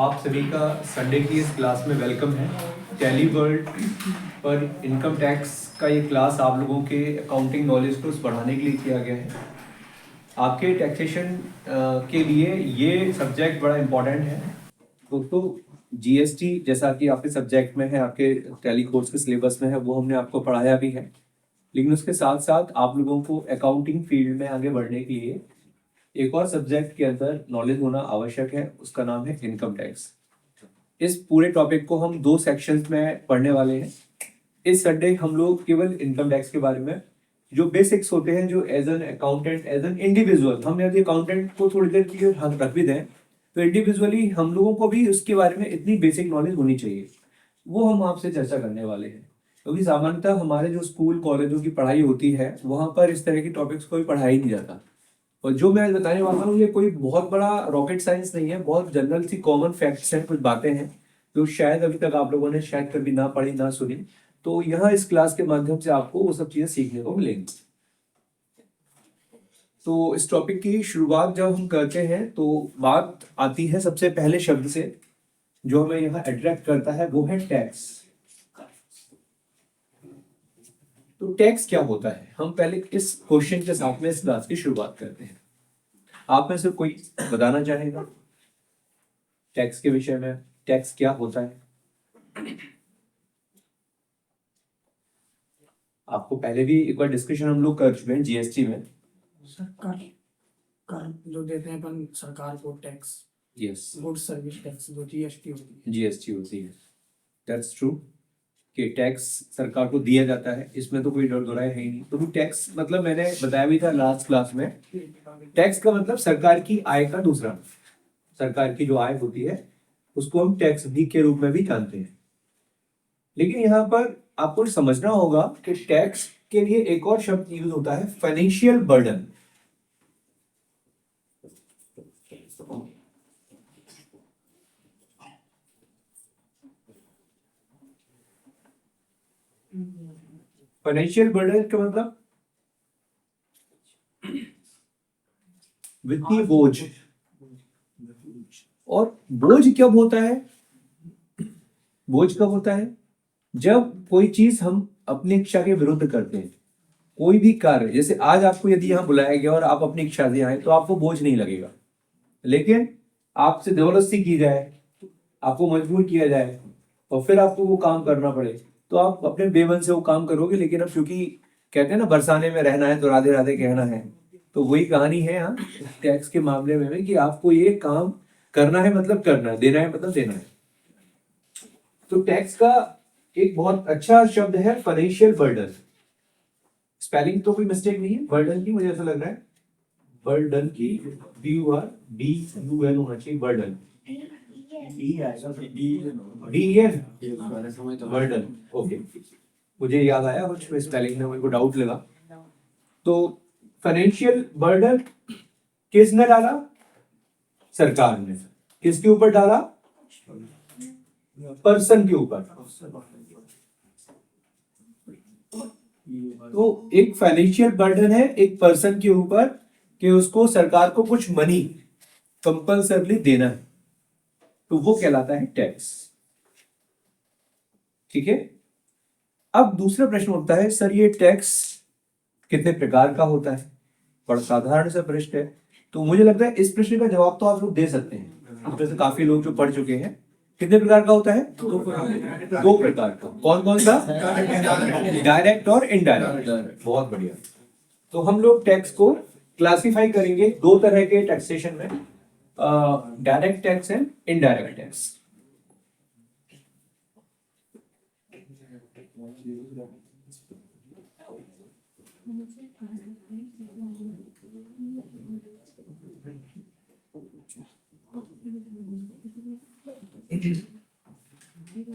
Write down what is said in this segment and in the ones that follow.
आप सभी का संडे की इस क्लास में वेलकम है। टैली वर्ल्ड पर इनकम टैक्स का ये क्लास आप लोगों के अकाउंटिंग नॉलेज को बढ़ाने के लिए किया गया है। आपके टैक्सेशन के लिए ये सब्जेक्ट बड़ा इम्पोर्टेंट है दोस्तों। जीएसटी जैसा कि आपके सब्जेक्ट में है, आपके टैली कोर्स के सिलेबस में है, वो हमने आपको पढ़ाया भी है, लेकिन उसके साथ साथ आप लोगों को अकाउंटिंग फील्ड में आगे बढ़ने के लिए एक और सब्जेक्ट के अंदर नॉलेज होना आवश्यक है, उसका नाम है इनकम टैक्स। इस पूरे टॉपिक को हम 2 सेक्शंस में पढ़ने वाले हैं। इस संडे हम लोग केवल इनकम टैक्स के बारे में जो बेसिक्स होते हैं, जो as an accountant, as an individual, हम यदि अकाउंटेंट को थोड़ी देर के लिए रख भी दें तो इंडिविजुअली हम लोगों को भी उसके बारे में इतनी बेसिक नॉलेज होनी चाहिए, वो हम आपसे चर्चा करने वाले हैं। क्योंकि सामान्यतः हमारे जो स्कूल कॉलेजों की पढ़ाई होती है वहाँ पर इस तरह की टॉपिक्स कोई पढ़ाई नहीं जाता, और जो मैं बताने वाला हूँ ये कोई बहुत बड़ा रॉकेट साइंस नहीं है, बहुत जनरल सी कॉमन फैक्ट्स हैं, कुछ बातें हैं जो शायद अभी तक आप लोगों ने शायद कभी ना पढ़ी ना सुनी। तो यहाँ इस क्लास के माध्यम से आपको वो सब चीजें सीखने को मिलेंगी। तो इस टॉपिक की शुरुआत जब हम करते हैं तो बात आती है सबसे पहले शब्द से जो हमें यहाँ अट्रैक्ट करता है, वो है टैक्स। तो टैक्स क्या होता है, हम पहले इस क्वेश्चन के साथ में इस क्लास की शुरुआत करते हैं। आप में से कोई बताना चाहेगा टैक्स के विषय में, टैक्स क्या होता है? आपको पहले भी एक बार डिस्कशन हम लोग कर चुके हैं जीएसटी में। सरकार कर जो देते हैं अपन सरकार को tax, yes, good service tax जो जीएसटी होती है। जीएसटी होती है, दैट्स ट्रू कि टैक्स सरकार को दिया जाता है, इसमें तो कोई डर दोराय है ही नहीं। तो टैक्स मतलब मैंने बताया भी था लास्ट क्लास में, टैक्स का मतलब सरकार की आय का दूसरा, सरकार की जो आय होती है उसको हम टैक्स भी के रूप में भी जानते हैं। लेकिन यहाँ पर आपको समझना होगा कि टैक्स के लिए एक और शब्द यूज होता है, फाइनेंशियल बर्डन। फाइनेंशियल बर्डन का मतलब वित्तीय बोझ। और बोझ कब होता है? बोझ कब होता है? जब कोई चीज हम अपनी इच्छा के विरुद्ध करते हैं, कोई भी कार्य, जैसे आज आपको यदि यहाँ बुलाया गया और आप अपनी इच्छा से आए तो आपको बोझ नहीं लगेगा, लेकिन आपसे जबरदस्ती की जाए, आपको मजबूर किया जाए और फिर आपको वो काम करना पड़े तो आप अपने बेमन से वो काम करोगे। लेकिन अब क्योंकि कहते हैं ना बरसाने में रहना है तो राधे राधे कहना है, तो वही कहानी है यहाँ टैक्स के मामले में कि आपको ये काम करना है, मतलब करना है, देना है मतलब देना है। तो टैक्स का एक बहुत अच्छा शब्द है फाइनेंशियल बर्डन। स्पेलिंग तो कोई मिस्टेक नहीं है बर्डन की, मुझे ऐसा लग रहा है बर्डन की BURDUN होना चाहिए, बर्डन बर्डन। ओके, मुझे याद आया कुछ स्पेलिंग में मेरे को डाउट लगा। तो फाइनेंशियल बर्डन किसने डाला? सरकार ने। किसके ऊपर डाला? पर्सन के ऊपर। तो एक फाइनेंशियल बर्डन है एक पर्सन के ऊपर कि उसको सरकार को कुछ मनी कंपल्सरली देना है, तो वो कहलाता है टैक्स। ठीक है। अब दूसरा प्रश्न उठता है, सर ये टैक्स कितने प्रकार का होता है? बड़ा साधारण सा प्रश्न है। तो मुझे लगता है इस प्रश्न का जवाब तो आप लोग दे सकते हैं, जैसे काफी लोग जो पढ़ चुके हैं। कितने प्रकार का होता है? 2 प्रकार का। कौन कौन सा? डायरेक्ट और इनडायरेक्ट। बहुत बढ़िया। तो हम लोग टैक्स को क्लासिफाई करेंगे 2 तरह के टैक्सेशन में, direct tax and indirect tax.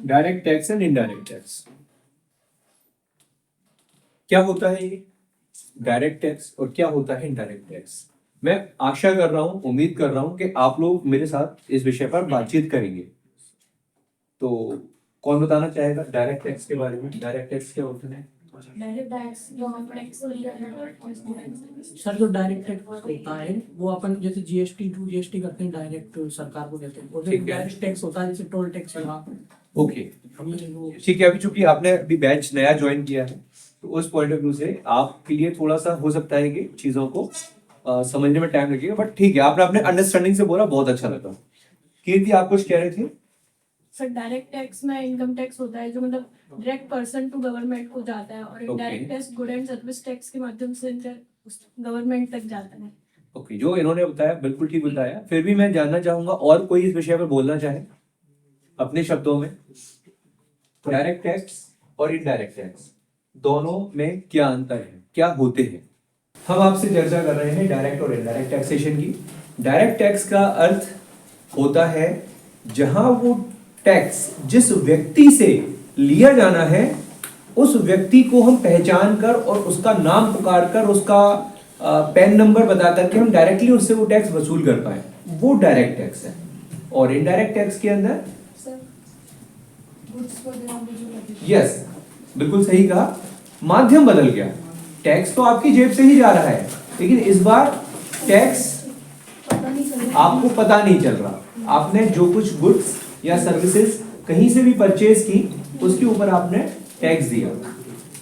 Direct tax and indirect tax क्या होता है ये डायरेक्ट टैक्स और क्या होता है इनडायरेक्ट टैक्स? मैं आशा कर रहा हूं, उम्मीद कर रहा हूं कि आप लोग मेरे साथ इस विषय पर बातचीत करेंगे। तो कौन बताना चाहेगा डायरेक्ट टैक्स के बारे में? डायरेक्ट टैक्स क्या होता है? Direct tax government tax sir जो डायरेक्ट टैक्स होता है वो अपन जैसे जीएसटी टू जीएसटी करते हैं, डायरेक्ट सरकार को देते हैं, और जो ठीक है। डायरेक्ट टैक्स होता है जैसे टोल टैक्स हुआ, ओके, हमें वो ठीक है। अभी चूंकि आपने अभी बैच नया ज्वाइन किया है, तो उस पॉइंट ऑफ व्यू से आपके लिए थोड़ा सा हो सकता है कि चीजों को समझने में टाइम लगेगा, बट ठीक है, आपने अपने अंडरस्टैंडिंग से बोला, बहुत अच्छा लगा। कीर्ति, आप कुछ कह रहे थे? सर डायरेक्ट टैक्स में इनकम टैक्स होता है जो मतलब डायरेक्ट पर्सन टू गवर्नमेंट को जाता है, और indirect tax good and service tax के माध्यम से गवर्नमेंट तक जाता है। ओके, जो इन्होंने बताया बिल्कुल ठीक बताया। फिर भी मैं जानना चाहूंगा और कोई इस विषय पर बोलना चाहे अपने शब्दों में। डायरेक्ट टैक्स और इनडायरेक्ट टैक्स दोनों में क्या अंतर है, क्या होते हैं? हम आपसे चर्चा कर रहे हैं डायरेक्ट और इनडायरेक्ट टैक्सेशन की। डायरेक्ट टैक्स का अर्थ होता है जहां वो टैक्स जिस व्यक्ति से लिया जाना है, उस व्यक्ति को हम पहचान कर और उसका नाम पुकार कर, उसका पैन नंबर बता करके हम डायरेक्टली उससे वो टैक्स वसूल कर पाए, वो डायरेक्ट टैक्स है। और इनडायरेक्ट टैक्स के अंदर यस, बिल्कुल सही कहा, माध्यम बदल गया। टैक्स तो आपकी जेब से ही जा रहा है, लेकिन इस बार टैक्स आपको पता नहीं चल रहा। आपने जो कुछ गुड्स या सर्विसेज कहीं से भी परचेज की, उसके ऊपर आपने टैक्स दिया।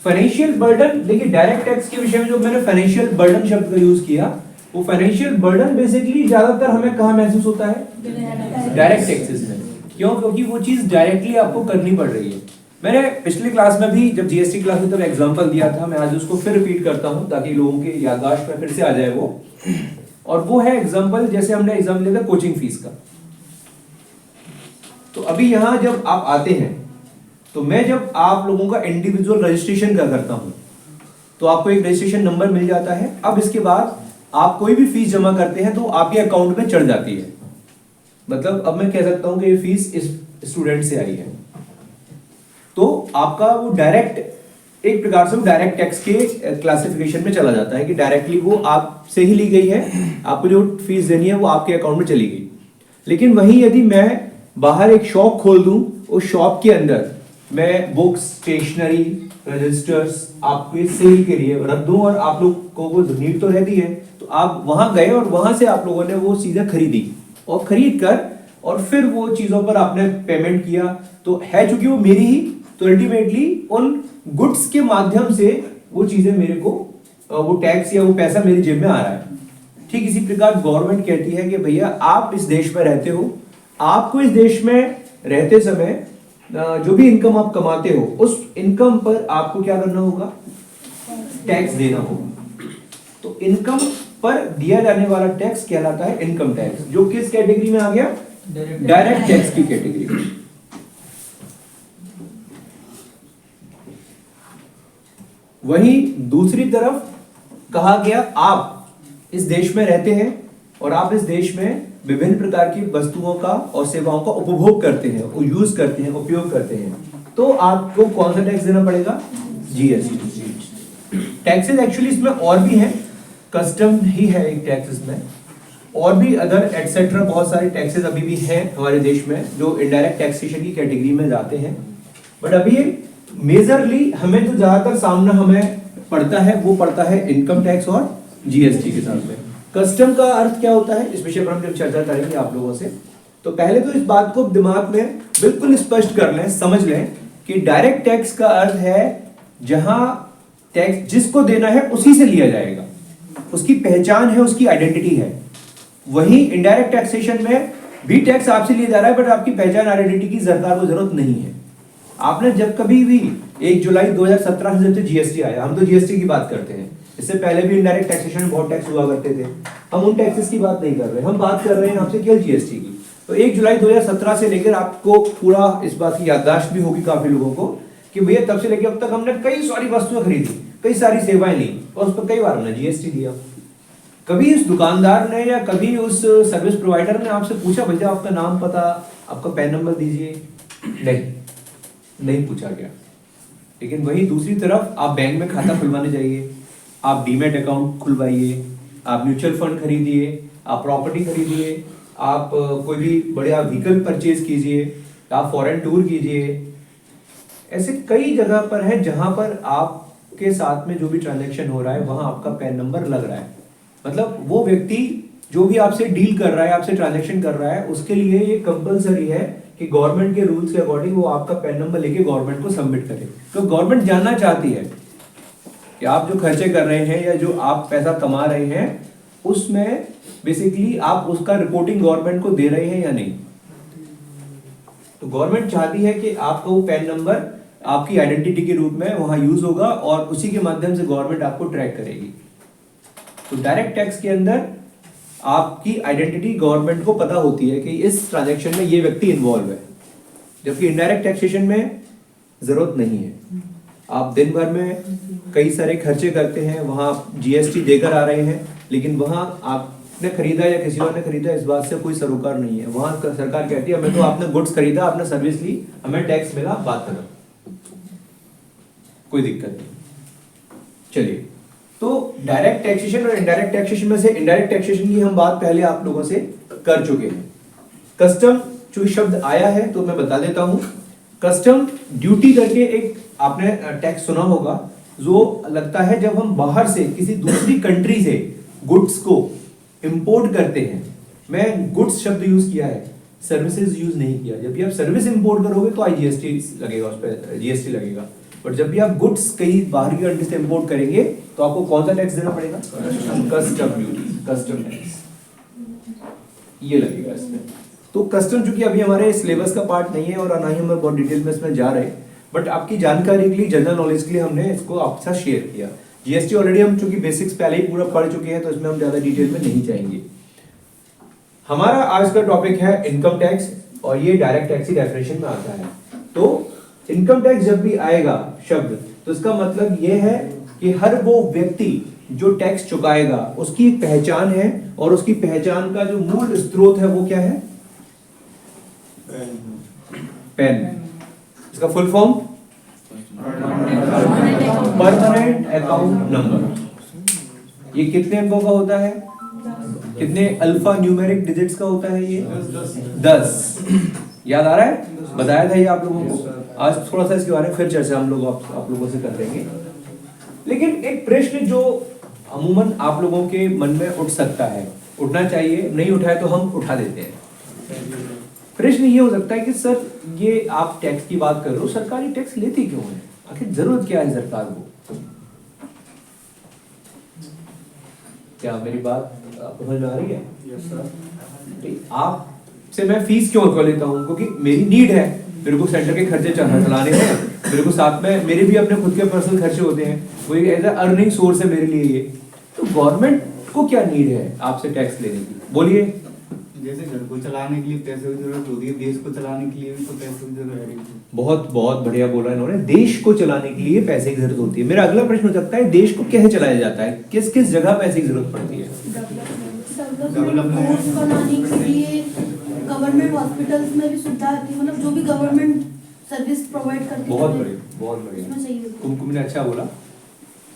फाइनेंशियल बर्डन, देखिए डायरेक्ट टैक्स के विषय में जो मैंने फाइनेंशियल बर्डन शब्द का यूज किया, वो फाइनेंशियल बर्डन बेसिकली ज्यादातर हमें कहाँ महसूस होता है? डायरेक्ट टैक्सेस में। क्यों? क्योंकि वो चीज डायरेक्टली आपको करनी पड़ रही है। मैंने पिछली क्लास में भी जब जीएसटी क्लास में तब एग्जांपल दिया था, मैं आज उसको फिर रिपीट करता हूं ताकि लोगों के याददाश्त में फिर से आ जाए वो। और वो है एग्जांपल, जैसे हमने एग्जाम लिया था कोचिंग फीस का। तो अभी यहां जब आप आते हैं, तो मैं जब आप लोगों का इंडिविजुअल रजिस्ट्रेशन का करता हूं, तो आपको एक रजिस्ट्रेशन नंबर मिल जाता है। अब इसके बाद आप कोई भी फीस जमा करते हैं तो आपके अकाउंट में चढ़ जाती है। मतलब अब मैं कह सकता हूं कि ये फीस इस स्टूडेंट से आई है, तो आपका वो डायरेक्ट, एक प्रकार से वो डायरेक्ट टैक्स के क्लासिफिकेशन में चला जाता है कि डायरेक्टली वो आपसे ही ली गई है, आपको जो फीस देनी है वो आपके अकाउंट में चली गई। लेकिन वहीं यदि मैं बाहर एक शॉप खोल दूं, उस शॉप के अंदर मैं बुक्स, स्टेशनरी, रजिस्टर्स आपके सेल के लिए रख दूं और आप लोगों को नीड तो रहती है, तो आप वहां गए और वहां से आप लोगों ने वो चीजें खरीदी और खरीद कर और फिर वो चीजों पर आपने पेमेंट किया, तो है चूंकि वो मेरी ही, तो अल्टीमेटली उन गुड्स के माध्यम से वो चीजें मेरे को, वो टैक्स या वो पैसा मेरी जेब में आ रहा है। ठीक इसी प्रकार गवर्नमेंट कहती है कि भैया आप इस देश में रहते हो, आपको इस देश में रहते समय जो भी इनकम आप कमाते हो, उस इनकम पर आपको क्या करना होगा? टैक्स देना होगा। तो इनकम पर दिया जाने वाला टैक्स कहलाता है इनकम टैक्स, जो किस कैटेगरी में आ गया? डायरेक्ट टैक्स की कैटेगरी में। वहीं दूसरी तरफ कहा गया, आप इस देश में रहते हैं और आप इस देश में विभिन्न प्रकार की वस्तुओं का और सेवाओं का उपभोग करते हैं, यूज करते हैं, उपयोग करते हैं, तो आपको कौन सा टैक्स देना पड़ेगा? जीएसटी। टैक्सेस एक्चुअली इसमें और भी हैं, कस्टम ही है एक टैक्स इसमें, और भी अदर एटसेट्रा बहुत सारे टैक्सेस अभी भी हैं हमारे देश में जो इनडायरेक्ट टैक्सेशन की कैटेगरी में जाते हैं। बट अभी मेजरली हमें जो ज्यादातर सामना हमें पड़ता है वो पड़ता है इनकम टैक्स और जीएसटी के साथ में। कस्टम का अर्थ क्या होता है, इस विषय पर हम जब चर्चा करेंगे आप लोगों से, तो पहले तो इस बात को दिमाग में बिल्कुल स्पष्ट कर लें, समझ लें कि डायरेक्ट टैक्स का अर्थ है जहां टैक्स जिसको देना है उसी से लिया जाएगा, उसकी पहचान है, उसकी आइडेंटिटी है। वहीं इनडायरेक्ट टैक्सेशन में भी टैक्स आपसे लिया जा रहा है, बट आपकी पहचान, आइडेंटिटी की सरकार को जरूरत नहीं है। आपने जब कभी भी 1 जुलाई 2017 से जब जीएसटी आया, हम तो जीएसटी की बात करते हैं, इससे पहले भी इनडायरेक्ट टैक्सेशन में बहुत टैक्स हुआ करते थे, हम उन टैक्सेस की बात नहीं कर रहे, हम बात कर रहे हैं आपसे केवल जीएसटी की। तो 1 जुलाई 2017 से लेकर आपको पूरा इस बात की याददाश्त भी होगी काफी लोगों को कि भैया तब से लेकर अब तक हमने कई सारी वस्तुएं खरीदी, कई सारी सेवाएं ली और उस पर कई बार हमने जीएसटी दिया। कभी उस दुकानदार ने या कभी उस सर्विस प्रोवाइडर ने आपसे पूछा भैया आपका नाम, पता, आपका पैन नंबर दीजिए? नहीं पूछा गया। लेकिन वही दूसरी तरफ आप बैंक में खाता खुलवाने जाइए, आप डीमैट अकाउंट खुलवाइए, आप म्यूचुअल फंड खरीदिए, आप प्रॉपर्टी खरीदिए, आप कोई भी बड़ा व्हीकल परचेज कीजिए, आप फॉरेन टूर कीजिए, ऐसे कई जगह पर है जहां पर आप के साथ में जो भी ट्रांजैक्शन हो रहा है वहां आपका पैन नंबर लग रहा है। मतलब वो व्यक्ति जो भी आपसे डील कर रहा है, आपसे ट्रांजैक्शन कर रहा है, उसके लिए ये कंपलसरी है कि गवर्नमेंट के रूल्स के अकॉर्डिंग वो आपका पैन नंबर लेके गवर्नमेंट को सबमिट करे। तो गवर्नमेंट जानना चाहती है कि आप जो खर्चे कर रहे हैं या जो आप पैसा कमा रहे हैं उसमें बेसिकली आप उसका रिपोर्टिंग गवर्नमेंट को दे रहे हैं या नहीं। तो गवर्नमेंट चाहती है कि आपका वो पैन नंबर आपकी आइडेंटिटी के रूप में वहां यूज होगा और उसी के माध्यम से गवर्नमेंट आपको ट्रैक करेगी। तो डायरेक्ट टैक्स के अंदर आपकी आइडेंटिटी गवर्नमेंट को पता होती है कि इस ट्रांजैक्शन में ये व्यक्ति इन्वॉल्व है, जबकि इनडायरेक्ट टैक्सेशन में जरूरत नहीं है। आप दिन भर में कई सारे खर्चे करते हैं, वहां जीएसटी देकर आ रहे हैं, लेकिन वहां आपने खरीदा या किसी और ने खरीदा इस बात से कोई सरोकार नहीं है। वहां सरकार कहती है हमें तो आपने गुड्स खरीदा, आपने सर्विस ली, हमें टैक्स मिला, बात खत्म, कोई दिक्कत नहीं। चलिए, तो डायरेक्ट टैक्सेशन और इनडायरेक्ट टैक्सेशन में से इनडायरेक्ट टैक्सेशन की हम बात पहले आप लोगों से कर चुके हैं। कस्टम जो शब्द आया है तो मैं बता देता हूं। कस्टम ड्यूटी करके एक आपने टैक्स सुना होगा, जो लगता है जब हम बाहर से किसी दूसरी कंट्री से गुड्स को इंपोर्ट करते हैं। मैं गुड्स शब्द यूज किया है, सर्विसेज यूज नहीं किया। जब भी आप सर्विस इंपोर्ट करोगे तो जीएसटी लगेगा, उस पर जीएसटी लगेगा। और जब भी आप गुड्स कहीं बाहर की कंट्री से इंपोर्ट करेंगे तो आपको कौन सा टैक्स देना पड़ेगा? कस्टम ड्यूटी, कस्टम टैक्स, ये लगेगा इसमें। तो कस्टम चूंकि अभी हमारे सिलेबस का पार्ट नहीं है और ना ही हम बहुत डिटेल में इसमें जा रहे, बट आपकी जानकारी के लिए, जनरल नॉलेज के लिए हमने इसको आपके साथ शेयर किया। जीएसटी ऑलरेडी हम चूंकि बेसिक्स पहले ही पूरा पढ़ चुके हैं तो इसमें हम ज्यादा डिटेल में नहीं जाएंगे। हमारा आज का टॉपिक है इनकम टैक्स और ये डायरेक्ट टैक्स की डेफिनेशन में आता है। तो इनकम टैक्स जब भी आएगा शब्द तो इसका मतलब ये है कि हर वो व्यक्ति जो टैक्स चुकाएगा उसकी एक पहचान है और उसकी पहचान का जो मूल स्रोत है वो क्या है? पैन। इसका full form permanent account number. ये कितने अंकों का होता है? कितने अल्फा न्यूमेरिक डिजिट्स का होता है? ये 10। याद आ रहा है? बताया था ये आप लोगों को। आज थोड़ा सा इसके बारे में फिर चर्चा हम लोग आप लोगों से कर देंगे। लेकिन एक प्रश्न जो अमूमन आप लोगों के मन में उठ सकता है, उठना चाहिए, नहीं उठाए तो हम उठा देते हैं। प्रश्न ये हो सकता है कि सर ये आप टैक्स की बात कर रहे हो, सरकारी टैक्स लेती क्यों है? आखिर जरूरत क्या है सरकार को? क्या मेरी बात आपको समझ में आ रही है? Yes sir. आपसे मैं फीस क्यों उठवा लेता हूँ? क्योंकि मेरी नीड है, मेरे को सेंटर के खर्चे चलाने हैं, मेरे को साथ में मेरे भी अपने खुद के पर्सनल खर्चे होते हैं, वो एक एज अर्निंग सोर्स है मेरे लिए ये। तो गवर्नमेंट को क्या नीड है आपसे टैक्स लेने की? बोलिए। जैसे घर को चलाने के लिए पैसे की जरूरत होती है, देश को चलाने के लिए भी तो पैसे की जरूरत है। बहुत बहुत बढ़िया बोला इन्होंने, देश को चलाने के लिए पैसे की जरूरत होती है। मेरा अगला प्रश्न हो सकता है देश को कैसे चलाया जाता है, किस किस जगह पैसे की जरूरत पड़ती है? डेवलपमेंट बनाने के लिए गवर्नमेंट हॉस्पिटल्स में भी सुविधा आती है, मतलब जो भी गवर्नमेंट सर्विस प्रोवाइड करती है। बहुत बढ़िया, बहुत बढ़िया। कुमकुम ने अच्छा बोला।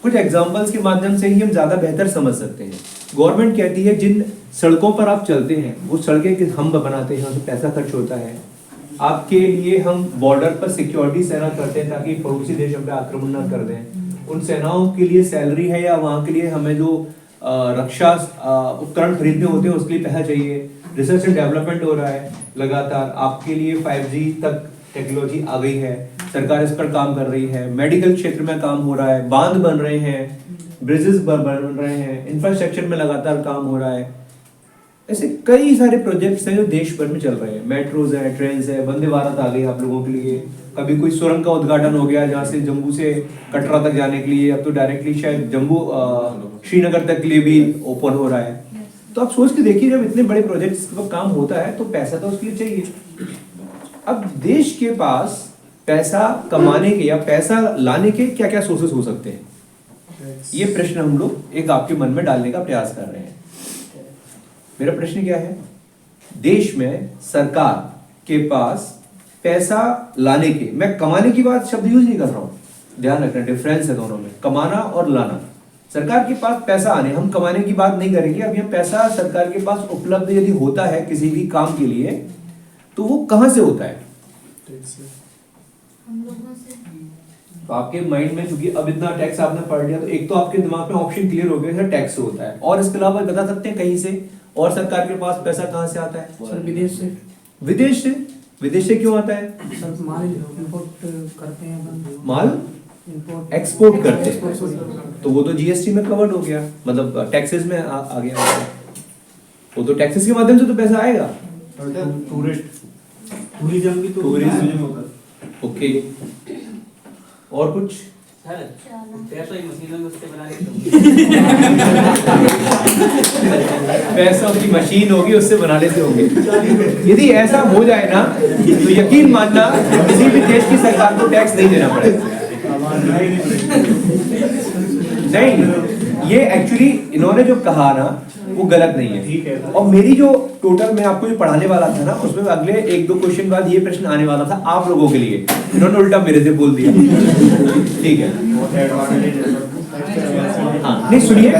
कुछ एग्जांपल्स के माध्यम से ही हम ज्यादा बेहतर समझ सकते हैं। गवर्नमेंट कहती है जिन सड़कों पर आप चलते हैं वो सड़कें हम बनाते हैं, उसमें पैसा खर्च होता है। आपके लिए हम बॉर्डर पर सिक्योरिटी सेना करते हैं ताकि पड़ोसी देश हम पे आक्रमण ना कर दें। उन सेनाओं के लिए सैलरी है या वहाँ के लिए हमें जो रक्षा उपकरण खरीदने होते हैं उसके लिए पैसा चाहिए। रिसर्च एंड डेवलपमेंट हो रहा है लगातार, आपके लिए 5G तक टेक्नोलॉजी आ गई है, सरकार इस पर काम कर रही है। मेडिकल क्षेत्र में काम हो रहा है, बांध बन रहे हैं, ब्रिजेस बन रहे हैं, इंफ्रास्ट्रक्चर में लगातार काम हो रहा है। ऐसे कई सारे प्रोजेक्ट्स हैं जो देश भर में चल रहे हैं। मेट्रोज है, ट्रेन है, वंदे भारत आ गई आप लोगों के लिए। कभी कोई सुरंग का उद्घाटन हो गया जहाँ से जम्मू से कटरा तक जाने के लिए, अब तो डायरेक्टली शायद जम्मू श्रीनगर तक के लिए भी ओपन हो रहा है। तो आप सोच के देखिए, जब इतने बड़े प्रोजेक्ट्स पर काम होता है तो पैसा तो उसके लिए चाहिए। अब देश के पास पैसा कमाने के या पैसा लाने के क्या क्या सोर्सेस हो सकते हैं, ये प्रश्न हम लोग एक आपके मन में डालने का प्रयास कर रहे हैं। मेरा प्रश्न क्या है? देश में सरकार के पास पैसा लाने के, मैं कमाने की बात शब्द यूज नहीं कर रहा हूं, ध्यान रखना डिफरेंस है दोनों में, कमाना और लाना। सरकार के पास पैसा आने, हम कमाने की बात नहीं करेंगे। अब ये पैसा सरकार के पास उपलब्ध यदि होता है किसी भी काम के लिए तो वो कहां से होता है? हम लोगों से। तो आपके माइंड में क्योंकि अब इतना टैक्स आपने पढ़ लिया, तो एक तो आपके दिमाग में ऑप्शन क्लियर हो गया सर टैक्स होता है, और इसके अलावा बता सकते हैं कहीं से और सरकार के पास पैसा कहाँ से आता है? सर विदेश से। विदेश से? विदेश से क्यों आता है? सर माल इंपोर्ट करते हैं अपन। माल इंपोर्ट एक्सपोर्ट करते हैं, तो वो तो जीएसटी में कवर्ड हो गया, मतलब टैक्सेस में आ गया, वो तो टैक्सेस के माध्यम से तो पैसा आएगा। टूरिज्म भी तो टूरिज्म होगा। ओके, और कुछ? पैसा ही मशीनों में उससे बना पैसा की मशीन होगी उससे बना लेते होंगे। यदि ऐसा हो जाए ना तो यकीन मानना किसी भी देश की सरकार को टैक्स नहीं देना पड़ेगा। नहीं, ये एक्चुअली इन्होंने जो कहा ना वो गलत नहीं है। और मेरी जो टोटल मैं आपको जो पढ़ाने वाला था ना उसमें अगले 1-2 क्वेश्चन बाद ये प्रश्न आने वाला था आप लोगों के लिए, इन्होंने उल्टा मेरे से बोल दिया। ठीक है, हाँ नहीं सुनिए,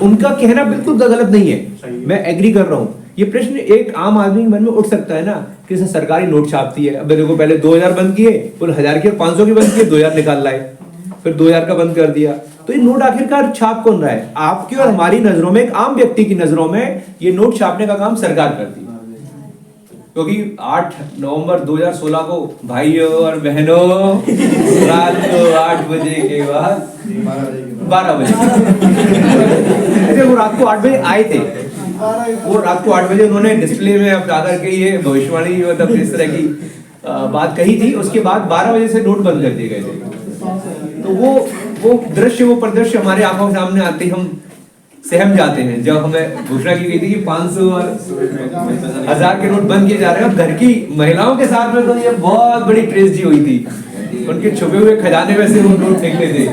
उनका कहना बिल्कुल गलत नहीं है, मैं एग्री कर रहा हूँ। ये प्रश्न एक आम आदमी के मन में उठ सकता है ना कि सरकारी नोट छापती है, अब देखो पहले 2000 बंद किए, फिर 1000 के 500 के बंद किए, 2000 निकाल लाए, फिर 2000 का बंद कर दिया। तो ये नोट आखिरकार छाप कौन रहा है? आपकी और हमारी नजरों में, एक आम व्यक्ति की नजरों में ये नोट छापने का काम सरकार करती है। क्योंकि 8 नवंबर 2016 को भाइयों और बहनों रात को 8 बजे के बाद 12 बजे वो रात को 8 बजे आए थे, वो रात को 8 बजे उन्होंने डिस्प्ले में अब जाकर के ये भविष्यवाणी मतलब इस तरह की बात कही थी। उसके बाद 12 बजे से नोट बंद कर दिए गए थे। तो वो दृश्य, वो परिदृश्य हमारे आंखों के सामने आते ही हम सहम जाते हैं। जब हमें घोषणा की गई थी कि 500 और 1000 के नोट बंद किए जा रहे हैं, घर की महिलाओं के साथ में तो ये बहुत बड़ी ट्रेजेडी हुई थी, उनके छुपे हुए खजाने में से वो नोट फेंकते थे।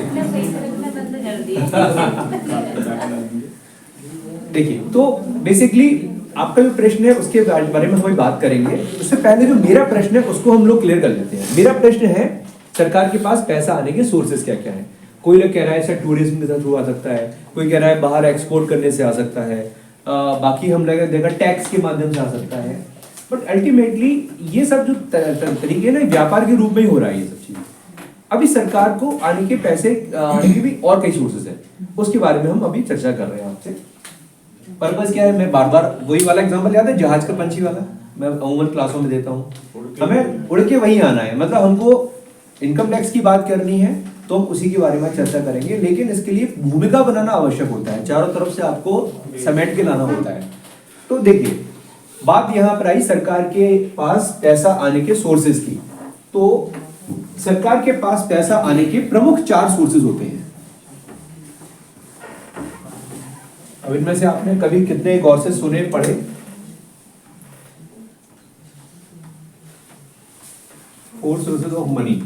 देखिए, तो बेसिकली आपका जो प्रश्न है उसके बारे में हम बात करेंगे। उससे पहले जो मेरा प्रश्न है उसको हम लोग क्लियर कर लेते हैं। मेरा प्रश्न है सरकार के पास पैसा आने के सोर्सेज क्या क्या है। कोई लोग कह रहा है सर टूरिज्म के थ्रू आ सकता है, कोई कह रहा है बाहर एक्सपोर्ट करने से आ सकता है, बाकी हम लोग देखा टैक्स के माध्यम से आ सकता है। बट अल्टीमेटली ये सब जो तरीके ना व्यापार के रूप में ही हो रहा है ये सब चीज। अभी सरकार को आने के पैसे आने के भी और कई सोर्सेज है, उसके बारे में हम अभी चर्चा कर रहे हैं आपसे। पर्पस क्या है, मैं बार बार वही वाला एग्जांपल याद है जहाज का पंछी वाला, मैं अमूमन क्लासों में देता हूँ। हमें उड़ के वहीं आना है, मतलब हमको इनकम टैक्स की बात करनी है तो हम उसी के बारे में चर्चा करेंगे, लेकिन इसके लिए भूमिका बनाना आवश्यक होता है, चारों तरफ से आपको समेट के लाना होता है। तो देखिए बात यहाँ पर आई सरकार के पास पैसा आने के सोर्सेज की। तो सरकार के पास पैसा आने के प्रमुख 4 सोर्सेज होते हैं। अब इनमें से आपने कभी कितने गौर से सुने पढ़े? Four sources of money.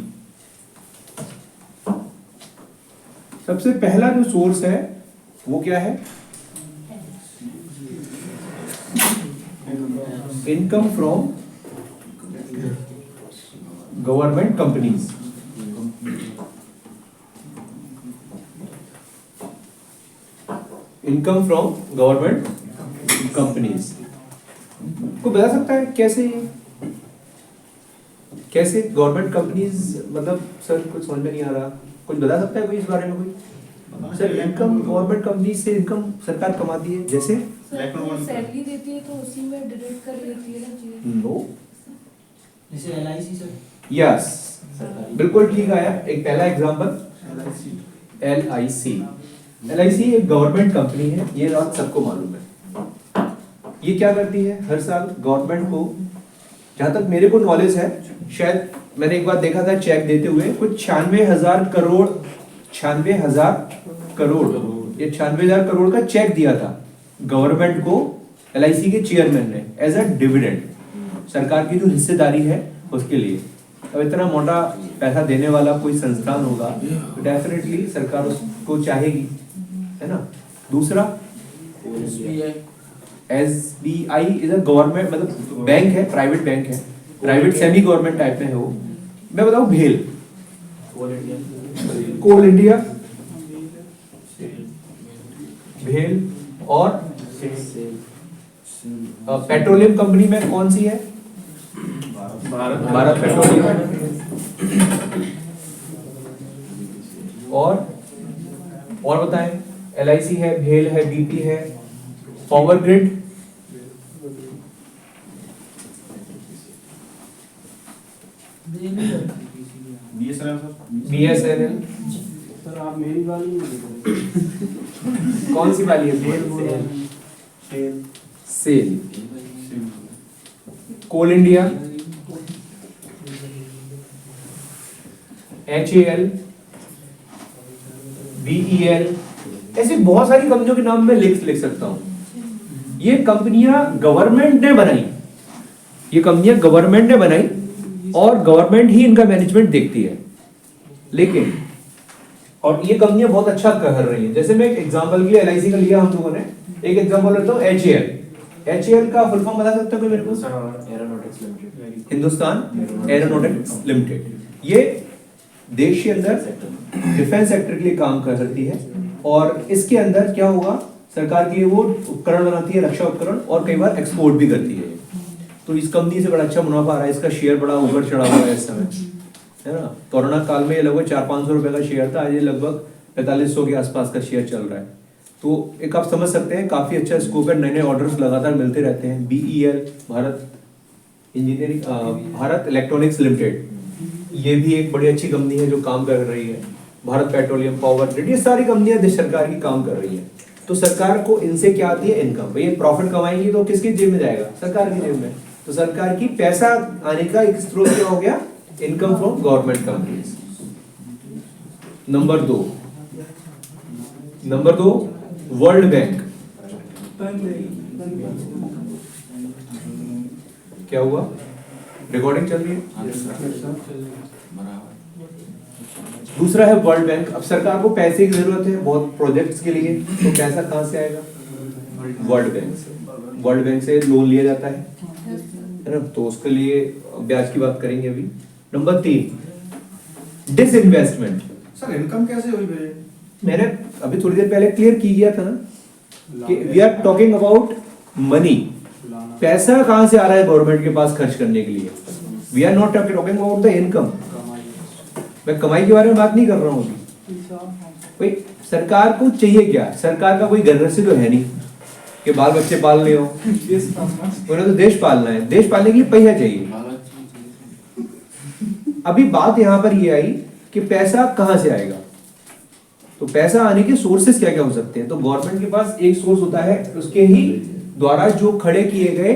सबसे पहला जो सोर्स है वो क्या है? Income from government companies. Income from government companies. को बता सकता है कैसे गवर्नमेंट कंपनीज, मतलब सर कुछ समझ में नहीं आ रहा, कुछ बता सकता है कोई इस बारे में? कोई सर इनकम गवर्नमेंट कंपनी से इनकम सरकार कमाती है, जैसे सैलरी देती है तो उसी में डिडक्ट कर लेती है ना चीज। नो, जैसे LIC सर। यस बिल्कुल ठीक आया। एक पहला एग्जांपल LIC एक गवर्नमेंट कंपनी है, ये बात सबको मालूम है। ये क्या करती है, हर साल गवर्नमेंट को, जहां तक मेरे को नॉलेज है, शायद मैंने एक बार देखा था चेक देते हुए, कुछ 96,000 करोड़ ये 96,000 करोड़ का चेक दिया था गवर्नमेंट को LIC के चेयरमैन ने एज अ डिविडेंड, सरकार की जो हिस्सेदारी है उसके लिए। अब इतना मोटा पैसा देने वाला कोई संस्थान होगा तो डेफिनेटली सरकार उसको चाहेगी, है ना। दूसरा SBI इज अ गवर्नमेंट, मतलब बैंक है, प्राइवेट बैंक है, प्राइवेट सेमी गवर्नमेंट टाइप में है वो। मैं बताऊं भेल, कोल इंडिया, भेल, और पेट्रोलियम कंपनी में कौन सी है? भारत पेट्रोलियम। और बताएं, LIC है, भेल है, BP है, पावर ग्रिड, BSNL, सर आप मेरी बात नहीं बोल रहे। कौन सी वाली है? सेल, कोल इंडिया, HAL, BEL, ऐसी बहुत सारी कंपनियों के नाम मैं लिख सकता हूं। ये कंपनियां गवर्नमेंट ने बनाई, ये कंपनियां गवर्नमेंट ने बनाई और गवर्नमेंट ही इनका मैनेजमेंट देखती है। लेकिन और ये कंपनियां बहुत अच्छा कर रही हैं। जैसे मैं एक एग्जांपल के लिए LIC का लिया हम लोगों ने, एक एग्जांपल लेता हूं HAL। HAL का फुल फॉर्म बता सकते हो कोई मेरे को? Aeronautics limited, Hindustan aeronautics limited. ये देश के अंदर डिफेंस सेक्टर के लिए काम करती है और इसके अंदर क्या होगा, सरकार के लिए वो उपकरण बनाती है, रक्षा उपकरण, और कई बार एक्सपोर्ट भी करती है। तो इस कंपनी से बड़ा अच्छा मुनाफा आ रहा है, इसका शेयर बड़ा ऊपर चढ़ा हुआ है इस समय, है ना। कोरोना काल में ये लगभग 400-500 रुपए का शेयर था, आज ये लगभग 4500 के आसपास का शेयर चल रहा है। तो एक आप समझ सकते हैं काफी अच्छा स्कोप है, नए नए ऑर्डर्स लगातार मिलते रहते हैं। BEL, Bharat engineering, Bharat electronics limited, ये भी एक बड़ी अच्छी कंपनी है जो काम कर रही है। भारत पेट्रोलियम, पावर ग्रिड, ये सारी कंपनियां देश सरकार की काम कर रही है। तो सरकार को इनसे क्या आती है? इनकम। भाई प्रॉफिट कमाएंगी तो किसकी जेब में जाएगा? सरकार की जेब में। तो सरकार की पैसा आने का एक स्रोत क्या हो गया? Income from government companies. Number दो वर्ल्ड बैंक। क्या हुआ? रिकॉर्डिंग चल रही है? दूसरा है वर्ल्ड बैंक। अब सरकार को पैसे की जरूरत है बहुत प्रोजेक्ट्स के लिए, तो पैसा कहां से आएगा? वर्ल्ड बैंक से। वर्ल्ड बैंक से लोन लिया जाता है ना, तो उसके लिए ब्याज की बात करेंगे अभी। Number 3 disinvestment. सर इनकम कैसे हुई मेरे? मैंने अभी थोड़ी देर पहले क्लियर की गया था ना कि we are talking about money. पैसा कहां से आ रहा है गवर्नमेंट के पास खर्च करने के लिए? We are not talking about the income. मैं कमाई के बारे में बात नहीं कर रहा हूं अभी। भाई सरकार को चाहिए क्या? सरकार का कोई घर से तो है नहीं कि बाल बच्चे पालने हो, उन्हें तो देश पालना है। देश पालने के लिए पैसा चाहिए। अभी बात यहां पर ये आई कि पैसा कहां से आएगा, तो पैसा आने के सोर्सेस क्या क्या हो सकते हैं? तो गवर्नमेंट के पास एक सोर्स होता है, उसके ही द्वारा जो खड़े किए गए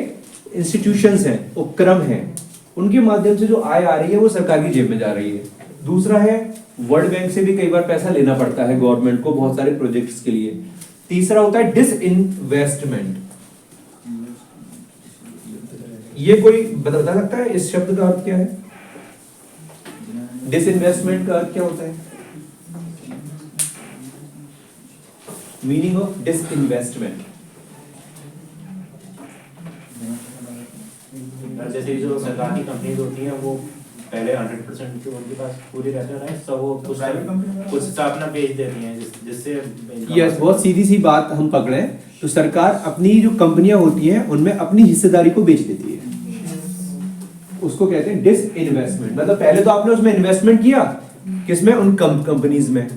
इंस्टीट्यूशंस हैं, उपक्रम हैं, उनके माध्यम से जो आय आ रही है वो सरकार की जेब में जा रही है। दूसरा है वर्ल्ड बैंक से भी कई बार पैसा लेना पड़ता है गवर्नमेंट को बहुत सारे प्रोजेक्ट्स के लिए। तीसरा होता है डिसइन्वेस्टमेंट। ये कोई बता सकता है इस शब्द का अर्थ क्या है? डिसइन्वेस्टमेंट का अर्थ क्या होता है? Meaning of disinvestment. जैसे जो सरकार की कंपनीज होती हैं वो पहले 100% जो उनके पास पूरी रहते हैं, सब वो कुछ हिस्सा अपना बेच देती हैं, जिससे यस, बहुत सीधी सी बात हम पकड़े। तो सरकार अपनी जो कंपनियां होती हैं उनमें अपनी हिस्सेदारी को बेच देती है, उसको कहते हैं डिसइन्वेस्टमेंट। मतलब पहले तो आपने उसमें इन्वेस्टमेंट किया, किसमें? उन कंपनीज में।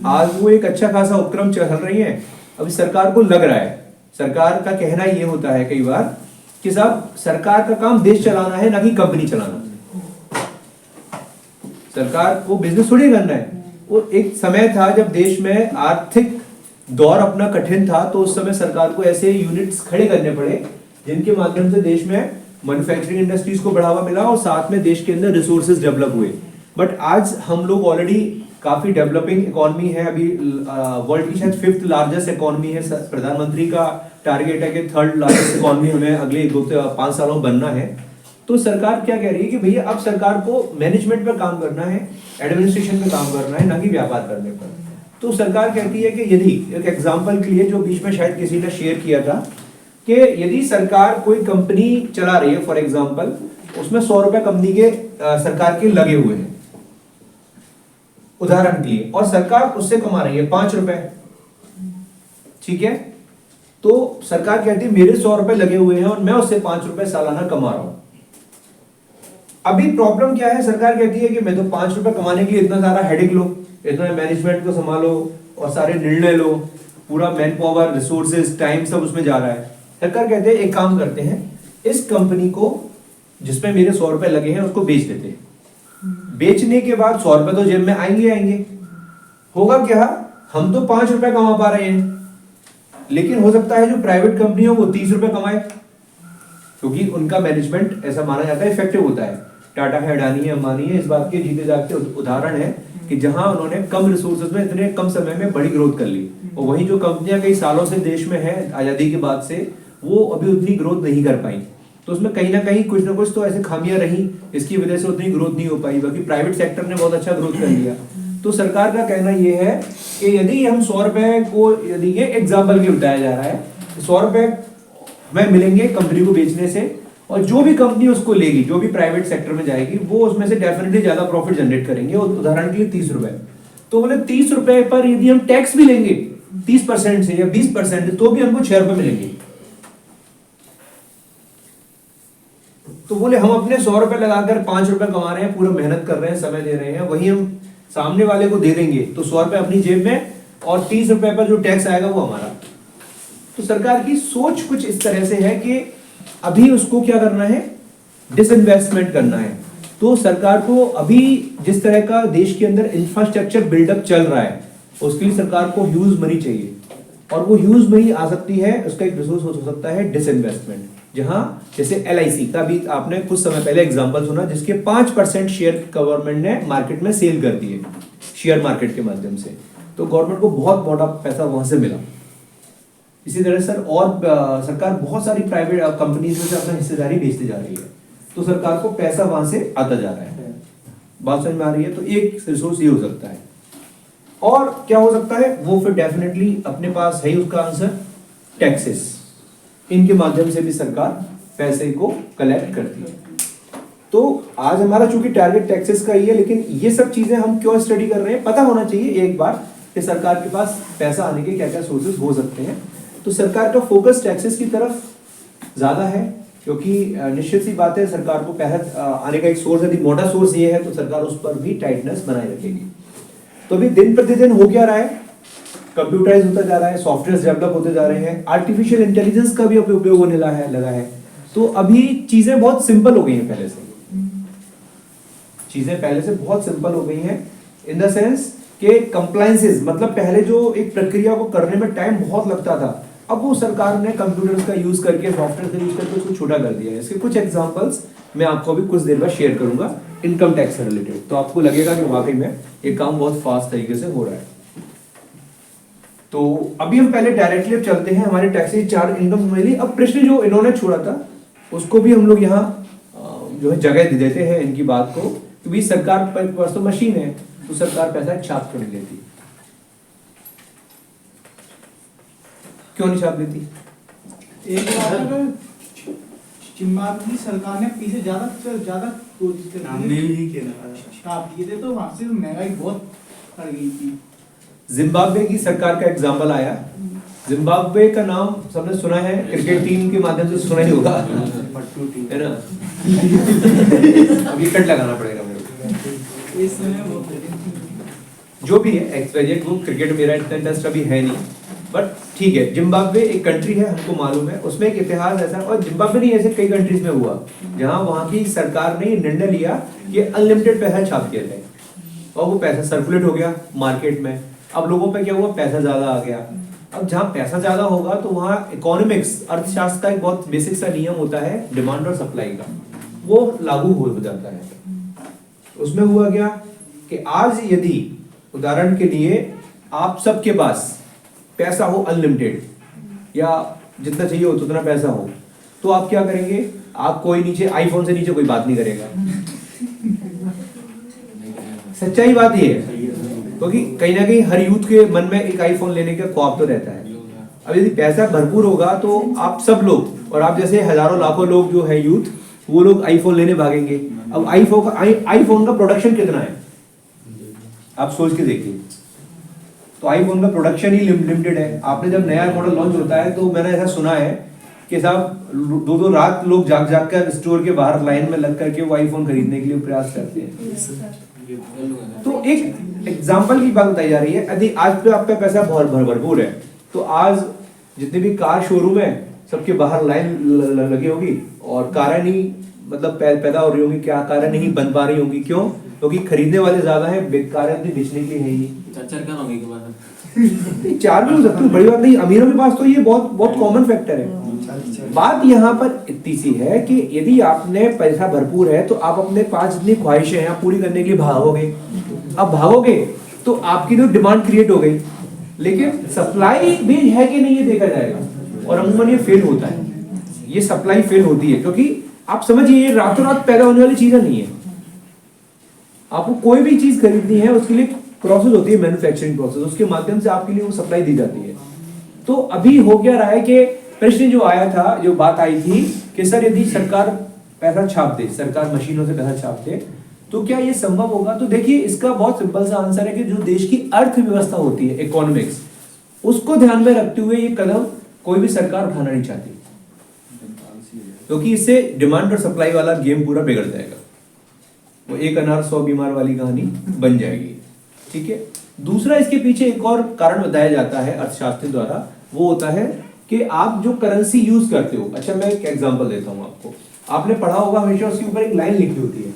आज वो एक अच्छा खासा उपक्रम चल रही है। अभी सरकार को लग रहा है, सरकार का कहना ये होता है कई बार कि साहब सरकार का काम देश चलाना है, ना कि कंपनी चलाना। सरकार को बिजनेस थोड़ी करना है। वो एक समय था जब देश में आर्थिक दौर अपना कठिन था, तो उस समय सरकार को ऐसे यूनिट्स खड़े करने पड़े जिनके माध्यम से देश में मैन्युफैक्चरिंग इंडस्ट्रीज को बढ़ावा मिला और साथ में देश के अंदर रिसोर्सेज डेवलप हुए। बट आज हम लोग ऑलरेडी काफी डेवलपिंग इकोनॉमी है, अभी वर्ल्ड की शायद 5th लार्जेस्ट इकोनॉमी है। प्रधानमंत्री का टारगेट है कि 3rd लार्जेस्ट इकोनॉमी हमें अगले 2 से 5 सालों में बनना है। तो सरकार क्या कह रही है कि भैया अब सरकार को मैनेजमेंट पर काम करना है, एडमिनिस्ट्रेशन पे काम करना है, ना कि व्यापार करने पर। तो सरकार कहती है कि यदि एक एग्जांपल के लिए जो बीच में शायद किसी ने शेयर किया था कि यदि सरकार कोई कंपनी चला रही है, फॉर एग्जांपल उसमें 100 रुपए कंपनी के सरकार के लगे हुए हैं उदाहरण के लिए, और सरकार उससे कमा रही है 5 रुपए, ठीक है। तो सरकार कहती है मेरे 100 रुपए लगे हुए हैं और मैं उससे 5 रुपए सालाना कमा रहा हूं। अभी प्रॉब्लम क्या है? सरकार कहती है कि मैं तो 5 रुपए कमाने के लिए इतना सारा हेडेक लो, इतना मैनेजमेंट को संभालो और सारे निर्णय लो, पूरा मैन पावर, रिसोर्सेज, टाइम सब उसमें जा रहा है। सरकार कहते हैं एक काम करते हैं, इस कंपनी को जिसमें मेरे 100 रुपए लगे हैं उसको बेच देते हैं। बेचने के बाद 100 रुपए तो जेब में आएंगे। होगा क्या, हम तो 5 रुपए कमा पा रहे हैं, लेकिन हो सकता है जो प्राइवेट कंपनी हो वो 30 रुपए कमाए, क्योंकि उनका मैनेजमेंट ऐसा माना जाता है इफेक्टिव होता है। टाटा है, अडानी है, अंबानी है, इस बात के जीते जागते उदाहरण है कि जहां उन्होंने कम रिसोर्सेज में इतने कम समय में बड़ी ग्रोथ कर ली। और वही जो कंपनियां कई सालों से देश में है आजादी के बाद से, वो अभी उतनी ग्रोथ नहीं कर पाई। तो उसमें कहीं ना कहीं कुछ ना कुछ तो ऐसे खामियां रही, इसकी वजह से उतनी ग्रोथ नहीं हो पाई। बाकी प्राइवेट सेक्टर ने बहुत अच्छा ग्रोथ कर लिया। तो सरकार का कहना यह है कि यदि हम 100 रुपए को, यदि ये एग्जाम्पल के बताया जा रहा है, 100 रुपए हमें मिलेंगे कंपनी को बेचने से, और जो भी कंपनी उसको लेगी, जो भी प्राइवेट सेक्टर में जाएगी, वो उसमें से डेफिनेटली ज्यादा प्रॉफिट जनरेट करेंगे। और उदाहरण के लिए 30 रुपए, तो बोले 30 रुपए पर यदि हम टैक्स भी लेंगे 30% से या 20%, तो भी हमको 6 रुपए मिलेंगे। तो बोले हम अपने 100 रुपए लगाकर 5 रुपए कमा रहे हैं, पूरा मेहनत कर रहे हैं, समय दे रहे हैं, वही हम सामने वाले को दे देंगे तो 100 रुपए अपनी जेब में, और 30 रुपए पर जो टैक्स आएगा वो हमारा। तो सरकार की सोच कुछ इस तरह से है कि अभी उसको क्या करना है, डिसइन्वेस्टमेंट करना है। तो सरकार को अभी जिस तरह का देश के अंदर इंफ्रास्ट्रक्चर बिल्डअप चल रहा है, उसके लिए सरकार को ह्यूज मनी चाहिए, और वो ह्यूज मनी आ सकती है, उसका एक रिसोर्स हो सकता है डिसइन्वेस्टमेंट। जहां जैसे LIC का भी आपने कुछ समय पहले एग्जांपल सुना, जिसके 5% शेयर गवर्नमेंट ने मार्केट में सेल कर दिए शेयर मार्केट के माध्यम से, तो गवर्नमेंट को बहुत बड़ा पैसा वहां से मिला। इसी तरह सर और सरकार बहुत सारी प्राइवेट कंपनीज में से अपना हिस्सेदारी बेचती जा रही है, तो सरकार को पैसा वहां से आता जा रहा है। बात समझ में आ रही है? तो एक रिसोर्स ये हो सकता है। और क्या हो सकता है, वो फिर डेफिनेटली अपने पास है ही उसका आंसर, टैक्सेस। इनके माध्यम से भी सरकार पैसे को कलेक्ट करती है। तो आज हमारा चूंकि टारगेट टैक्सेस का ही है, लेकिन ये सब चीजें हम क्यों स्टडी कर रहे हैं, पता होना चाहिए एक बार कि सरकार के पास पैसा आने के क्या क्या सोर्सेज हो सकते हैं। तो सरकार का फोकस टैक्सेस की तरफ ज्यादा है, क्योंकि निश्चित सी बात है, सरकार को पैसा आने का एक सोर्स, यदि मोटा सोर्स ये है तो सरकार उस पर भी टाइटनेस बनाए रखेगी। तो अभी दिन प्रतिदिन हो क्या रहा है, कंप्यूटराइज होता जा रहा है, सॉफ्टवेयर डेवलप होते जा रहे हैं, आर्टिफिशियल इंटेलिजेंस का भी उपयोग होने लगा है। तो अभी चीजें बहुत सिंपल हो गई हैं पहले से, चीजें पहले से बहुत सिंपल हो गई हैं इन द सेंस कि कंप्लायंसेस, मतलब पहले जो एक प्रक्रिया को करने में टाइम बहुत लगता था, अब वो सरकार ने कंप्यूटर्स का यूज करके, सॉफ्टवेयर का यूज करके उसको छोटा कर दिया है। इसके कुछ एग्जांपल्स मैं आपको अभी कुछ देर बाद शेयर करूंगा इनकम टैक्स से रिलेटेड, तो आपको लगेगा कि वाकई में ये काम बहुत फास्ट तरीके से हो रहा है। तो अभी हम पहले डायरेक्टली चलते हैं हमारे टैक्सेस 4 इनकम फैमिली। अब प्रश्न जो इन्होंने छोड़ा था उसको भी हम लोग यहाँ जो है जगह दे देते हैं इनकी बात को, क्योंकि सरकार के पास तो मशीन है, तो सरकार पैसा छाप कर लेती। क्यों नहीं छाप लेती? एक बार चिंबाबी सरकार ने पीछे ज्यादा छाप दिए थे, तो वहां से महंगाई बहुत बढ़ गई थी। जिम्बाब्वे की सरकार का एग्जाम्पल आया। जिम्बाब्वे का नाम सबने सुना है, क्रिकेट टीम के माध्यम से सुना ही होगा, है ना? अभी कट लगाना पड़ेगा मेरे को। जो भी है एक्सपेक्टेड, वो क्रिकेट मेरा इतना इंटरेस्ट अभी है नहीं, बट ठीक है। जिम्बाब्वे एक कंट्री है, हमको मालूम है, उसमें एक इतिहास ऐसा, और जिम्बाब्वे नहीं ऐसे कई कंट्रीज में हुआ जहां वहां की सरकार ने निर्णय लिया कि अनलिमिटेड पैसा छाप दिया जाए, और वो पैसा सर्कुलेट हो गया मार्केट में। अब लोगों पे क्या हुआ, पैसा ज्यादा आ गया। अब जहाँ पैसा ज्यादा होगा तो वहाँ इकोनॉमिक्स, अर्थशास्त्र का एक बहुत बेसिक सा नियम होता है डिमांड और सप्लाई का, वो लागू हो जाता है। उसमें हुआ क्या कि आज यदि उदाहरण के लिए आप सबके पास पैसा हो अनलिमिटेड, या जितना चाहिए हो उतना पैसा हो, तो आप क्या करेंगे, आप कोई नीचे आईफोन से नीचे कोई बात नहीं करेगा। सच्चाई बात ये है, क्योंकि कहीं ना कहीं हर यूथ के मन में एक आईफोन लेने का ख्वाब तो रहता है। अब यदि पैसा भरपूर होगा तो आप सब लोग, और आप जैसे हजारों लाखों लोग जो है यूथ, वो लोग आईफोन लेने भागेंगे। अब आईफोन का प्रोडक्शन कितना है आप सोच के देखिए। तो आईफोन का प्रोडक्शन ही लिमिटेड है। आपने जब नया मॉडल लॉन्च होता है तो मैंने ऐसा सुना है कि साहब 2-2 रात लोग जाग कर स्टोर के बाहर लाइन में लग करके वो आईफोन खरीदने के लिए प्रयास करते हैं। तो एक एग्जाम्पल की बात बताई जा रही है, यदि आज पे आपका पैसा बहुत भरपूर है तो आज जितने भी कार शोरूम है सबके बाहर लाइन लगी होगी और कारें नहीं मतलब पैदा हो रही होंगी, क्या कारें नहीं बन पा रही होंगी, क्यों? क्योंकि खरीदने वाले ज्यादा हैं, कारें अपनी बेचने के लिए है ही नहीं। चार भी हो सकती है, बड़ी बात नहीं, अमीरों के पास तो ये बहुत बहुत कॉमन फैक्टर है। बात यहाँ पर इतनी सी है कि यदि आपने पैसा भरपूर है तो आप अपने पास जितनी ख्वाहिशें हैं पूरी करने के लिए भागोगे। अब भागोगे तो आपकी तो डिमांड क्रिएट हो गई, लेकिन सप्लाई भी है कि नहीं ये देखा जाएगा, और अमूमन ये फेल होता है, ये सप्लाई फेल होती है, क्योंकि आप समझिए ये रातों रात पैदा होने वाली चीजें नहीं है। आपको कोई भी चीज खरीदनी है उसके लिए प्रोसेस होती है, मैन्युफैक्चरिंग प्रोसेस, उसके माध्यम से आपके लिए वो सप्लाई दी जाती है। तो अभी हो क्या रहा है कि प्रश्न जो आया था, जो बात आई थी कि सर यदि सरकार पैसा छाप दे, सरकार मशीनों से पैसा छाप दे तो क्या ये संभव होगा? तो देखिए इसका बहुत सिंपल सा आंसर है कि जो देश की अर्थव्यवस्था होती है, इकोनॉमिक्स, उसको ध्यान में रखते हुए ये कदम कोई भी सरकार उठाना नहीं चाहती, क्योंकि इससे डिमांड और सप्लाई वाला गेम पूरा बिगड़ जाएगा, वो एक अनार 100 बीमार वाली कहानी बन जाएगी। ठीक है। दूसरा इसके पीछे एक और कारण बताया जाता है अर्थशास्त्री द्वारा, वो होता है कि आप जो करेंसी यूज करते हो। अच्छा मैं एक एग्जांपल देता हूं आपको, आपने पढ़ा होगा हमेशा उसके ऊपर एक लाइन लिखी होती है,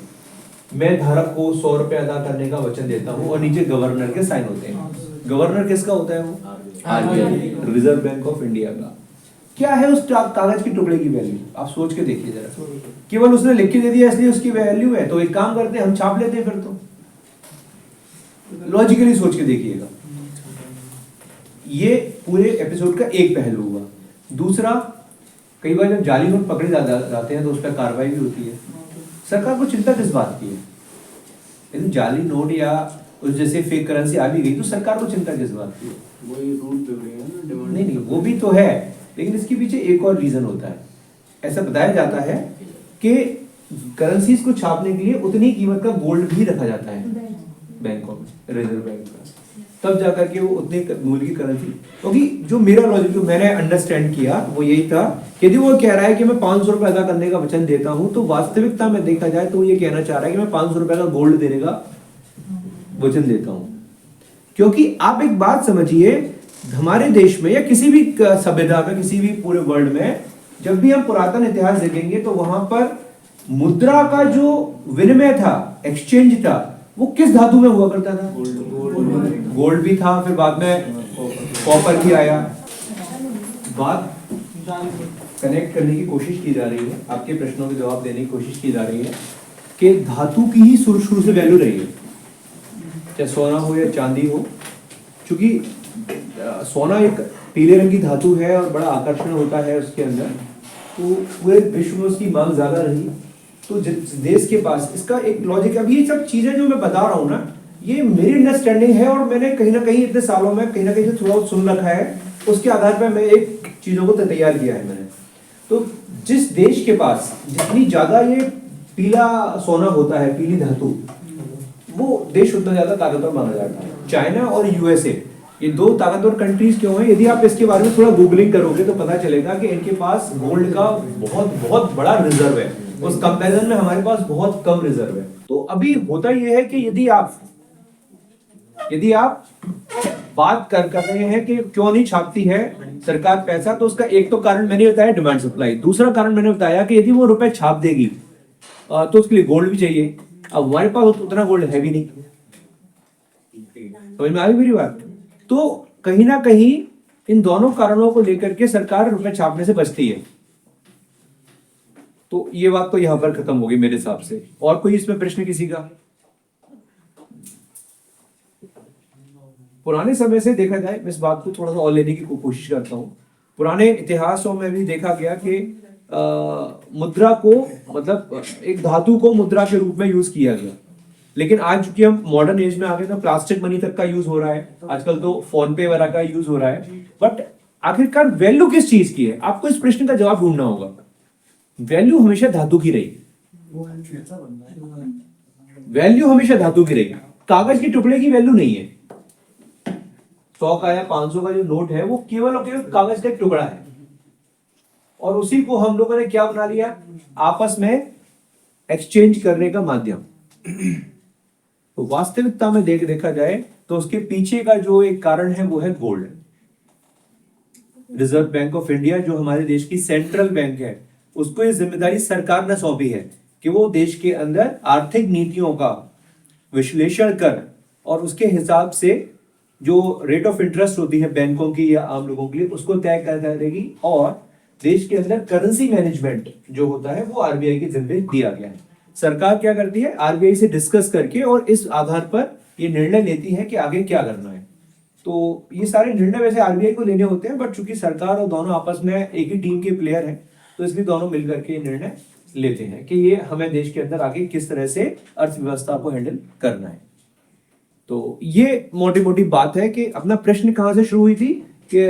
मैं धारक को 100 रुपए अदा करने का वचन देता हूं, और नीचे गवर्नर के साइन होते हैं। गवर्नर किसका होता है? वो RBI, reserve bank of India का। क्या है उस कागज के टुकड़े की वैल्यू? आप सोच के देखिए जरा, केवल उसने लिख के दे दिया इसलिए उसकी वैल्यू है? तो एक काम करते हैं हम छाप लेते हैं फिर। तो लॉजिकली सोच के देखिएगा। ये पूरे एपिसोड का एक पहलू हुआ। दूसरा, कई बार जब जाली नोट पकड़े जाते हैं तो उस पर कार्रवाई भी होती है। सरकार को चिंता किस बात की है? यदि जाली नोट या उस जैसे फेक करेंसी आ भी गई तो सरकार को चिंता किस बात की है? नहीं, वो भी तो है, लेकिन इसके पीछे एक और रीजन होता है। ऐसा बताया जाता है कि करेंसीज को छापने के लिए उतनी कीमत का गोल्ड भी रखा जाता है बैंकों में, रिजर्व बैंक का, तब जाकर के वो उतने मूल्य की करेंसी। क्योंकि जो मेरा लॉजिक, जो मैंने अंडरस्टैंड किया वो यही था कि यदि वो कह रहा है कि मैं 500 रुपए अदा करने का वचन देता हूं, तो वास्तविकता में देखा जाए तो ये कहना चाह रहा है कि मैं 500 रुपए का गोल्ड देने का वचन देता हूं। क्योंकि आप एक बात समझिए, हमारे देश में या किसी भी सभ्यता में, किसी भी पूरे वर्ल्ड में, जब भी हम पुरातन इतिहास देखेंगे तो वहां पर मुद्रा का जो विनिमय था, एक्सचेंज था, वो किस धातु में हुआ करता था? गोल्ड भी था, फिर बाद में कॉपर भी आया। बात कनेक्ट करने की कोशिश की जा रही है, आपके प्रश्नों के जवाब देने की कोशिश की जा रही है कि धातु की ही शुरू से वैल्यू रही है, चाहे सोना हो या चांदी हो। चूंकि सोना एक पीले रंग की धातु है और बड़ा आकर्षण होता है उसके अंदर, तो पूरे विश्व में उसकी मांग ज्यादा रही। तो जिस देश के पास, इसका एक लॉजिक, अब ये सब चीजें जो मैं बता रहा हूँ ना, ये मेरी अंडरस्टैंडिंग है और मैंने कहीं ना कहीं इतने सालों में कहीं ना कहीं से थोड़ा सुन रखा है, उसके आधार पर मैं एक चीजों को तैयार किया है मैंने। तो जिस देश के पास जितनी ज्यादा ये पीला सोना होता है, पीली धातु, वो देश उतना ज्यादा ताकतवर माना जाता है। चाइना और यूएसए, ये दो ताकतवर कंट्रीज क्यों हैं? यदि आप इसके बारे में थोड़ा गूगलिंग करोगे तो पता चलेगा कि इनके पास गोल्ड का बहुत बहुत बड़ा रिजर्व है, उस कंपैरिजन में हमारे पास बहुत कम रिजर्व है। तो अभी होता यह है कि यदि आप बात कर रहे हैं कि क्यों नहीं छापती है सरकार पैसा, तो उसका एक तो कारण मैंने बताया डिमांड सप्लाई, दूसरा कारण मैंने बताया कि यदि वो रुपए छाप देगी तो उसके लिए गोल्ड भी चाहिए। अब हमारे पास उतना गोल्ड है भी नहीं, समझ में आ गई मेरी बात? तो कहीं ना कहीं इन दोनों कारणों को लेकर के सरकार रुपए छापने से बचती है। तो ये बात तो यहां पर खत्म होगी मेरे हिसाब से। और कोई इसमें प्रश्न किसी का? पुराने समय से देखा जाए, मैं इस बात को थोड़ा सा और लेने की कोशिश करता हूं। पुराने इतिहासों में भी देखा गया कि मुद्रा को, मतलब एक धातु को मुद्रा के रूप में यूज किया गया, लेकिन आज चूंकि हम मॉडर्न एज में आ गए तो प्लास्टिक मनी तक का यूज हो रहा है, आजकल तो फोन पे वगैरह का यूज हो रहा है। बट आखिरकार वैल्यू किस चीज की है? आपको इस प्रश्न का जवाब ढूंढना होगा। वैल्यू हमेशा धातु की रही, वैल्यू हमेशा धातु की रही, कागज के टुकड़े की वैल्यू नहीं है। 100 का या 500 का जो नोट है वो केवल और केवल कागज का एक टुकड़ा है, और उसी को हम लोगों ने क्या बना लिया? आपस में एक्सचेंज करने का माध्यम। तो वास्तविकता में देखा जाए तो उसके पीछे का जो एक कारण है वो है gold. Reserve bank of India जो हमारे देश की सेंट्रल बैंक है, उसको ये जिम्मेदारी सरकार ने सौंपी है कि वो देश के अंदर आर्थिक नीतियों का विश्लेषण कर और उसके हिसाब से जो रेट ऑफ इंटरेस्ट होती है बैंकों की या आम लोगों के लिए उसको तय कर देगी, और देश के अंदर करेंसी मैनेजमेंट जो होता है वो आरबीआई के जिम्मे दिया गया है। सरकार क्या करती है, आरबीआई से डिस्कस करके और इस आधार पर ये निर्णय लेती है कि आगे क्या करना है। तो ये सारे निर्णय वैसे आरबीआई को लेने होते हैं, बट चूंकि सरकार और दोनों आपस में एक ही टीम के प्लेयर हैं, तो इसलिए दोनों मिलकर के निर्णय लेते हैं कि ये हमें देश के अंदर आगे किस तरह से अर्थव्यवस्था को हैंडल करना है। तो ये मोटी मोटी बात है कि अपना प्रश्न कहां से शुरू हुई थी, कि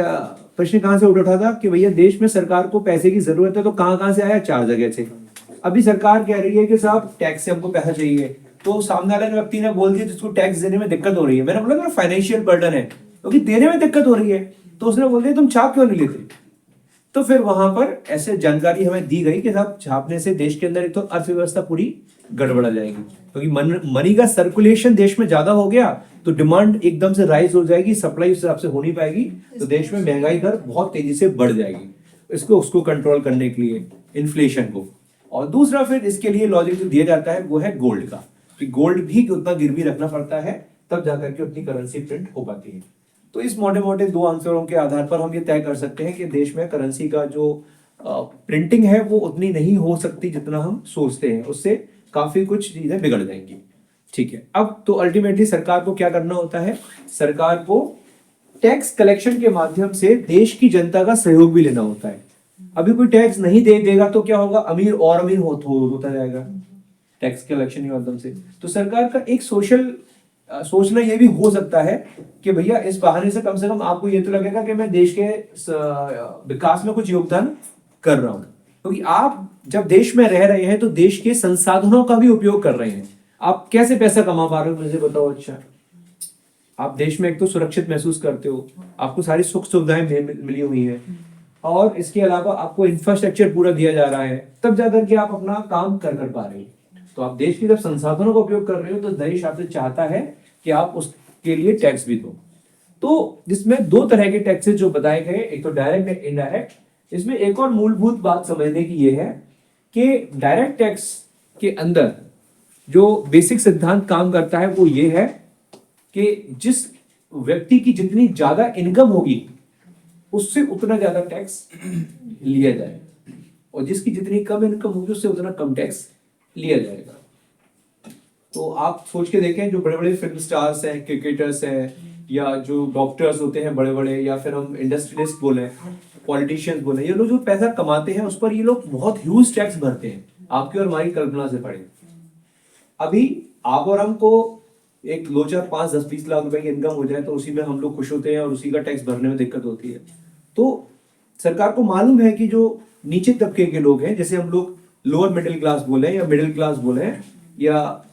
प्रश्न कहां से उठा था कि भैया देश में सरकार को पैसे की जरूरत है, तो कहां से आया, 4 जगह से। अभी सरकार कह रही है कि साहब टैक्स से हमको पैसा चाहिए, तो सामने वाले व्यक्ति ने बोल दिया जिसको टैक्स देने में दिक्कत हो रही है, मैंने बोला मेरा फाइनेंशियल बर्डन है क्योंकि देने में दिक्कत हो रही है, तो उसने बोल दिया तुम छाप क्यों नहीं लेते। तो फिर वहां पर ऐसे जानकारी हमें दी गई कि साहब छापने से देश के अंदर एक तो अर्थव्यवस्था पूरी गड़बड़ा जाएगी, क्योंकि मनी का सर्कुलेशन देश में ज्यादा हो गया तो डिमांड एकदम से राइज हो जाएगी, सप्लाई उस हिसाब से हो नहीं पाएगी, तो देश में महंगाई दर बहुत तेजी से बढ़ जाएगी। उसको कंट्रोल करने के लिए इन्फ्लेशन को। और दूसरा फिर इसके लिए लॉजिक जो दिया जाता है वो है गोल्ड का, कि गोल्ड भी उतना गिरवी रखना पड़ता है तब जाकर के उतनी करेंसी प्रिंट हो पाती है। तो इस मोटे मोटे 2 आंसरों के आधार पर हम ये तय कर सकते हैं कि देश में करेंसी का जो प्रिंटिंग है वो उतनी नहीं हो सकती जितना हम सोचते हैं, उससे काफी कुछ चीजें बिगड़ जाएंगी। ठीक है, अब तो अल्टीमेटली सरकार को क्या करना होता है, सरकार को टैक्स कलेक्शन के माध्यम से देश की जनता का सहयोग भी लेना होता है। अभी कोई टैक्स नहीं देगा तो क्या होगा, अमीर और अमीर होता जाएगा टैक्स कलेक्शन के माध्यम से। तो सरकार का एक सोशल सोचना ये भी हो सकता है कि भैया इस बहाने से कम आपको ये तो लगेगा कि मैं देश के विकास में कुछ योगदान कर रहा हूं, क्योंकि आप जब देश में रह रहे हैं तो देश के संसाधनों का भी उपयोग कर रहे हैं। आप कैसे पैसा कमा पा रहे हो मुझे बताओ। अच्छा, आप देश में एक तो सुरक्षित महसूस करते हो, आपको सारी सुख सुविधाएं मिली हुई हैं, और इसके अलावा आपको इंफ्रास्ट्रक्चर पूरा दिया जा रहा है, तब जाकर के आप अपना काम कर पा रहे हो। तो आप देश के जब संसाधनों का उपयोग कर रहे हो तो देश आपसे चाहता है कि आप उसके लिए टैक्स भी दो। तो जिसमें 2 तरह के टैक्सेस जो बताए गए, एक तो डायरेक्ट और इनडायरेक्ट। इसमें एक और मूलभूत बात समझने की ये है कि डायरेक्ट टैक्स के अंदर जो बेसिक सिद्धांत काम करता है वो ये है कि जिस व्यक्ति की जितनी ज्यादा इनकम होगी उससे उतना ज्यादा टैक्स लिया जाए, और जिसकी जितनी कम इनकम होगी उससे उतना कम टैक्स लिया जाएगा। तो आप सोच के देखें, जो बड़े बड़े फिल्म स्टार्स हैं, क्रिकेटर्स हैं, या जो डॉक्टर्स होते हैं बड़े बड़े, या फिर हम इंडस्ट्रियलिस्ट बोले, पॉलिटिशियंस बोले, ये लोग जो पैसा कमाते हैं उस पर ये लोग बहुत ह्यूज टैक्स भरते हैं। आपकी और हमारी कल्पना से पड़े, अभी आप और हमको एक 2, 4, 5, 10, 20 लाख रुपए की इनकम हो जाए तो उसी में हम लोग खुश होते हैं और उसी का टैक्स भरने में दिक्कत होती है। तो सरकार को मालूम है कि जो नीचे तबके के लोग हैं, जैसे हम लोग लोअर मिडिल क्लास बोले या मिडिल क्लास बोले या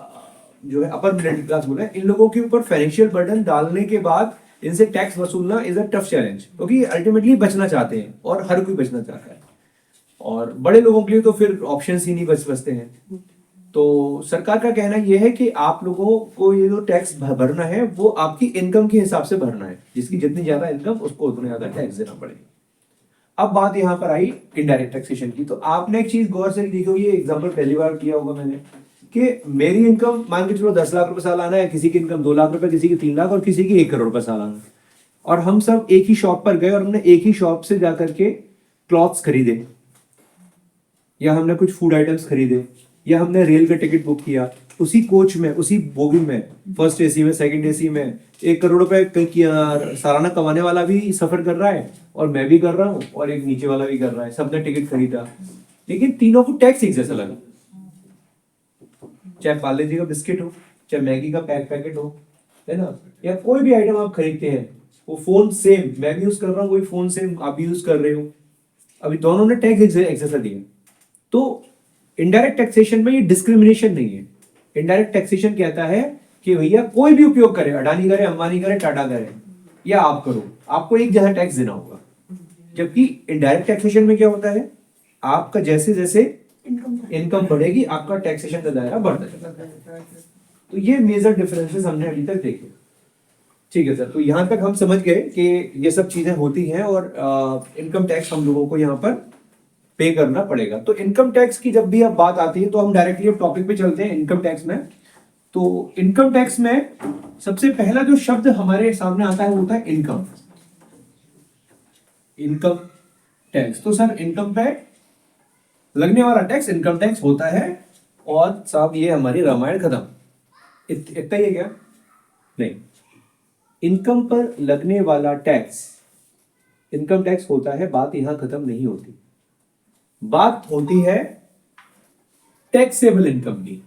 जो है अपर मिडिल क्लास बोले, इन लोगों के ऊपर फाइनेंशियल बर्डन डालने के बाद इनसे टैक्स वसूलना इज अ टफ चैलेंज, क्योंकि अल्टीमेटली बचना चाहते हैं और हर कोई बचना चाहता है, और बड़े लोगों के लिए तो फिर ऑप्शंस ही नहीं बचते हैं। तो सरकार का कहना यह है कि आप लोगों को ये जो टैक्स भरना है वो आपकी इनकम के हिसाब से भरना है, जिसकी जितनी ज्यादा इनकम उसको उतना ज्यादा टैक्स देना पड़ेगा। अब बात यहाँ पर आई इनडायरेक्ट टैक्सेशन की। तो आपने एक चीज गौर से देखी होगी, ये एग्जांपल पहली बार किया होगा मैंने, कि मेरी इनकम मान के चलो 10 लाख रुपए सालाना है, किसी की इनकम 2 लाख रुपए, किसी की 3 लाख और किसी की 1 करोड़ रुपए सालाना, और हम सब एक ही शॉप पर गए और हमने एक ही शॉप से जाकर के क्लॉथ्स खरीदे, या हमने कुछ फूड आइटम्स खरीदे, या हमने रेल का टिकट बुक किया, उसी कोच में, उसी बोगी में, फर्स्ट एसी में, सेकंड एसी में, 1 करोड़ रुपए सालाना कमाने वाला भी सफर कर रहा है, और मैं भी कर रहा हूँ, और एक नीचे वाला भी कर रहा है, सबने टिकट खरीदा, लेकिन तीनों को टैक्स एक जैसा लगा। चाहे पार्ले जी का बिस्किट हो, चाहे मैगी का पैकेट हो, है ना, या कोई भी आइटम आप खरीदते हैं, वो फोन सेम, मैं भी यूज कर रहा हूँ, वही फोन सेम आप भी यूज कर रहे हो, अभी दोनों ने टैक्स एक जैसा दिया। तो इनडायरेक्ट टैक्सेशन में ये डिस्क्रिमिनेशन नहीं है। इनडायरेक्ट टैक्सेशन कहता है कि भैया कोई भी उपयोग करे, अडानी करे, अंबानी करे, टाटा करे, या आप करो, आपको एक जैसा टैक्स देना होगा। जबकि इनडायरेक्ट टैक्सेशन में क्या होता है, आपका जैसे जैसे इनकम बढ़ेगी आपका टैक्सेशन का दायरा बढ़ता जाता है। तो ये मेजर डिफरेंसेस हमने अभी तक देखे। ठीक है सर, तो यहाँ तक हम समझ गए कि ये सब चीजें होती हैं और इनकम टैक्स हम लोगों को यहाँ पर पे करना पड़ेगा। तो इनकम टैक्स की जब भी अब बात आती है तो हम डायरेक्टली अब टॉपिक पे चलते हैं इनकम टैक्स में। तो इनकम टैक्स में सबसे पहला जो शब्द हमारे सामने आता है वो होता है इनकम। इनकम टैक्स, तो सर इनकम पे लगने वाला टैक्स इनकम टैक्स होता है। और साहब ये हमारी रामायण खत्म, इतना ही है क्या? नहीं, इनकम पर लगने वाला टैक्स इनकम टैक्स होता है, बात यहां खत्म नहीं होती। बात होती है टैक्सेबल इनकम की।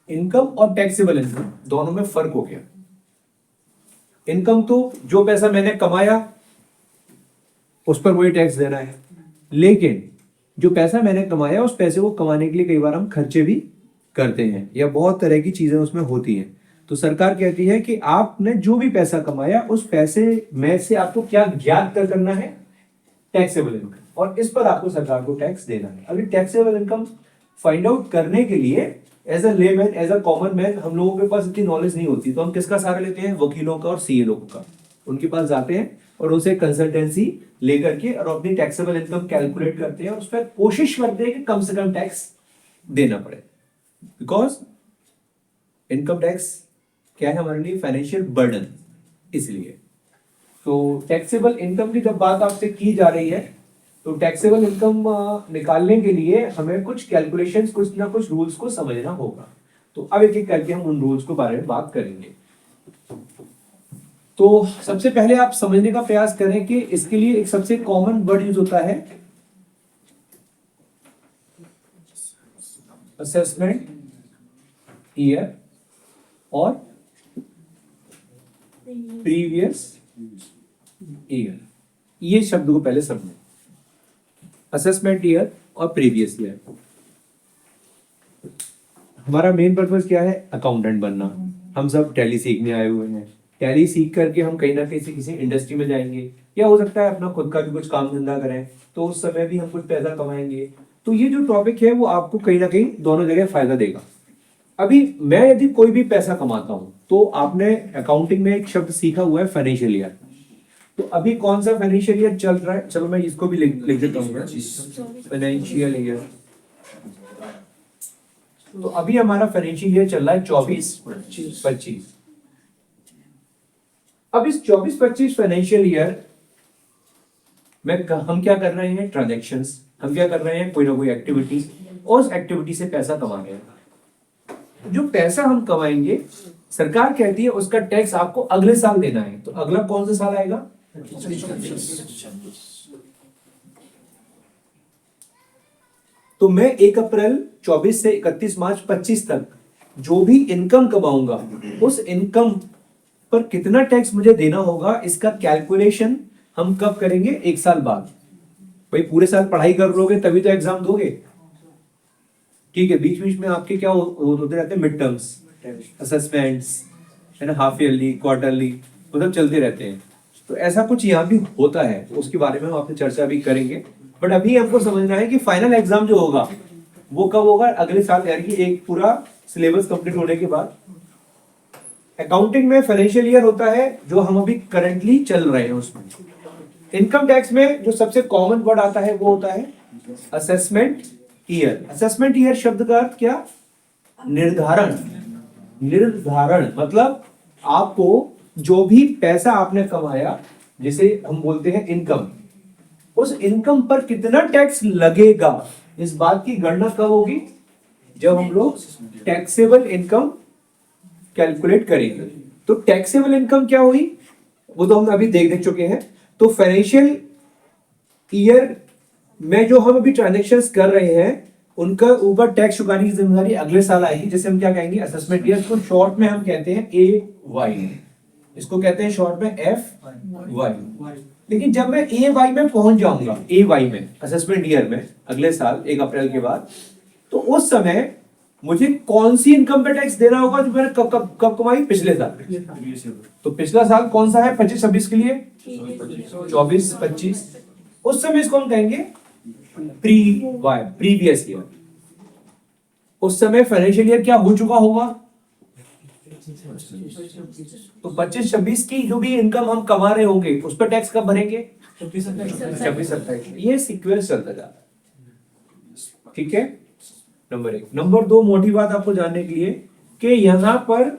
इनकम और टैक्सेबल इनकम दोनों में फर्क हो गया। इनकम तो जो पैसा मैंने कमाया उस पर वही टैक्स देना है, लेकिन जो पैसा मैंने कमाया उस पैसे को कमाने के लिए कई बार हम खर्चे भी करते हैं या बहुत तरह की चीजें उसमें होती हैं। तो सरकार कहती है कि आपने जो भी पैसा कमाया उस पैसे में से आपको क्या ज्ञात करना है? टैक्सेबल इनकम, और इस पर आपको सरकार को टैक्स देना है। अभी टैक्सेबल इनकम फाइंड आउट करने के लिए as a layman, as a common man, हम लोगों के पास इतनी नॉलेज नहीं होती, तो हम किसका सहारा लेते हैं? वकीलों का और सीए लोगों का। उनके पास जाते हैं और उनसे कंसल्टेंसी लेकर के और अपनी टैक्सेबल इनकम कैलकुलेट करते हैं और उस पर कोशिश करते हैं कि कम से कम टैक्स देना पड़े। बिकॉज इनकम टैक्स क्या है हमारे लिए? Financial burden. इसलिए तो टैक्सेबल इनकम की जब बात आपसे की जा रही है तो टैक्सेबल इनकम निकालने के लिए हमें कुछ कैलकुलेशंस, कुछ ना कुछ रूल्स को समझना होगा। तो अब एक एक करके हम उन रूल्स के बारे में बात करेंगे। तो सबसे पहले आप समझने का प्रयास करें कि इसके लिए एक सबसे कॉमन वर्ड यूज होता है असेसमेंट ईयर और प्रीवियस ईयर। ये शब्द को पहले समझें, असेसमेंट ईयर और प्रीवियस ईयर। हमारा मेन पर्पस क्या है? अकाउंटेंट बनना। हम सब टैली सीखने आए हुए हैं। टैली सीख करके हम कहीं ना कहीं से किसी इंडस्ट्री में जाएंगे या हो सकता है अपना खुद का भी कुछ काम धंधा करें, तो उस समय भी हम कुछ पैसा कमाएंगे। तो ये जो टॉपिक है वो आपको कहीं ना कहीं दोनों जगह फायदा देगा। अभी मैं यदि कोई भी पैसा कमाता हूं तो आपने अकाउंटिंग में एक शब्द सीखा हुआ है फाइनेंशियल ईयर। तो अभी कौन सा फाइनेंशियल ईयर चल रहा है? चलो मैं इसको भी लिख देता हूँ, फाइनेंशियल ईयर। तो अभी हमारा फाइनेंशियल ईयर चल रहा है 24-25। अब इस 24-25 फाइनेंशियल ईयर में हम क्या कर रहे हैं? ट्रांजैक्शंस। हम क्या कर रहे हैं? कोई ना कोई एक्टिविटी, और उस एक्टिविटी से पैसा कमा रहे हैं। जो पैसा हम कमाएंगे सरकार कहती है उसका टैक्स आपको अगले साल देना है। तो अगला कौन सा साल आएगा? तो मैं 1 अप्रैल 24 से 31 मार्च 25 तक जो भी इनकम कमाऊंगा उस इनकम पर कितना टैक्स मुझे देना होगा, इसका कैलकुलेशन हम कब करेंगे? 1 साल बाद। भाई पूरे साल पढ़ाई कर लोगे तभी तो एग्जाम दोगे। ठीक है, बीच बीच में आपके क्या होते रहते हैं? मिड टर्म्स, असेसमेंट्स, है ना, हाफ ईयरली, क्वार्टरली, मतलब चलते रहते हैं। तो ऐसा कुछ यहाँ भी होता है, तो उसके बारे में हम आपसे चर्चा भी करेंगे। बट अभी हमको समझना है कि फाइनल एग्जाम जो होगा वो कब होगा? अगले साल, यानी कि एक पूरा सिलेबस कंप्लीट होने के बाद। अकाउंटिंग में फाइनेंशियल ईयर होता है जो हम अभी करंटली चल रहे हैं उसमें। इनकम टैक्स में जो सबसे कॉमन वर्ड आता है वो होता है असेसमेंट ईयर। असेसमेंट ईयर शब्द का अर्थ क्या? निर्धारण। निर्धारण मतलब आपको जो भी पैसा आपने कमाया, जिसे हम बोलते हैं इनकम, उस इनकम पर कितना टैक्स लगेगा, इस बात की गणना कब होगी? जब हम लोग टैक्सेबल इनकम कैलकुलेट करेंगे। तो टैक्सेबल इनकम क्या हुई वो तो हम अभी देख चुके हैं। तो फाइनेंशियल ईयर में जो हम अभी ट्रांजैक्शंस कर रहे हैं उनका ऊपर टैक्स चुकाने की जिम्मेदारी अगले साल आएगी, जिसे हम क्या कहेंगे? Assessment year. इसको शॉर्ट में हम कहते हैं AY, इसको कहते हैं शॉर्ट में FY। लेकिन जब मैं AY में पहुंच जाऊंगा, AY में, असेसमेंट ईयर में, अगले साल 1 अप्रैल के बाद, तो उस समय मुझे कौन सी इनकम पे टैक्स देना होगा जो मैंने कब कमाई? पिछले साल। तो पिछला साल कौन सा है 25-26 के लिए? 24-25। उस समय इसको हम कहेंगे प्रीवियस ईयर, उस समय फाइनेंशियल ईयर क्या हो चुका होगा? तो 25-26 की जो भी इनकम हम कमा रहे होंगे उस पर टैक्स कब भरेंगे? 26-27। ये सीक्वेंस चलता जाता है, ठीक है। नंबर 1। नंबर 2, मोटी बात आपको जानने के लिए कि यहां पर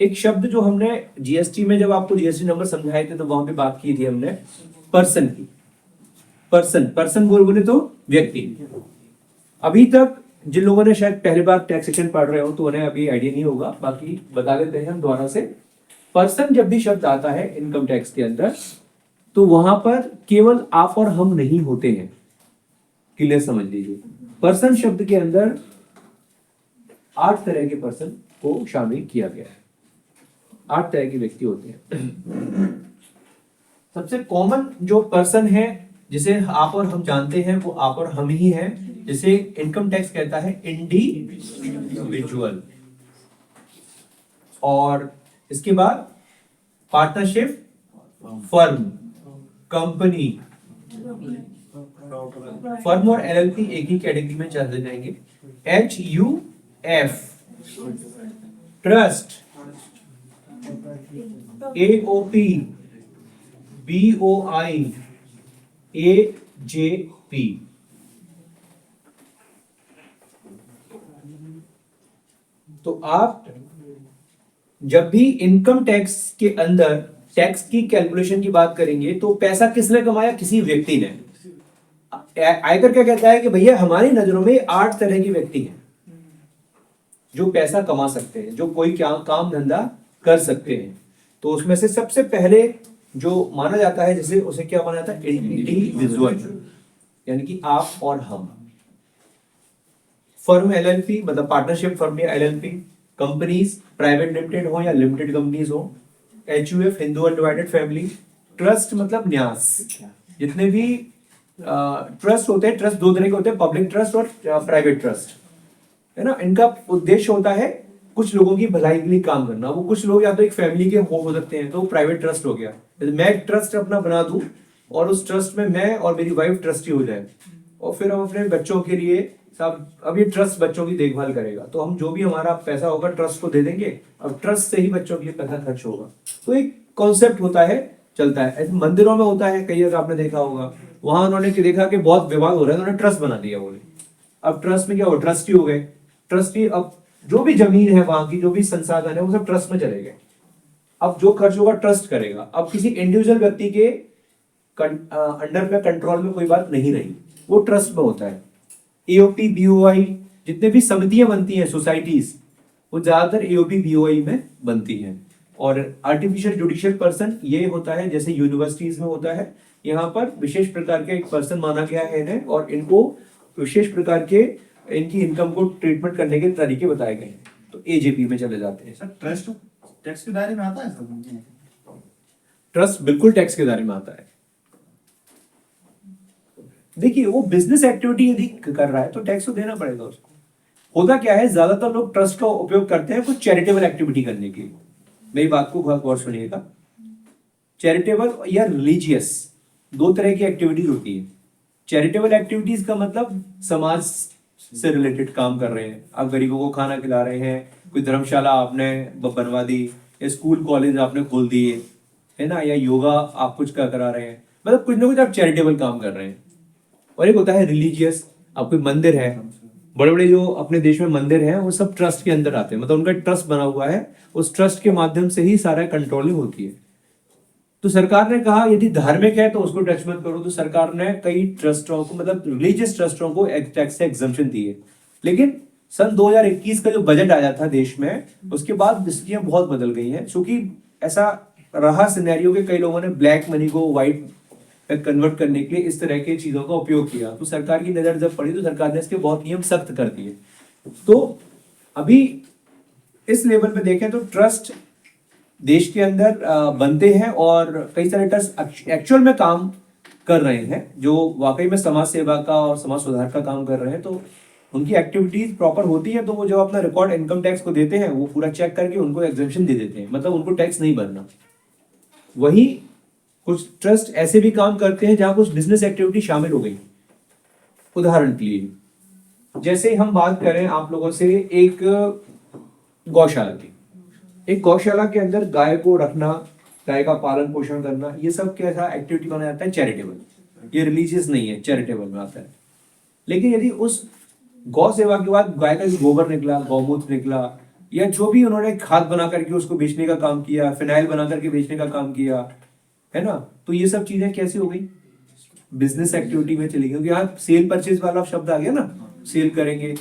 एक शब्द जो हमने जीएसटी में जब आपको जीएसटी नंबर समझाए थे तो वहां पे बात की थी हमने पर्सन की। पर्सन बोले तो व्यक्ति। अभी तक जिन लोगों ने शायद पहली बार टैक्सेशन पढ़ रहे हो तो उन्हें अभी आइडिया नहीं होगा, बाकी बता देते हैं हम दोबारा से। पर्सन जब भी शब्द आता है इनकम टैक्स के अंदर तो वहां पर केवल आप और हम नहीं होते हैं, क्लियर समझ लीजिए। पर्सन शब्द के अंदर 8 तरह के पर्सन को शामिल किया गया है। 8 तरह के व्यक्ति होते हैं। सबसे कॉमन जो पर्सन है जिसे आप और हम जानते हैं वो आप और हम ही हैं, जिसे इनकम टैक्स कहता है इंडिविजुअल। और इसके बाद पार्टनरशिप, फर्म, कंपनी। फर्म और एलएलपी एक ही कैटेगरी में चले जाएंगे। HUF, trust, AOP, BOI, AJP। तो आप जब भी इनकम टैक्स के अंदर टैक्स की कैलकुलेशन की बात करेंगे तो पैसा किसने कमाया? किसी व्यक्ति ने। आयकर क्या कहता है कि भैया हमारी नजरों में 8 तरह के व्यक्ति हैं जो पैसा कमा सकते हैं, जो कोई क्या काम धंधा कर सकते हैं। तो उसमें से सबसे पहले जो माना जाता है जैसे उसे क्या माना जाता है? इंडिविजुअल, यानी कि आप और हम। फर्म एलएलपी मतलब पार्टनरशिप फर्म या एलएलपी, कंपनीज प्राइवेट लिमिटेड हो या लिमिटेड कंपनीज हो, HUF Hindu undivided family, trust मतलब न्यास। जितने भी ट्रस्ट होते हैं, ट्रस्ट 2 तरह के होते हैं, पब्लिक ट्रस्ट और प्राइवेट ट्रस्ट, है ना। इनका उद्देश्य होता है कुछ लोगों की भलाई के लिए काम करना। वो कुछ लोग या तो एक फैमिली के हो सकते हैं, तो प्राइवेट ट्रस्ट हो गया। मैं एक ट्रस्ट अपना बना दूं और उस ट्रस्ट में मैं और मेरी वाइफ ट्रस्टी हो जाए और फिर हम अपने बच्चों के लिए सब, अब ये ट्रस्ट बच्चों की देखभाल करेगा तो हम जो भी हमारा पैसा होगा ट्रस्ट को दे देंगे। अब ट्रस्ट से ही बच्चों के लिए पैसा खर्च होगा। तो एक कॉन्सेप्ट होता है, चलता है। ऐसे मंदिरों में होता है, कई जगह आपने देखा होगा, वहां उन्होंने देखा कि बहुत विवाद हो रहा है, उन्होंने ट्रस्ट बना दिया। बोले अब ट्रस्ट में क्या हो, ट्रस्टी हो गए। ट्रस्टी अब जो भी जमीन है वहां की, जो भी संसाधन है वो सब ट्रस्ट में चले गए। अब जो खर्च होगा ट्रस्ट करेगा। अब किसी इंडिविजुअल व्यक्ति के अंडर में, कंट्रोल में कोई बात नहीं रही, वो ट्रस्ट में होता है। AOP, BOI, जितने भी समितियां बनती हैं, सोसाइटीज, वो ज्यादातर AOP, BOI में बनती हैं। और आर्टिफिशियल जुडिशियल पर्सन ये होता है जैसे यूनिवर्सिटीज में होता है, यहाँ पर विशेष प्रकार के एक पर्सन माना गया है इन्हें, और इनको विशेष प्रकार के इनकी इनकम को ट्रीटमेंट करने के तरीके बताए गए हैं। तो AJP में चले जाते हैं। सर ट्रस्ट टैक्स के दायरे में आता है सर? ट्रस्ट बिल्कुल टैक्स के दायरे में आता है। देखिए वो बिजनेस एक्टिविटी यदि कर रहा है तो टैक्स तो देना पड़ेगा उसको। होता क्या है, ज्यादातर लोग ट्रस्ट का उपयोग करते हैं कुछ चैरिटेबल एक्टिविटी करने के लिए। मेरी बात को गौर सुनिएगा। चैरिटेबल या रिलीजियस 2 तरह की एक्टिविटीज होती है। चैरिटेबल एक्टिविटीज का मतलब समाज से रिलेटेड काम कर रहे हैं, आप गरीबों को खाना खिला रहे हैं, कोई धर्मशाला आपने बनवा दी, या स्कूल कॉलेज आपने खोल दिए, है ना, या योगा आप कुछ करा रहे हैं, मतलब कुछ ना कुछ आप चैरिटेबल काम कर रहे हैं। और एक होता है रिलीजियस, आप कोई मंदिर है, बड़े बड़े जो अपने देश में मंदिर हैं वो सब ट्रस्ट के अंदर आते हैं, मतलब उनका ट्रस्ट बना हुआ है, उस ट्रस्ट के माध्यम से ही सारा कंट्रोलिंग होती है। तो सरकार ने कहा यदि धार्मिक है तो उसको टच मत करो, तो सरकार ने कई ट्रस्टों को, मतलब रिलीजियस ट्रस्टों को टैक्स से एग्जम्पशन दी है। लेकिन सन 2021 का जो बजट आया था देश में, उसके बाद स्थितियां बहुत बदल गई हैं, क्योंकि ऐसा रहा सिनेरियो के कई लोगों ने ब्लैक मनी को व्हाइट कन्वर्ट करने के लिए इस तरह की चीजों का उपयोग किया। तो सरकार की नजर जब पड़ी तो सरकार ने इसके बहुत नियम सख्त कर दिए। तो अभी इस लेवल पे देखें तो ट्रस्ट देश के अंदर बनते हैं और कई सारे ट्रस्ट एक्चुअल में काम कर रहे हैं जो वाकई में समाज सेवा का और समाज सुधार का काम कर रहे हैं। तो उनकी एक्टिविटीज प्रॉपर होती है, तो वो जब अपना रिकॉर्ड इनकम टैक्स को देते हैं वो पूरा चेक करके उनको एग्जेम्पशन दे देते हैं, मतलब उनको टैक्स नहीं भरना। वही कुछ ट्रस्ट ऐसे भी काम करते हैं जहां कुछ बिजनेस एक्टिविटी शामिल हो गई, उदाहरण के लिए जैसे हम बात करें आप लोगों से एक गौशाला की, एक गौशाला के अंदर गाय को रखना, गाय का पालन पोषण करना, ये सब कैसा एक्टिविटी माना जाता है? चैरिटेबल। ये रिलीजियस नहीं है, चैरिटेबल में आता है। लेकिन यदि उस गौ सेवा के बाद गाय का जो गोबर निकला, गौमूत्र निकला, या जो भी उन्होंने खाद बना करके उसको बेचने का काम किया, फिनाइल बना करके बेचने का काम किया, है ना, तो ये सब चीजें कैसी हो गई? बिजनेस एक्टिविटी में चली गई, क्योंकि यहाँ सेल परचेज वाला शब्द आ गया ना, सेल करेंगे,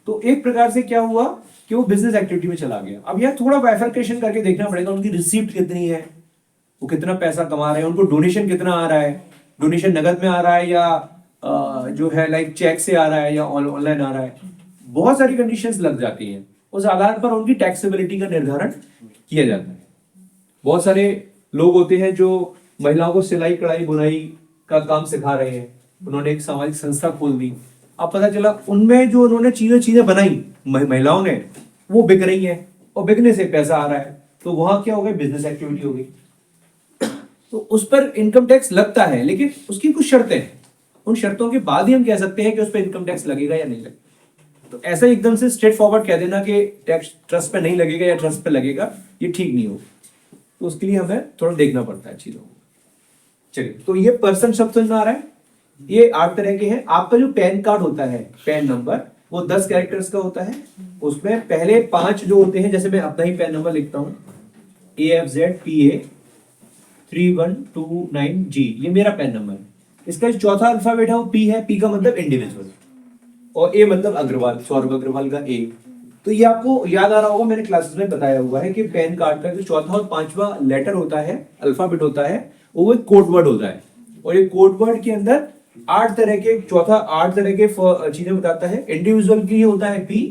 तो एक प्रकार से क्या हुआ कि वो बिजनेस एक्टिविटी में चला गया। अब यहाँ थोड़ा बाइफरकेशन करके देखना पड़ेगा, उनकी रिसीप्ट कितनी है, वो कितना पैसा कमा रहे हैं, उनको डोनेशन कितना आ रहा है, डोनेशन नगद में आ रहा है या जो है लाइक चेक से आ रहा है या ऑनलाइन आ रहा है। बहुत सारी कंडीशंस लग जाती हैं, उस आधार पर उनकी टैक्सेबिलिटी का निर्धारण किया जाता है। बहुत सारे लोग होते हैं जो महिलाओं को सिलाई कढ़ाई बुनाई का काम सिखा रहे हैं, उन्होंने एक सामाजिक संस्था खोल दी, अब पता चला उनमें जो उन्होंने चीजें बनाई महिलाओं ने, वो बिक रही है और बिकने से पैसा आ रहा है, तो वहां क्या हो गया? बिजनेस एक्टिविटी हो गई। तो उस पर इनकम टैक्स लगता है, लेकिन उसकी कुछ शर्तें हैं, उन शर्तों के बाद ही हम कह सकते हैं कि उस पर इनकम टैक्स लगेगा या नहीं लगेगा। तो ऐसा एकदम से स्ट्रेट फॉरवर्ड कह देना कि टैक्स ट्रस्ट पे नहीं लगेगा या ट्रस्ट पे लगेगा, ये ठीक नहीं होगा। तो उसके लिए हमें थोड़ा देखना पड़ता है चीजों को। चलिए, तो ये पर्सन शब्द समझ में आ रहा है। ये 8 तरह के हैं। आपका जो पैन कार्ड होता है, पैन नंबर, वो 10 कैरेक्टर्स का होता है। उसमें पहले 5 जो होते हैं, जैसे मैं अपना ही पैन नंबर लिखता हूँ, AFZPA 3129G, ये मेरा पैन नंबर है। इसका जो चौथा अल्फाबेट है वो P है। P का मतलब इंडिविजुअल, और A मतलब अग्रवाल, सौरभ अग्रवाल का A। तो ये आपको याद आ रहा होगा, मैंने क्लासेस में बताया हुआ है कि पैन कार्ड का जो चौथा और 5वां लेटर होता है, अल्फाबेट होता है, वो एक कोड वर्ड होता है। और ये कोड वर्ड के अंदर 8 तरह के, चौथा 8 तरह के चीजें बताता है। इंडिविजुअल के लिए होता है P,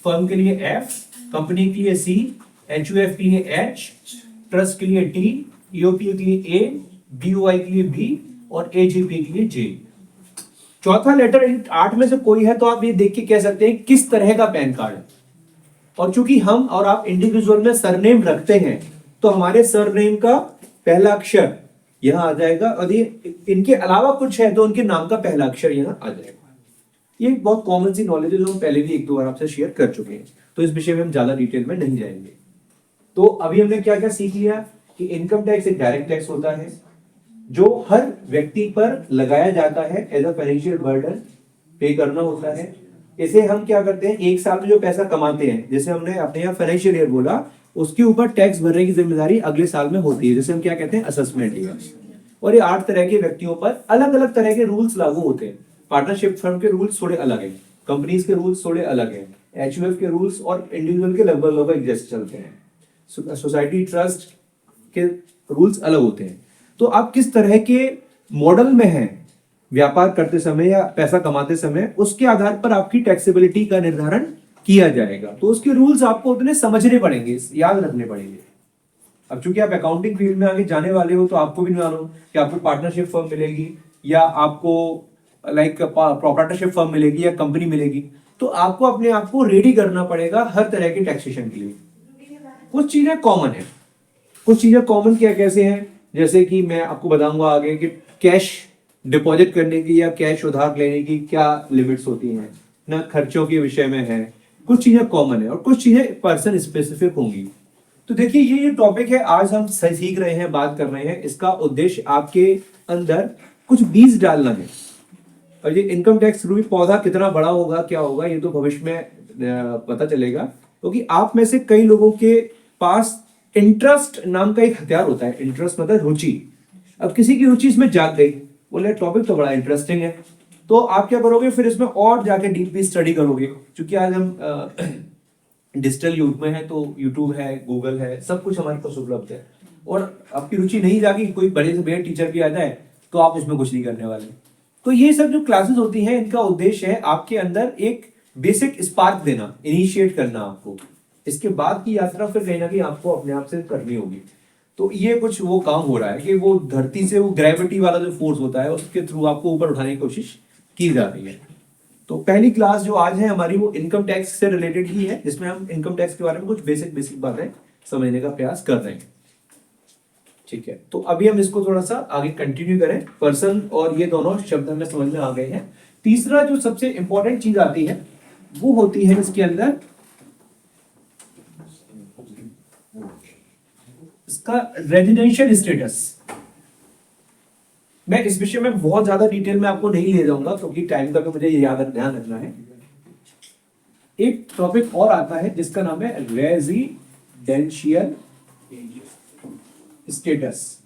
फर्म के लिए F, कंपनी के लिए C, HUF के लिए H, ट्रस्ट के लिए T, EOP के लिए A, BOI के लिए B और AGP के लिए J। चौथा लेटर इन 8 में से कोई है तो आप ये देख के कह सकते हैं किस तरह का पैन कार्ड है। और चूंकि हम और आप इंडिविजुअल में सरनेम रखते हैं, तो हमारे सरनेम का पहला अक्षर यहां आ जाएगा, और ये इनके अलावा कुछ है तो उनके नाम का पहला अक्षर यहां आ जाएगा। ये बहुत कॉमन सी नॉलेज है जो हम पहले भी 1-2 बार आपसे शेयर कर चुके हैं, तो इस विषय में हम ज्यादा डिटेल में नहीं जाएंगे। तो अभी हमने क्या क्या सीख लिया कि इनकम टैक्स एक डायरेक्ट टैक्स होता है जो हर व्यक्ति पर लगाया जाता है, एज अ फाइनेंशियल बर्डन पे करना होता है। इसे हम क्या करते हैं, एक साल में जो पैसा कमाते हैं, जैसे हमने अपने यहाँ फाइनेंशियल ईयर बोला, उसके ऊपर टैक्स भरने की जिम्मेदारी अगले साल में होती है, जैसे हम क्या कहते हैं, असेसमेंट ईयर। और ये 8 तरह के व्यक्तियों पर अलग अलग तरह के रूल्स लागू होते हैं। पार्टनरशिप फर्म के रूल्स थोड़े अलग हैं, कंपनीज के रूल्स थोड़े अलग हैं, HUF के रूल्स और इंडिविजुअल के लगभग जैसे चलते हैं। सोसाइटी ट्रस्ट के रूल्स अलग होते हैं। तो आप किस तरह के मॉडल में हैं व्यापार करते समय या पैसा कमाते समय, उसके आधार पर आपकी टैक्सेबिलिटी का निर्धारण किया जाएगा। तो उसके रूल्स आपको उतने समझने पड़ेंगे, याद रखने पड़ेंगे। अब चूंकि आप अकाउंटिंग फील्ड में आगे जाने वाले हो, तो आपको भी नहीं मालूम कि आपको पार्टनरशिप फर्म मिलेगी या आपको लाइक पार्टनरशिप फर्म मिलेगी या कंपनी मिलेगी। तो आपको अपने आप को रेडी करना पड़ेगा हर तरह के टैक्सेशन के लिए। कुछ चीजें कॉमन है, कुछ चीजें कॉमन क्या कैसे हैं, जैसे कि मैं आपको बताऊंगा आगे कि कैश डिपॉजिट करने की या कैश उधार लेने की क्या लिमिट्स होती हैं ना, खर्चों के विषय में है। कुछ चीजें कॉमन है और कुछ चीजें पर्सन स्पेसिफिक होंगी। तो देखिए, ये टॉपिक है आज हम सीख रहे हैं, बात कर रहे हैं। इसका उद्देश्य आपके अंदर कुछ बीज डालना है। और ये इनकम टैक्स रूपी पौधा कितना बड़ा होगा, क्या होगा, ये तो भविष्य में पता चलेगा, क्योंकि आप में से कई लोगों के पास इंटरेस्ट नाम का एक हथियार होता है। इंटरेस्ट मतलब रुचि। अब किसी की रुचि इसमें जाग गई, बोले टॉपिक तो बड़ा इंटरेस्टिंग है, तो आप क्या करोगे, फिर इसमें और जाके डीपली स्टडी करोगे। क्योंकि आज हम डिजिटल युग में है, तो यूट्यूब है, गूगल है, सब कुछ हमारे पास उपलब्ध है। और आपकी रुचि नहीं जागी, कोई बड़े से बड़े टीचर भी आ जाए तो आप उसमें कुछ नहीं करने वाले। तो ये सब जो क्लासेस होती हैं, इनका उद्देश्य है आपके अंदर एक बेसिक स्पार्क देना, इनिशिएट करना आपको। इसके बाद की यात्रा फिर कहीं ना कहीं आपको अपने आप से करनी होगी। तो ये कुछ वो काम हो रहा है कि वो धरती से वो ग्रेविटी वाला जो फोर्स होता है, उसके थ्रू आपको ऊपर उठाने की कोशिश की जा रही है। तो पहली क्लास जो आज है हमारी, वो इनकम टैक्स से रिलेटेड ही है, जिसमें हम इनकम टैक्स के बारे में कुछ बेसिक बातें समझने का प्रयास कर रहे हैं। ठीक है, तो अभी हम इसको थोड़ा सा आगे कंटिन्यू करें। पर्सन और ये दोनों शब्द हमें समझ में आ गए हैं। तीसरा जो सबसे इंपॉर्टेंट चीज आती है वो होती है इसके अंदर इसका रेजिडेंशियल स्टेटस। मैं इस विषय में बहुत ज्यादा डिटेल में आपको नहीं ले जाऊंगा क्योंकि टाइम का भी मुझे ध्यान रखना है। एक टॉपिक और आता है जिसका नाम है रेजिडेंशियल स्टेटस।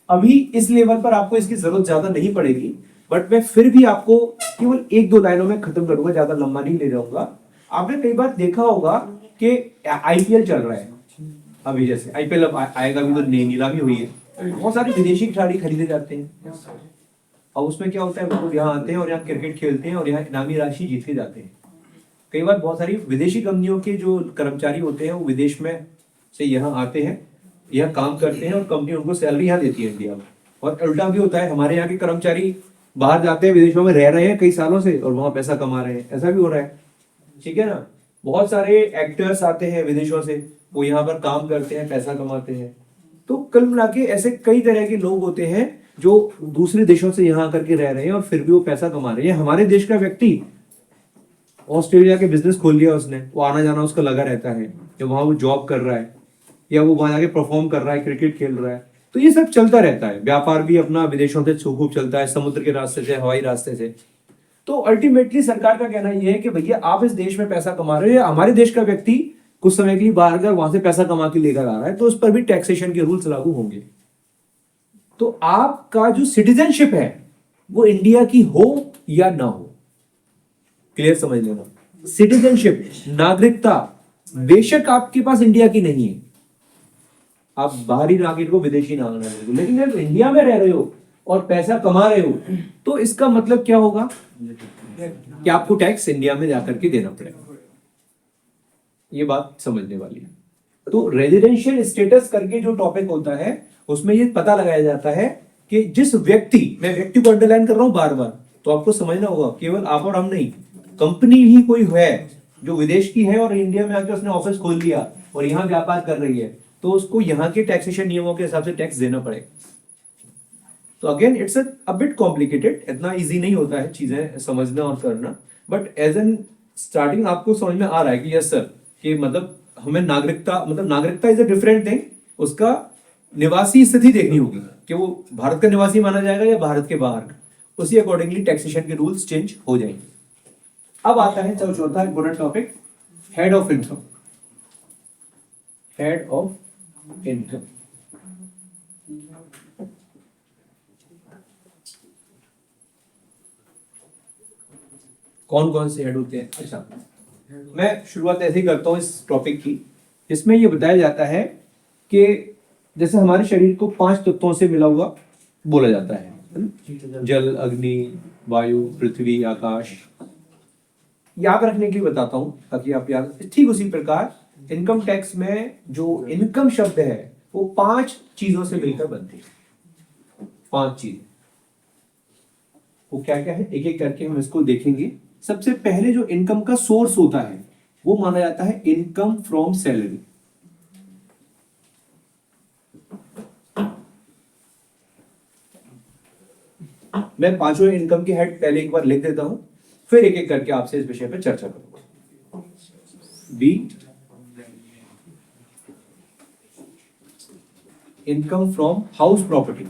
अभी इस लेवल पर आपको इसकी जरूरत ज्यादा नहीं पड़ेगी, बट मैं फिर भी आपको केवल एक दो लाइनों में खत्म करूंगा, ज्यादा लंबा नहीं ले जाऊंगा। आपने कई बार देखा होगा कि आईपीएल चल रहा है, अभी जैसे आईपीएल अब आएगा, अभी तो नीलामी हुई है, बहुत सारे विदेशी खिलाड़ी खरीदे जाते हैं। और उसमें क्या होता है, वो लोग यहाँ आते हैं और यहाँ क्रिकेट खेलते हैं और यहाँ इनामी राशि जीत के जाते हैं। कई बार बहुत सारी विदेशी कंपनियों के जो कर्मचारी होते हैं वो विदेश में से यहाँ आते हैं, यहाँ काम करते हैं और कंपनी उनको सैलरी यहाँ देती है इंडिया में। और उल्टा भी होता है, हमारे यहाँ के कर्मचारी बाहर जाते हैं, विदेशों में रह रहे हैं कई सालों से और वहां पैसा कमा रहे हैं, ऐसा भी हो रहा है। ठीक है ना, बहुत सारे एक्टर्स आते हैं विदेशों से, वो यहाँ पर काम करते हैं, पैसा कमाते हैं। तो कुल मिला के ऐसे कई तरह के लोग होते हैं जो दूसरे देशों से यहाँ आकर के रह रहे हैं और फिर भी वो पैसा कमा रहे हैं। हमारे देश का व्यक्ति ऑस्ट्रेलिया के बिजनेस खोल लिया उसने, वो आना जाना उसका लगा रहता है, या वहां वो जॉब कर रहा है या वो वहां जाके परफॉर्म कर रहा है, क्रिकेट खेल रहा है, तो ये सब चलता रहता है। व्यापार भी अपना विदेशों से खूब चलता है, समुद्र के रास्ते से, हवाई रास्ते से। तो अल्टीमेटली सरकार का कहना यह है कि भैया आप इस देश में पैसा कमा रहे हो, हमारे देश का व्यक्ति कुछ समय के लिए बाहर अगर वहां से पैसा कमा के लेकर आ रहा है तो उस पर भी टैक्सेशन के रूल्स लागू होंगे। तो आपका जो सिटीजनशिप है वो इंडिया की हो या ना हो, क्लियर समझ लेना। सिटीजनशिप, नागरिकता, बेशक आपके पास इंडिया की नहीं है, आप बाहरी नागरिक को, विदेशी नागरिक को, लेकिन जब इंडिया में रह रहे हो और पैसा कमा रहे हो तो इसका मतलब क्या होगा कि आपको टैक्स इंडिया में जाकर के देना पड़ेगा। ये बात समझने वाली है। तो रेजिडेंशियल स्टेटस करके जो टॉपिक होता है उसमें ये पता लगाया जाता है कि जिस व्यक्ति, मैं व्यक्ति को अंडरलाइन कर रहा हूं बार बार, तो आपको समझना होगा केवल आप और हम नहीं, कंपनी ही कोई है जो विदेश की है और इंडिया में आकर उसने ऑफिस खोल लिया और यहाँ व्यापार कर रही है, तो उसको यहाँ के टैक्सेशन नियमों के हिसाब से टैक्स देना पड़ेगा। तो again it's a bit complicated, इतना इजी नहीं होता है चीजें समझना और करना, बट एज एन स्टार्टिंग आपको समझ में आ रहा है कि यस सर, कि मतलब हमें नागरिकता इज अ डिफरेंट थिंग, उसका निवासी स्थिति देखनी होगी कि वो भारत का निवासी माना जाएगा या भारत के बाहर का, उसी अकॉर्डिंगली टैक्सेशन के रूल्स चेंज हो जाएंगे। अब आता है चौथा important topic, head of income. Head of income कौन कौन से हेड होते हैं? अच्छा, मैं शुरुआत ऐसे ही करता हूं इस टॉपिक की, जिसमें ये बताया जाता है कि जैसे हमारे शरीर को 5 तत्वों से मिला हुआ बोला जाता है, जल, अग्नि, वायु, पृथ्वी, आकाश। याद रखने के लिए बताता हूं ताकि आप याद, ठीक उसी प्रकार इनकम टैक्स में जो इनकम शब्द है वो 5 चीजों से मिलकर बनती है। 5 चीज, वो क्या क्या है एक एक करके हम इसको देखेंगे। सबसे पहले जो इनकम का सोर्स होता है वो माना जाता है इनकम फ्रॉम सैलरी। मैं 5 इनकम के हेड पहले एक बार लिख देता हूं, फिर एक एक करके आपसे इस विषय पर चर्चा करूंगा। B, income from house property.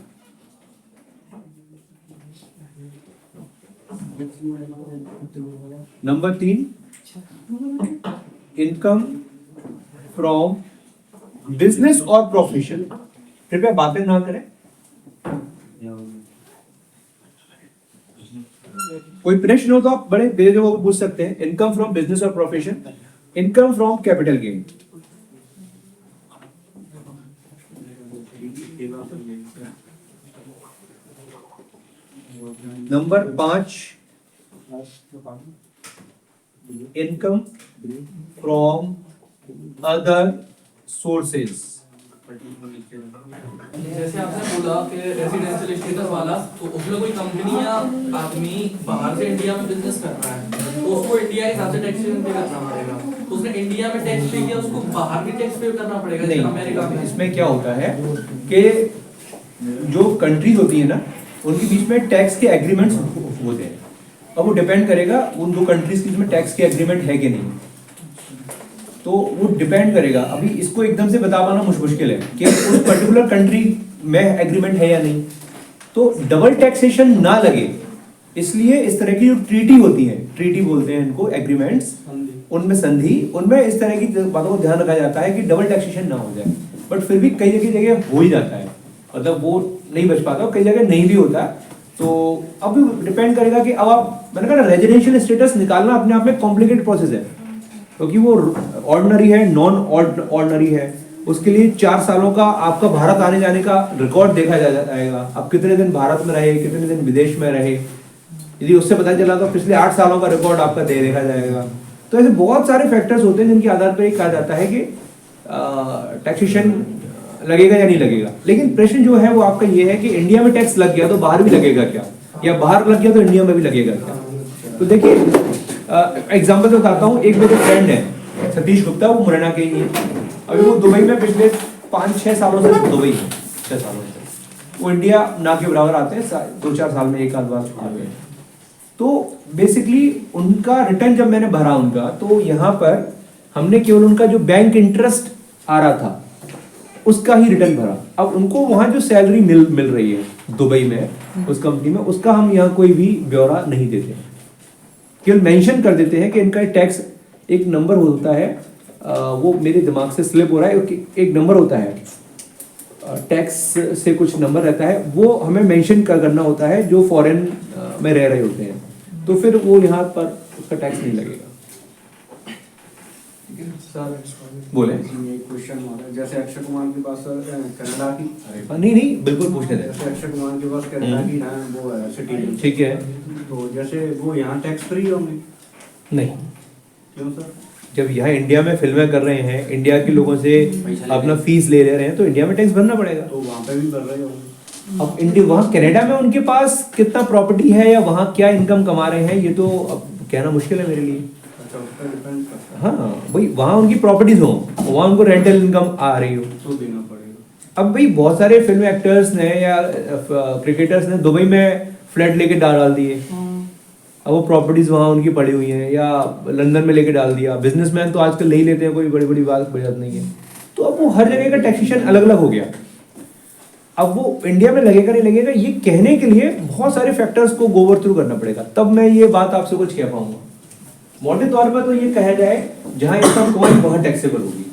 Number 3, income from business और प्रोफेशन। कृपया बातें ना करें, कोई प्रश्न हो तो आप बड़े बेझिझक होकर पूछ सकते हैं। इनकम फ्रॉम बिजनेस और profession, income from capital gain. Number 5, income from other sources. जैसे आपने बोला कि रेजिडेंशियल स्टेटस वाला, तो उसमें कोई कंपनी या आदमी बाहर से इंडिया में बिजनेस कर रहा है तो उसको इंडिया के हिसाब से टैक्सेशन पे करना पड़ेगा। तो उसने इंडिया में टैक्स पे किया, उसको बाहर भी टैक्स पे करना पड़ेगा जैसे अमेरिका में। नहीं, इसमें क्या होता है कि जो कंट्रीज होती है ना, उनके बीच में टैक्स के एग्रीमेंट्स होते हैं। अब वो डिपेंड करेगा उन दो कंट्रीज के बीच में टैक्स के एग्रीमेंट है कि नहीं, तो वो डिपेंड करेगा। अभी इसको एकदम से बता पाना मुश्किल है कि उस पर्टिकुलर कंट्री में एग्रीमेंट है या नहीं, तो डबल टैक्सेशन ना लगे इसलिए इस तरह की जो ट्रीटी होती है, ट्रीटी बोलते हैं इनको, एग्रीमेंट्स, उनमें संधि, उनमें इस तरह की बातों को ध्यान रखा जाता है कि डबल टैक्सेशन ना हो जाए। बट फिर भी कई जगह हो ही जाता है, मतलब वो नहीं बच पाता, कई जगह नहीं भी होता। तो अब डिपेंड करेगा कि अब आप, मैंने कहा रेजिडेंशियल स्टेटस निकालना अपने आप में कॉम्प्लिकेटेड प्रोसेस है, क्योंकि वो ऑर्डिनरी है, नॉन ऑर्डिनरी है। उसके लिए 4 सालों का आपका भारत आने जाने का रिकॉर्ड देखा जाएगा, आप कितने दिन भारत में रहे, कितने दिन विदेश में रहे। यदि उससे पता चला तो पिछले 8 सालों का रिकॉर्ड आपका देखा जाएगा। तो ऐसे बहुत सारे फैक्टर्स होते हैं जिनके आधार पर कहा जाता है कि टैक्सेशन लगेगा या नहीं लगेगा। लेकिन प्रश्न जो है वो आपका ये है कि इंडिया में टैक्स लग गया तो बाहर भी लगेगा क्या, या बाहर लग गया तो इंडिया में भी लगेगा क्या। तो देखिए एग्जाम्पल बताता हूँ। एक मेरे फ्रेंड है सतीश गुप्ता, वो मुरैना के ही है। अभी वो दुबई में पिछले 5-6 सालों से दुबई है, 6 सालों से। वो इंडिया ना के बराबर आते हैं, 2-4 साल में एक आध बार आ गए। तो बेसिकली उनका रिटर्न जब मैंने भरा उनका, तो यहाँ पर हमने केवल उनका जो बैंक इंटरेस्ट आ रहा था उसका ही रिटर्न भरा। अब उनको वहां जो सैलरी मिल रही है दुबई में उस कंपनी में, उसका हम यहाँ कोई भी ब्यौरा नहीं देते, केवल मेंशन कर देते हैं कि इनका टैक्स एक नंबर होता है, वो मेरे दिमाग से स्लिप हो रहा है, एक नंबर होता है टैक्स से कुछ नंबर रहता है, वो हमें मेंशन करना होता है जो फॉरेन में रह रहे होते हैं, तो फिर वो यहाँ पर उसका टैक्स नहीं लगेगा। बोले क्वेश्चन हमारा, जैसे अक्षय कुमार के पास कनाडा की, नहीं बिल्कुल पूछने दें। जैसे अक्षय कुमार के पास कनाडा की ना वो है सिटीजन, ठीक है, तो जैसे वो यहाँ टैक्स फ्री होंगे? नहीं, क्यों सर? जब यहाँ इंडिया में फिल्में कर रहे हैं, इंडिया के लोगों से अपना फीस ले रहे हैं, तो इंडिया में टैक्स भरना पड़ेगा। तो वहाँ पे भी भर रहे होंगे। अब इंडिया, वहाँ कनाडा में उनके पास कितना प्रॉपर्टी है या वहाँ क्या इनकम कमा रहे हैं, ये तो अब कहना मुश्किल है मेरे लिए। अच्छा, उस पर डिपेंड करता है। हाँ भाई, वहाँ उनकी प्रॉपर्टीज हो, वहाँ उनको रेंटल इनकम आ रही हो, तो देना पड़ेगा। अब भाई बहुत सारे फिल्म एक्टर्स ने या क्रिकेटर्स ने दुबई में फ्लैट लेके डाल दिए, अब वो प्रॉपर्टीज वहाँ उनकी पड़ी हुई हैं, या लंदन में लेके डाल दिया। बिजनेसमैन तो आजकल ले ही लेते हैं, कोई बड़ी बड़ी बात नहीं है। तो अब वो हर जगह का टैक्सेशन अलग अलग हो गया। अब वो इंडिया में लगेगा नहीं लगेगा, ये कहने के लिए बहुत सारे फैक्टर्स को गोवर थ्रू करना पड़ेगा, तब मैं ये बात आपसे कुछ कह पाऊंगा। मोटे तौर पर तो ये कहा जाए जहाँ इनकम कमाई वहाँ टैक्सेबल होगी,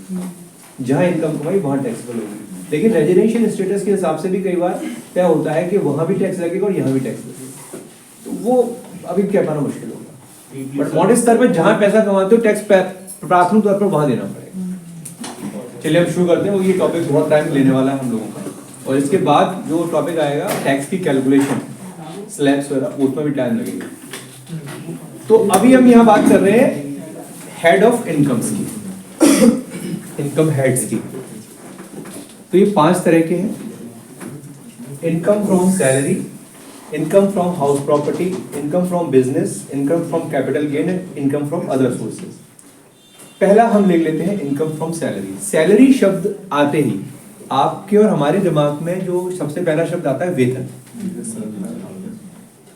जहाँ इनकम कमाई वहाँ टैक्सेबल होगी। लेकिन रेजिडेंशियल स्टेटस के हिसाब से भी कई बार क्या होता है कि वहाँ भी टैक्स लगेगा और यहाँ भी टैक्स लगेगा, तो वो अभी कह पाना मुश्किल होगा। बट मोटे स्तर पर जहाँ पैसा कमाते हो टैक्स प्राथमिक तौर पर वहाँ देना पड़ेगा। चलिए अब शुरू करते हैं। वो ये टॉपिक बहुत टाइम लेने वाला है हम लोगों का, और इसके बाद जो टॉपिक आएगा टैक्स की कैलकुलेशन, स्लैब्स वगैरह, उसमें भी टाइम लगेगा। तो अभी हम यहाँ बात कर रहे हैं हेड ऑफ इनकम्स की, इनकम हेड्स की। तो ये 5 तरह के हैं: income from salary, income from house property, income from business, income from capital gain and income from other sources. पहला हम लिख लेते हैं इनकम फ्रॉम सैलरी। सैलरी शब्द आते ही आपके और हमारे दिमाग में जो सबसे पहला शब्द आता है वेतन।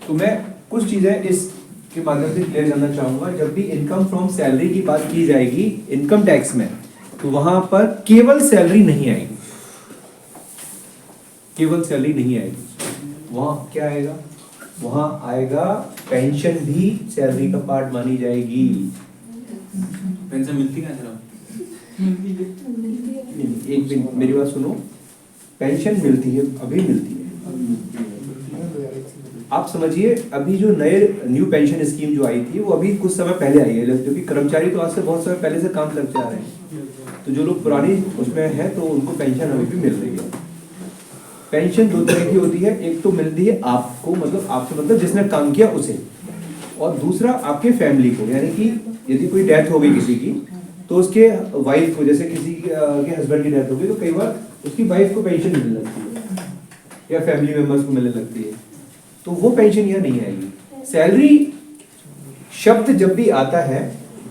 तो मैं कुछ चीजें इसके माध्यम से क्लियर करना चाहूंगा। जब भी इनकम फ्रॉम सैलरी की बात की जाएगी इनकम टैक्स में, तो वहां पर केवल सैलरी नहीं आएगी, केवल सैलरी नहीं आएगी। वहां क्या आएगा? वहां आएगा पेंशन भी सैलरी का पार्ट मानी जाएगी। पेंशन मिलती है सर? एक दिन मेरी बात सुनो, पेंशन मिलती है, अभी मिलती है। आप समझिए अभी जो न्यू पेंशन स्कीम जो आई थी वो अभी कुछ समय पहले आई है, क्योंकि कर्मचारी तो आज से बहुत समय पहले से काम करते आ रहे हैं। तो जो लोग पुरानी उसमें है तो उनको पेंशन अभी भी मिल रही है। पेंशन 2 तरह की होती है, एक तो मिलती है आपको, मतलब आपसे मतलब जिसने काम किया उसे, और दूसरा आपके फैमिली को। यानी कि यदि कोई डेथ हो गई किसी की तो उसके वाइफ को, जैसे किसी के हस्बैंड की डेथ हो गई तो कई बार उसकी वाइफ को पेंशन मिलने लगती है या फैमिली मेंबर्स को मिलने लगती है, तो वो पेंशन यहाँ नहीं आएगी। सैलरी शब्द जब भी आता है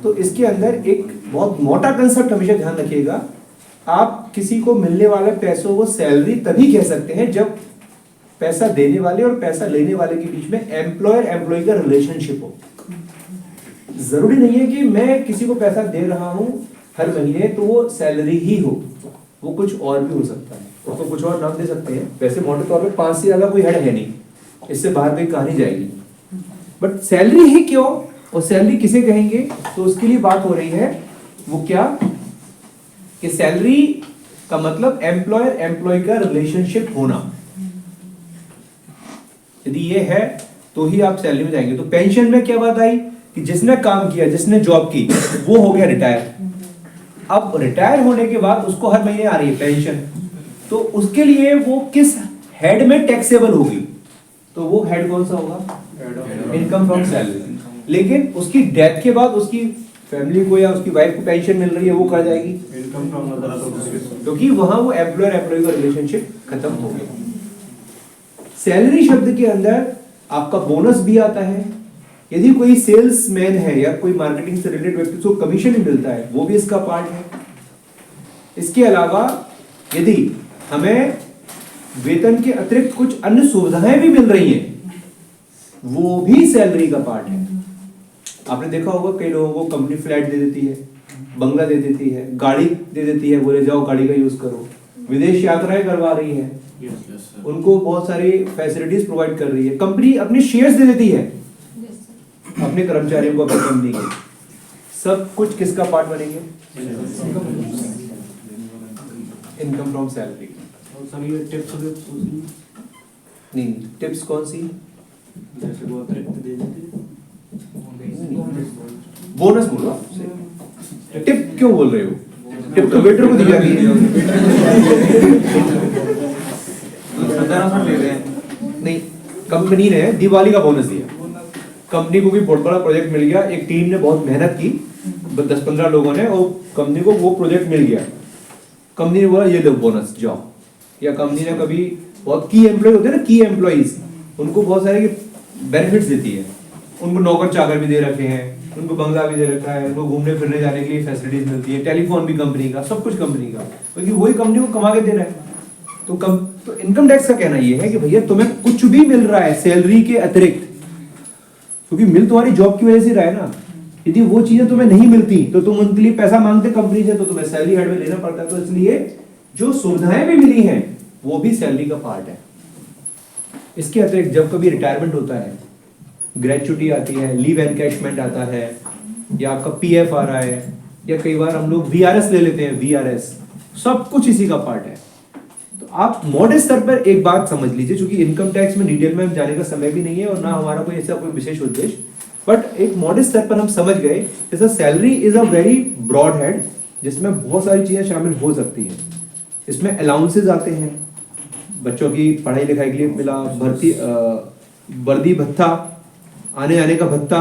तो इसके अंदर एक बहुत मोटा कंसेप्ट हमेशा ध्यान रखिएगा, आप किसी को मिलने वाले पैसों को सैलरी तभी कह सकते हैं जब पैसा देने वाले और पैसा लेने वाले के बीच में एम्प्लॉयर एम्प्लॉय का रिलेशनशिप हो। जरूरी नहीं है कि मैं किसी को पैसा दे रहा हूं हर महीने तो वो सैलरी ही हो, वो कुछ और भी हो सकता है, उसको कुछ और नाम दे सकते हैं। वैसे मोटे तौर पे 5 से ज्यादा कोई हेड है नहीं, इससे बाहर कोई कहानी जाएगी, बट सैलरी ही क्यों और सैलरी किसे कहेंगे, तो उसके लिए बात हो रही है। वो क्या कि सैलरी का मतलब एम्प्लॉयर एम्प्लॉय का रिलेशनशिप होना, यदि ये है तो ही आप सैलरी में जाएंगे। तो पेंशन में क्या बात आई कि जिसने काम किया, जिसने जॉब की, वो हो गया रिटायर। अब रिटायर होने के बाद उसको हर महीने आ रही है पेंशन, तो उसके लिए वो किस हेड में टैक्सेबल होगी, तो वो हेड कौन सा होगा, इनकम फ्रॉम सैलरी। लेकिन उसकी डेथ के बाद उसकी फैमिली को या उसकी वाइफ को पेंशन मिल रही है, वो कहाँ जाएगी, इनकम फ्रॉम अदर सोर्सेज, क्योंकि वहां वो एम्प्लॉयर एम्प्लॉय का रिलेशनशिप खत्म हो गया। सैलरी शब्द के अंदर आपका बोनस भी आता है, यदि कोई सेल्समैन है या कोई मार्केटिंग से रिलेटेड व्यक्ति को कमीशन ही मिलता है, वो भी इसका पार्ट है। इसके अलावा यदि हमें वेतन के अतिरिक्त कुछ अन्य सुविधाएं भी मिल रही हैं, वो भी सैलरी का पार्ट है। आपने देखा होगा कई लोगों को कंपनी फ्लैट दे देती है, बंगला दे देती है, गाड़ी दे देती है, बोले जाओ गाड़ी का यूज करो, विदेश यात्राएं करवा रही है, उनको बहुत सारी फैसिलिटीज प्रोवाइड कर रही है, कंपनी अपने शेयर्स दे देती है अपने कर्मचारियों को, अपनी कंपनी के। सब कुछ किसका पार्ट बनेंगे, इनकम फ्रॉम सैलरी। और सर ये टिप्स नहीं, टिप्स कौन सी, जैसे वो अतिरिक्त दे देते हैं, बोनस बोलो आप। टिप क्यों बोल रहे हो, टिप तो वेटर को दी जाती है। नहीं, कंपनी ने दिवाली का बोनस दिया, कंपनी को भी बहुत बड़ा प्रोजेक्ट मिल गया, एक टीम ने बहुत मेहनत की, 10-15 लोगों ने, और कंपनी को वो प्रोजेक्ट मिल गया। कंपनी ने बोला ये लो बोनस जाओ, या कंपनी ने कभी बहुत की एम्प्लॉय होते हैं ना, की एम्प्लॉइज, उनको बहुत सारे बेनिफिट्स देती है, उनको नौकर चाकर भी दे रखे हैं, उनको बंगला भी दे रखा है, उनको घूमने फिरने जाने के लिए फैसिलिटीज मिलती है, टेलीफोन भी कंपनी का, सब कुछ कंपनी का, क्योंकि वही कंपनी को कमा के दे रहा है। तो इनकम टैक्स का कहना ये है कि भैया तुम्हें कुछ भी मिल रहा है सैलरी के अतिरिक्त, क्योंकि मिल तुम्हारी जॉब की वजह से रहा है ना, यदि वो चीजें तुम्हें नहीं मिलती तो तुम उनके लिए पैसा मांगते कंपनी से, तो तुम्हें सैलरी हेड में लेना पड़ता है। तो इसलिए जो सुविधाएं भी मिली हैं वो भी सैलरी का पार्ट है। इसके अतिरिक्त जब कभी रिटायरमेंट होता है, ग्रेचुटी आती है, लीव एनकैशमेंट आता है, या आपका पीएफ आ रहा है, या कई बार हम लोग वीआरएस ले लेते हैं, वीआरएस, सब कुछ इसी का पार्ट है। तो आप मॉडर्न स्तर पर एक बात समझ लीजिए, क्योंकि इनकम टैक्स में डिटेल में जाने का समय भी नहीं है और ना हमारा कोई ऐसा कोई विशेष उद्देश्य, बट एक मॉडर्न स्तर पर हम समझ गए जैसा salary is a very broad head, जिसमें बहुत सारी चीजें शामिल हो सकती हैं। इसमें अलाउंसेस आते हैं, बच्चों की पढ़ाई लिखाई के लिए मिला, भर्ती वर्दी भत्ता, आने जाने का भत्ता,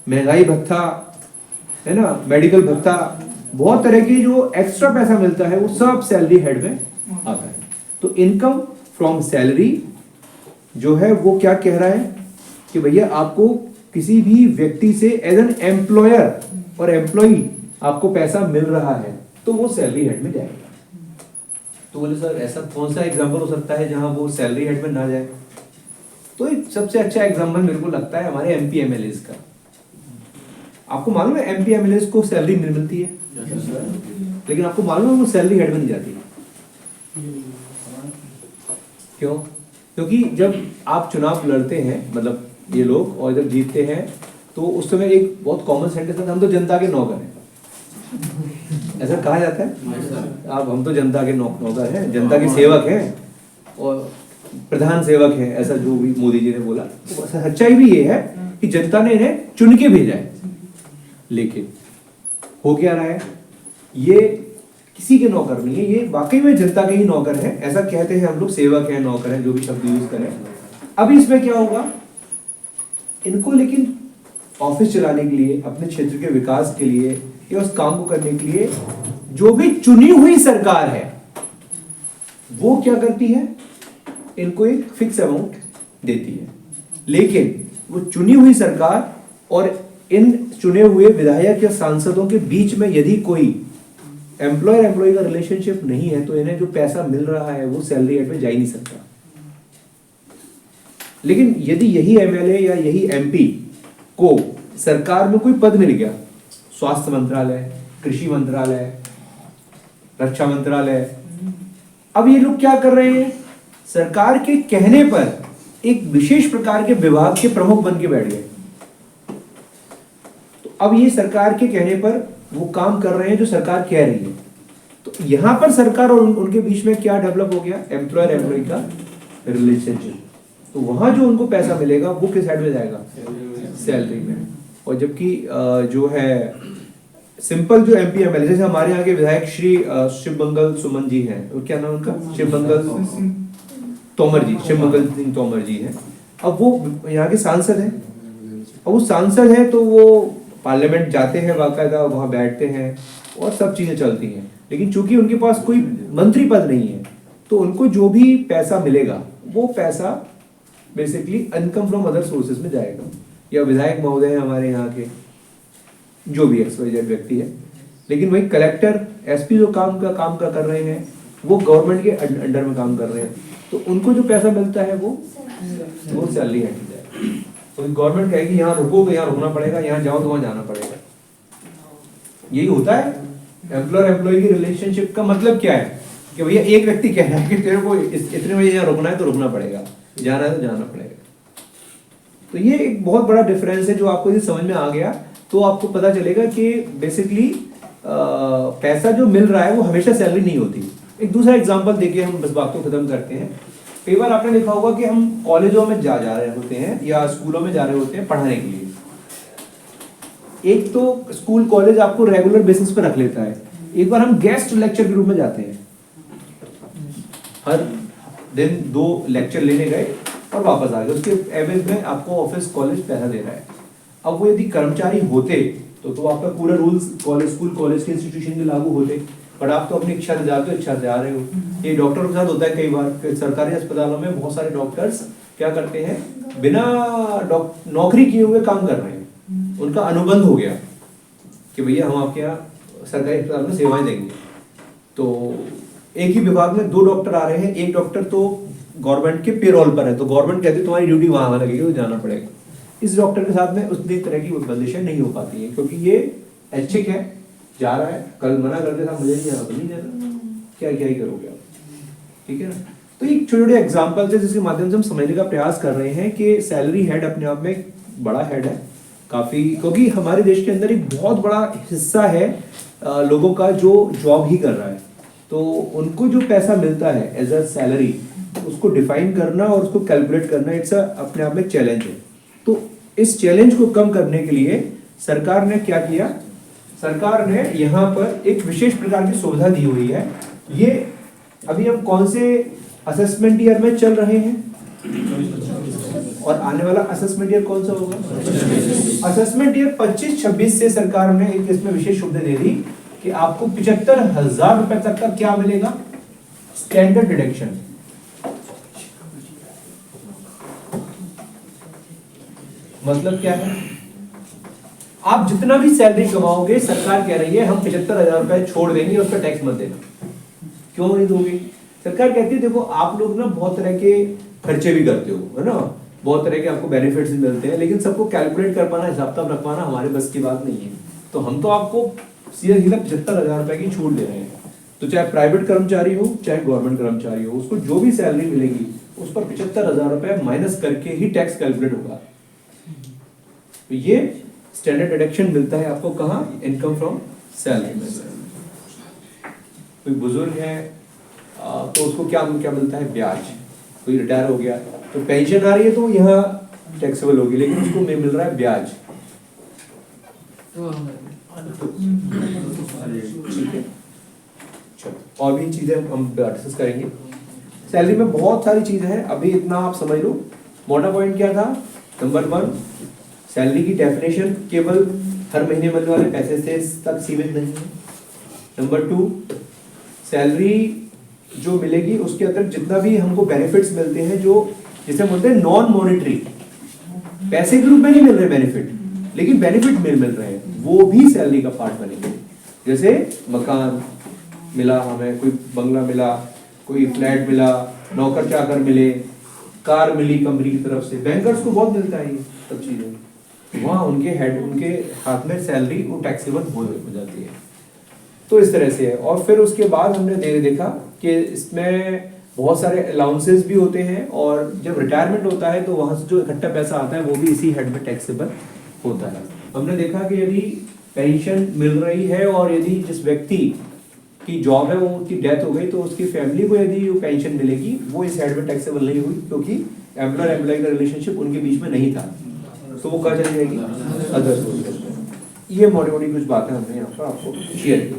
महंगाई भत्ता है ना, मेडिकल भत्ता, बहुत तरह की जो एक्स्ट्रा पैसा मिलता है वो सब सैलरी हेड में आता है। तो इनकम फ्रॉम सैलरी जो है वो क्या कह रहा है कि भैया आपको किसी भी व्यक्ति से एज एन एम्प्लॉयर और एम्प्लॉई आपको पैसा मिल रहा है, तो वो सैलरी हेड में जाएगा। तो बोले सर ऐसा कौन सा एग्जांपल हो सकता है जहां वो सैलरी हेड में ना जाए, तो एक सबसे अच्छा एग्जांपल मेरे को लगता है हमारे एमपी एमएलएस का। आपको मालूम है एमपी एमएलएस को सैलरी मिलती है, लेकिन आपको मालूम है वो सैलरी हेड में नहीं जाती। क्यों? क्योंकि जब आप चुनाव लड़ते हैं, मतलब ये लोग, और जब जीतते हैं तो उस समय एक बहुत कॉमन सेंटेंस है, हम तो जनता के नौकर हैं, ऐसा कहा जाता है। आप हम तो जनता के नौकर हैं, जनता के सेवक हैं और प्रधान सेवक हैं, ऐसा जो भी मोदी जी ने बोला। तो सच्चाई भी ये है कि जनता ने इन्हें चुन के भेजा है, लेकिन हो क्या रहा है, ये किसी के नौकर नहीं है, ये वाकई में जनता के ही नौकर है। ऐसा कहते हैं हम लोग, सेवक है, नौकर है, जो भी शब्द यूज करें। अब इसमें क्या होगा, इनको लेकिन ऑफिस चलाने के लिए, अपने क्षेत्र के विकास के लिए या उस काम को करने के लिए जो भी चुनी हुई सरकार है वो क्या करती है, इनको एक फिक्स अमाउंट देती है। लेकिन वो चुनी हुई सरकार और इन चुने हुए विधायक या सांसदों के बीच में यदि कोई एम्प्लॉयर एम्प्लॉय का रिलेशनशिप नहीं है तो इन्हें जो पैसा मिल रहा है वो सैलरी हेड में जा ही नहीं सकता। लेकिन यदि यही एमएलए या यही एमपी को सरकार में कोई पद मिल गया, स्वास्थ्य मंत्रालय, कृषि मंत्रालय, रक्षा मंत्रालय, अब ये लोग क्या कर रहे हैं, सरकार के कहने पर एक विशेष प्रकार के विभाग के प्रमुख बन के बैठ गए। तो अब ये सरकार के कहने पर वो काम कर रहे हैं जो सरकार कह रही है। तो यहां पर सरकार और उनके बीच में क्या डेवलप हो गया, एम्प्लॉयर एम्प्लॉय का रिलेशनशिप। तो वहां जो उनको पैसा मिलेगा वो किस साइड में जाएगा, सैलरी में। और जबकि जो है सिंपल जो एमपी एमएलए, जैसे हमारे यहाँ के विधायक श्री शिवमंगल सुमन जी हैं, वो क्या नाम उनका, शिवमंगल तोमर जी, शिवमंगल सिंह तोमर जी हैं। अब वो यहाँ के सांसद हैं, और वो सांसद हैं तो वो पार्लियामेंट जाते हैं, बाकायदा वहाँ बैठते हैं और सब चीजें चलती हैं। लेकिन चूंकि उनके पास कोई मंत्री पद नहीं है तो उनको जो भी पैसा मिलेगा वो पैसा basically income from other sources में जाएगा। या विधायक महोदय हैं हमारे यहाँ के, जो भी एक्सवाइजेड व्यक्ति है। लेकिन वही कलेक्टर, एसपी जो काम कर रहे हैं वो गवर्नमेंट के अंडर में काम कर रहे हैं, तो उनको जो पैसा मिलता है वो सैलरी हेड में जाएगा। तो गवर्नमेंट कहेगी यहाँ रुको तो यहाँ रुकना पड़ेगा, यहाँ जाओ तो वहाँ जाना पड़ेगा। यही होता है एम्प्लॉयर एम्प्लॉय की रिलेशनशिप का मतलब क्या है कि भैया एक व्यक्ति कह रहा है कि तेरे को इतने बजे यहाँ रुकना है तो रुकना पड़ेगा, जाना है तो जाना पड़ेगा। तो ये एक बहुत बड़ा डिफरेंस है जो आपको यदि समझ में आ गया तो आपको पता चलेगा कि बेसिकली पैसा जो मिल रहा है वो हमेशा सैलरी नहीं होती। एक दूसरा एग्जांपल देके हम बस बात को खत्म करते हैं। कई बार आपने देखा होगा कि हम कॉलेजों में जा रहे होते हैं या स्कूलों में जा रहे होते हैं पढ़ाने के लिए। एक तो स्कूल कॉलेज आपको रेगुलर बेसिस पर रख लेता है, एक बार हम गेस्ट लेक्चर के रूप में जाते हैं, हर दिन 2 लेक्चर लेने गए और वापस आ गए, उसके एवरेज में आपको ऑफिस कॉलेज पैसा दे रहा है। अब वो यदि कर्मचारी होते तो आपका पूरा रूल्स कॉलेज स्कूल कॉलेज के इंस्टीट्यूशन के लागू होते, पर आप तो अपनी इच्छा से जाते हो, इच्छा से आ रहे हो। ये डॉक्टरों के साथ होता है कई बार, सरकारी अस्पतालों में बहुत सारे डॉक्टर्स क्या करते हैं, बिना नौकरी किए हुए काम कर रहे हैं, उनका अनुबंध हो गया कि भैया हम आपके यहाँ सरकारी अस्पताल में सेवाएं देंगे। तो एक ही विभाग में 2 डॉक्टर आ रहे हैं, एक डॉक्टर तो गवर्नमेंट के पेरोल पर है, तो गवर्नमेंट कहती है तुम्हारी ड्यूटी वहां लगेगी, तो जाना पड़ेगा। इस डॉक्टर के साथ में उतनी तरह की बंदिशें नहीं हो पाती है, क्योंकि ये ऐच्छिक है, जा रहा है, कल मना कर देता मुझे नहीं जाना तो नहीं जाना, क्या क्या ही करोगे आप, ठीक है ना। तो एक छोटे छोटे एग्जाम्पल है जिसके माध्यम से हम समझने का प्रयास कर रहे हैं कि सैलरी हेड अपने आप में एक बड़ा हेड है काफी, क्योंकि हमारे देश के अंदर एक बहुत बड़ा हिस्सा है लोगों का जो जॉब ही कर रहा है, तो उनको जो पैसा मिलता है एज अ सैलरी, उसको डिफाइन करना और उसको कैलकुलेट करना इट्स अपने आप में चैलेंज है। तो इस चैलेंज को कम करने के लिए सरकार ने क्या किया, सरकार ने यहाँ पर एक विशेष प्रकार की सुविधा दी हुई है। ये अभी हम कौन से असेसमेंट ईयर में चल रहे हैं और आने वाला असेसमेंट ईयर कौन सा होगा, असेसमेंट ईयर 25-26 से सरकार ने एक इसमें विशेष सुविधा दे दी कि आपको 75,000 रुपए तक का क्या मिलेगा, स्टैंडर्ड डिडक्शन। मतलब क्या है, आप जितना भी सैलरी कमाओगे सरकार कह रही है हम 75,000 रुपए छोड़ देंगे, उस पर टैक्स मत देना। क्यों नहीं दोगे, सरकार कहती है देखो आप लोग ना बहुत तरह के खर्चे भी करते हो, है ना, बहुत तरह के आपको बेनिफिट्स भी मिलते हैं, लेकिन सबको कैलकुलेट कर पाना, हिसाब किताब रख पाना हमारे बस की बात नहीं है, तो हम तो आपको सीधा सीधा 75,000 रुपए की छूट दे रहे हैं। तो चाहे प्राइवेट कर्मचारी हो चाहे गवर्नमेंट कर्मचारी हो, उसको जो भी सैलरी मिलेगी उस पर 75,000 रुपए माइनस करके ही टैक्स कैलकुलेट होगा। तो ये स्टैंडर्ड डिडक्शन मिलता है आपको कहाँ, इनकम फ्रॉम सैलरी में। कोई बुजुर्ग है तो उसको क्या क्या मिलता है, ब्याज। कोई रिटायर हो गया तो पेंशन आ रही है तो यहाँ टैक्सेबल होगी, लेकिन उसको मिल रहा है ब्याज। ठीक है, चलो और भी चीजें हम डिस्कस करेंगे। सैलरी में बहुत सारी चीजें हैं, अभी इतना आप समझ लो। मोटा पॉइंट क्या था, नंबर 1 सैलरी की डेफिनेशन केवल हर महीने मिलने वाले पैसे से तक सीमित नहीं है। नंबर 2 सैलरी जो मिलेगी उसके अंदर जितना भी हमको बेनिफिट्स मिलते हैं, जो जिसे बोलते हैं नॉन मॉनेटरी, पैसे के रूप में नहीं मिल रहे बेनिफिट, लेकिन बेनिफिट मिल रहे हैं, वो भी सैलरी का पार्ट बनेंगे। जैसे मकान मिला हमें, कोई बंगला मिला, कोई फ्लैट मिला, नौकर चाकर मिले, कार मिली कंपनी की तरफ से, बैंकर्स को बहुत मिलता है ये सब चीजें, वहाँ उनके हाथ में सैलरी वो टैक्सेबल हो जाती है। तो इस तरह से है। और फिर उसके बाद हमने देखा कि इसमें बहुत सारे अलाउंसेस भी होते हैं, और जब रिटायरमेंट होता है तो वहाँ से जो इकट्ठा पैसा आता है वो भी इसी हेड में टैक्सेबल होता है। हमने देखा कि यदि पेंशन मिल रही है और यदि जिस व्यक्ति की जॉब है वो उसकी डेथ हो गई तो उसकी फैमिली को यदि वो पेंशन मिलेगी, वो इस हेड में टैक्सेबल नहीं हुई, क्योंकि एम्प्लॉयर एम्प्लॉय का रिलेशनशिप उनके बीच में नहीं था, तो वो कहाँ चली जाएगी, अदर सोर्सेज में। ये मोटी मोटी कुछ बातें हमने यहाँ पर आपको शेयर की।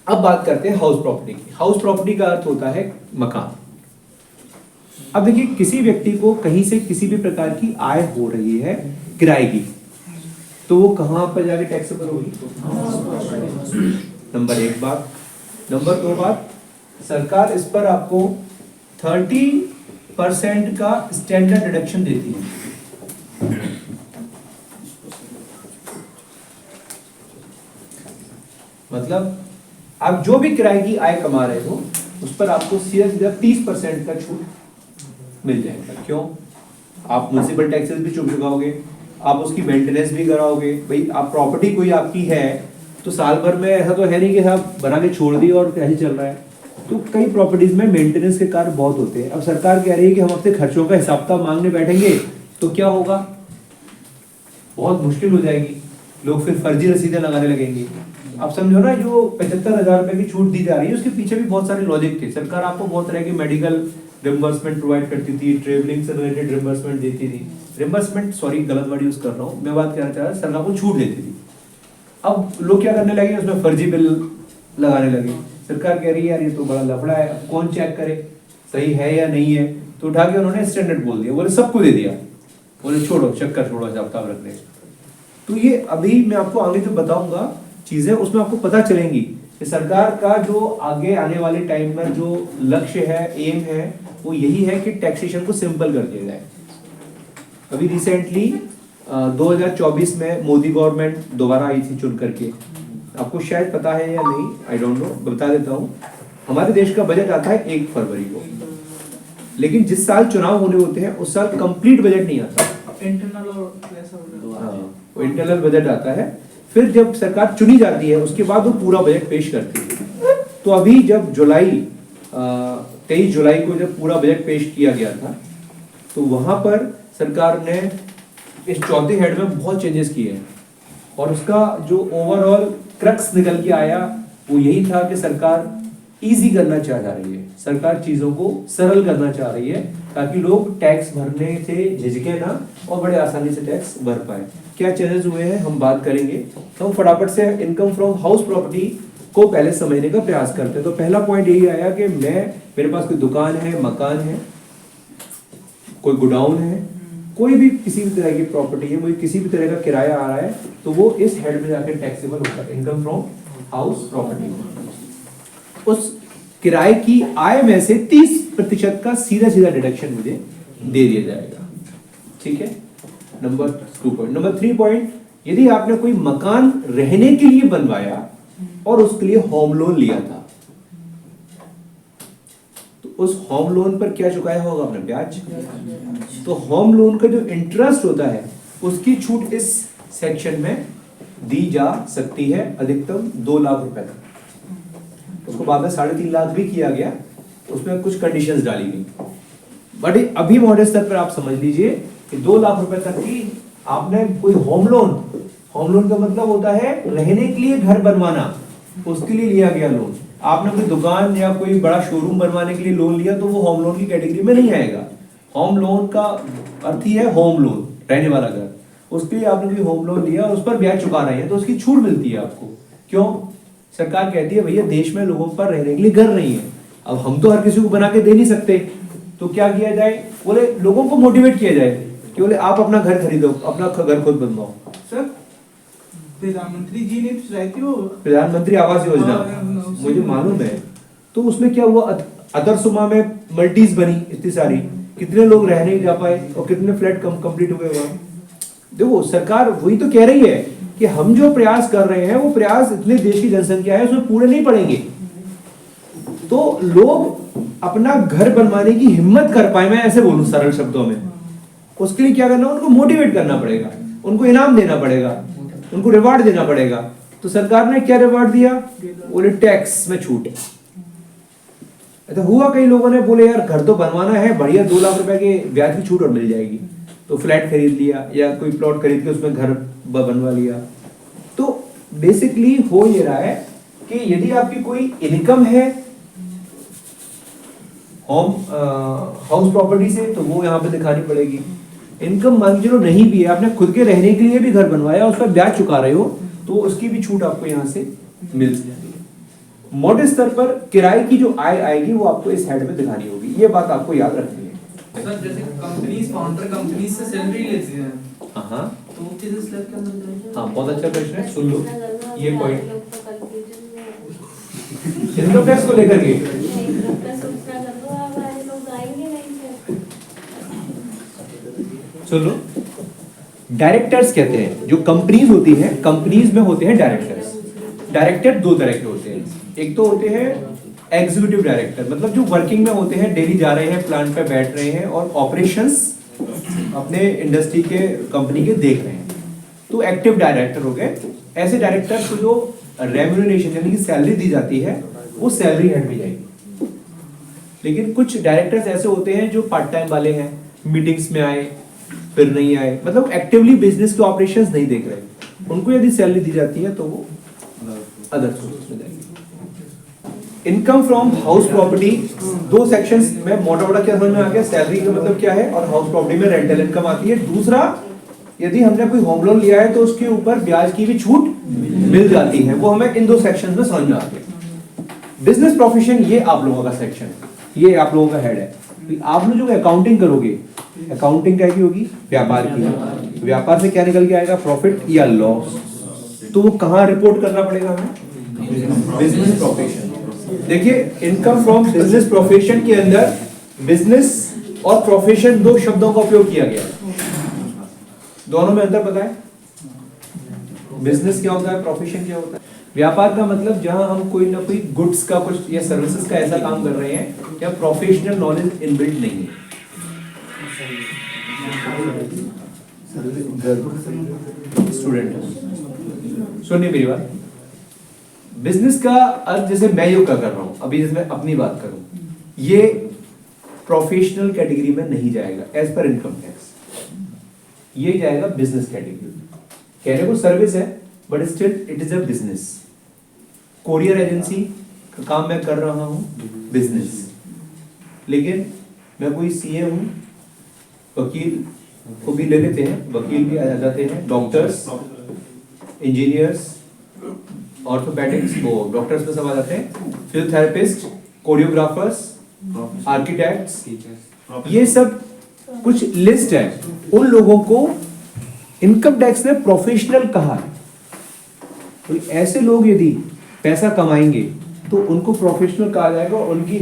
अब बात करते हैं हाउस प्रॉपर्टी की। हाउस प्रॉपर्टी का अर्थ होता है मकान। अब देखिए, किसी व्यक्ति को कहीं से किसी भी प्रकार की आय हो रही है किराए की, तो वो कहाँ पर जाके टैक्सेबल होगी, नंबर 1 बात। नंबर 2 बात, सरकार इस पर आपको 30% का स्टैंडर्ड डिडक्शन देती है। मतलब आप जो भी किराए की आय कमा रहे हो उस पर आपको सीधा 30% का छूट मिल जाएगा। क्यों? आप म्युनिसिपल टैक्सेस भी चुकाओगे, आप उसकी मेंटेनेंस भी कराओगे। भाई आप प्रॉपर्टी कोई आपकी है तो साल भर में ऐसा तो है नहीं कि आप बना के छोड़ दिए और कैसे चल रहा है, तो कई प्रॉपर्टीज में मेंटेनेंस के कार्य बहुत होते हैं। अब सरकार कह रही है कि हम अपने खर्चों का हिसाब किताब मांगने बैठेंगे तो क्या होगा, बहुत मुश्किल हो जाएगी, लोग फिर फर्जी रसीदें लगाने लगेंगे। आप समझो ना, जो 75,000 रुपए की छूट दी जा रही है उसके पीछे भी बहुत सारे लॉजिक थे। सरकार आपको बहुत तरह की मेडिकल रिम्बर्समेंट प्रोवाइड करती थी, ट्रेवलिंग से रिलेटेड रिम्बर्समेंट देती थी, रिम्बर्समेंट सॉरी गलत वर्ड यूज कर रहा हूँ, मैं बात करना चाह रहा, सरकार को छूट देती थी। अब लोग क्या करने लगे, उसमें फर्जी बिल लगाने लगे। सरकार कह रही है यार ये तो बड़ा लफड़ा है, अब कौन चेक करे सही है या नहीं है, तो उठा के उन्होंने स्टैंडर्ड बोल दिया, बोले सबको दे दिया, बोले छोड़ो चक्कर छोड़ो हिसाब किताब रखने। तो ये अभी मैं आपको आगे जो बताऊंगा चीजें उसमें आपको पता चलेंगी कि सरकार का जो आगे आने वाले टाइम में जो लक्ष्य है, एम है, वो यही है कि टैक्सेशन को सिंपल कर दिया जाए। अभी रिसेंटली 2024 में मोदी गवर्नमेंट दोबारा आई थी चुन करके, आपको शायद पता है या नहीं, आई डोंट नो, बता देता हूँ। हमारे देश का बजट आता है 1 फरवरी को, लेकिन जिस साल चुनाव होने होते हैं उस साल कंप्लीट बजट नहीं आता, इंटरनल और वैसा हो गया। वो इंटरनल बजट आता है। फिर जब सरकार चुनी जाती है उसके बाद वो पूरा बजट पेश करती है। तो अभी जब 23 जुलाई को जब पूरा बजट पेश किया गया था तो वहां पर सरकार ने इस चौथे हेड में बहुत चेंजेस किए हैं, और उसका जो ओवरऑल क्रक्स निकल के आया वो यही था कि सरकार इजी करना चाह रही है, सरकार चीजों को सरल करना चाह रही है ताकि लोग टैक्स भरने से झिझके ना और बड़े आसानी से टैक्स भर पाए। क्या चेंजेस हुए हैं हम बात करेंगे। तो हम फटाफट से इनकम फ्रॉम हाउस प्रॉपर्टी को पहले समझने का प्रयास करते हैं। तो पहला पॉइंट यही आया कि मेरे पास कोई दुकान है, मकान है, कोई गोडाउन है, कोई भी किसी भी तरह की प्रॉपर्टी है, मुझे किसी भी तरह का किराया आ रहा है तो वो इस हेड में जाकर टैक्सेबल होता है, इनकम फ्रॉम हाउस प्रॉपर्टी। उस किराए की आय में से 30% का सीधा सीधा डिडक्शन मुझे दे दिया जाएगा। ठीक है, नंबर 2 पॉइंट। नंबर 3 पॉइंट, यदि आपने कोई मकान रहने के लिए बनवाया और उसके लिए होम लोन लिया था तो उस होम लोन पर क्या चुकाया होगा आपने, ब्याज। तो होम लोन का जो इंटरेस्ट होता है उसकी छूट इस सेक्शन में दी जा सकती है, अधिकतम 2 लाख रुपए तक। उसको बाद में 3.5 लाख भी किया गया, उसमें कुछ कंडीशंस डाली गई। बट अभी मॉडल स्तर पर आप समझ लीजिए कि 2 लाख रुपए तक की आपने कोई होम लोन का मतलब होता है रहने के लिए घर बनवाना, उसके लिए लिया गया लोन। आपने कोई दुकान या कोई बड़ा शोरूम बनवाने के लिए लोन लिया तो वो होम लोन की कैटेगरी में नहीं आएगा। होम लोन का अर्थ ही है होम लोन, रहने वाला घर। उसके लिए आपने कोई होम लोन लिया और उस पर ब्याज चुका रहे हैं तो उसकी छूट मिलती है आपको। क्यों? सरकार कहती है भैया देश में लोगों पर रहने के लिए घर नहीं है, अब हम तो हर किसी को बना के दे नहीं सकते, तो क्या किया जाए, बोले लोगों को मोटिवेट किया जाए कि बोले आप अपना घर खरीदो, अपना घर खुद बनवाओ। सर प्रधानमंत्री जी ने चलाई थी वो प्रधानमंत्री आवास योजना, मुझे मालूम है। तो उसमें क्या हुआ, अदरसुमा में मल्टीज बनी इतनी सारी, कितने लोग रहने जा पाए और कितने फ्लैट कंप्लीट हुए हुआ। देखो सरकार वही तो कह रही है कि हम जो प्रयास कर रहे हैं वो प्रयास इतने देश की जनसंख्या है उसमें पूरे नहीं पड़ेंगे, तो लोग अपना घर बनवाने की हिम्मत कर पाए, मैं ऐसे बोलूं सरल शब्दों में, उसके लिए क्या करना, उनको मोटिवेट करना पड़ेगा, उनको इनाम देना पड़ेगा, उनको रिवार्ड देना पड़ेगा। तो सरकार ने क्या रिवार्ड दिया, बोले टैक्स में छूट। तो हुआ कई लोगों ने बोले यार घर तो बनवाना है, बढ़िया 2 लाख रुपए के ब्याज की छूट और मिल जाएगी, तो फ्लैट खरीद लिया या कोई प्लॉट खरीद के उसमें घर बनवा लिया। तो बेसिकली हो ये रहा है कि यदि आपकी कोई इनकम है होम हाउस प्रॉपर्टी से, तो वो यहाँ पे दिखानी पड़ेगी। इनकम मान के चलो नहीं भी है, आपने खुद के रहने के लिए भी घर बनवाया, उस पर ब्याज चुका रहे हो, तो उसकी भी छूट आपको यहाँ से मिल जाएगी। मोटे स्तर पर किराए की जो आय आएगी वो आपको इस हेड में दिखानी होगी, ये बात आपको याद रखनी है। सर जैसे कंपनीज फाउंडर कंपनीज से सैलरी लेती हैं, हाँ तो वो किस स्लैब के अंदर जाएंगे? हाँ, बहुत अच्छा प्रश्न है, सुन लो ये पॉइंट इनकम टैक्स को लेकर के। सुन लो, डायरेक्टर्स कहते हैं, जो कंपनीज होती हैं, कंपनीज में होते हैं डायरेक्टर्स। डायरेक्टर 2 तरह के होते हैं, एक तो होते हैं एग्जीक्यूटिव डायरेक्टर, मतलब जो वर्किंग में होते हैं, डेली जा रहे हैं, प्लांट पे बैठ रहे हैं और ऑपरेशंस अपने इंडस्ट्री के कंपनी के देख रहे हैं, तो एक्टिव डायरेक्टर हो गए। ऐसे डायरेक्टर को जो रेम्यूनरेशन यानी कि सैलरी दी जाती है वो सैलरी हेड में जाएगी। लेकिन कुछ डायरेक्टर्स ऐसे होते हैं जो पार्ट टाइम वाले हैं, मीटिंग्स में आए फिर नहीं आए, मतलब एक्टिवली बिजनेस के ऑपरेशंस नहीं देख रहे, उनको यदि सैलरी दी जाती है तो वो अदर सोर्सेस में जाएगी। Income from house property 2 sections में मोटा क्या समझ में आ गया, सैलरी का मतलब क्या है, और हाउस प्रॉपर्टी में रेंटल इनकम आती है। दूसरा, यदि हमने कोई होम लोन लिया है तो उसके ऊपर ब्याज की भी छूट मिल जाती है, वो हमें इन 2 सेक्शंस में समझ में आ गया। बिजनेस प्रोफेशन, ये आप लोगों का सेक्शन है, ये आप लोगों का हेड है। आप लोग जो अकाउंटिंग करोगे, अकाउंटिंग क्या की होगी, व्यापार की। व्यापार से क्या निकल के आएगा, प्रॉफिट या लॉस, तो वो कहाँ रिपोर्ट करना पड़ेगा हमें, बिजनेस प्रोफेशन। देखिए इनकम फ्रॉम बिजनेस प्रोफेशन के अंदर बिजनेस और प्रोफेशन 2 शब्दों का उपयोग किया गया है, दोनों में अंतर पता है? बिजनेस क्या होता है, प्रोफेशन क्या होता है? व्यापार का मतलब जहां हम कोई ना कोई गुड्स का कुछ या सर्विसेज का ऐसा काम कर रहे हैं या प्रोफेशनल नॉलेज इनबिल्ट नहीं है। स्टूडेंट सुनिए मेरी बात, बिजनेस का अर्थ जैसे मैं योग का कर रहा हूं, अभी जैसे मैं अपनी बात करूं, ये प्रोफेशनल कैटेगरी में नहीं जाएगा एज पर इनकम टैक्स, ये जाएगा बिजनेस कैटेगरी। कहने को सर्विस है but still it is a business. Courier agency का काम मैं कर रहा हूं, बिजनेस, लेकिन मैं कोई सीए हूं, वकील को भी ले लेते हैं, वकील भी आ जाते हैं, डॉक्टर्स, इंजीनियर्स, ऑर्थोपेडिक्स, वो डॉक्टर्स में सब आ जाते हैं, फिजियोथेरेपिस्ट, कोरियोग्राफर्स, आर्किटेक्ट्स, ये सब कुछ लिस्ट है उन लोगों को इनकम टैक्स ने प्रोफेशनल कहा है। तो ऐसे लोग यदि पैसा कमाएंगे तो उनको प्रोफेशनल कहा जाएगा, उनकी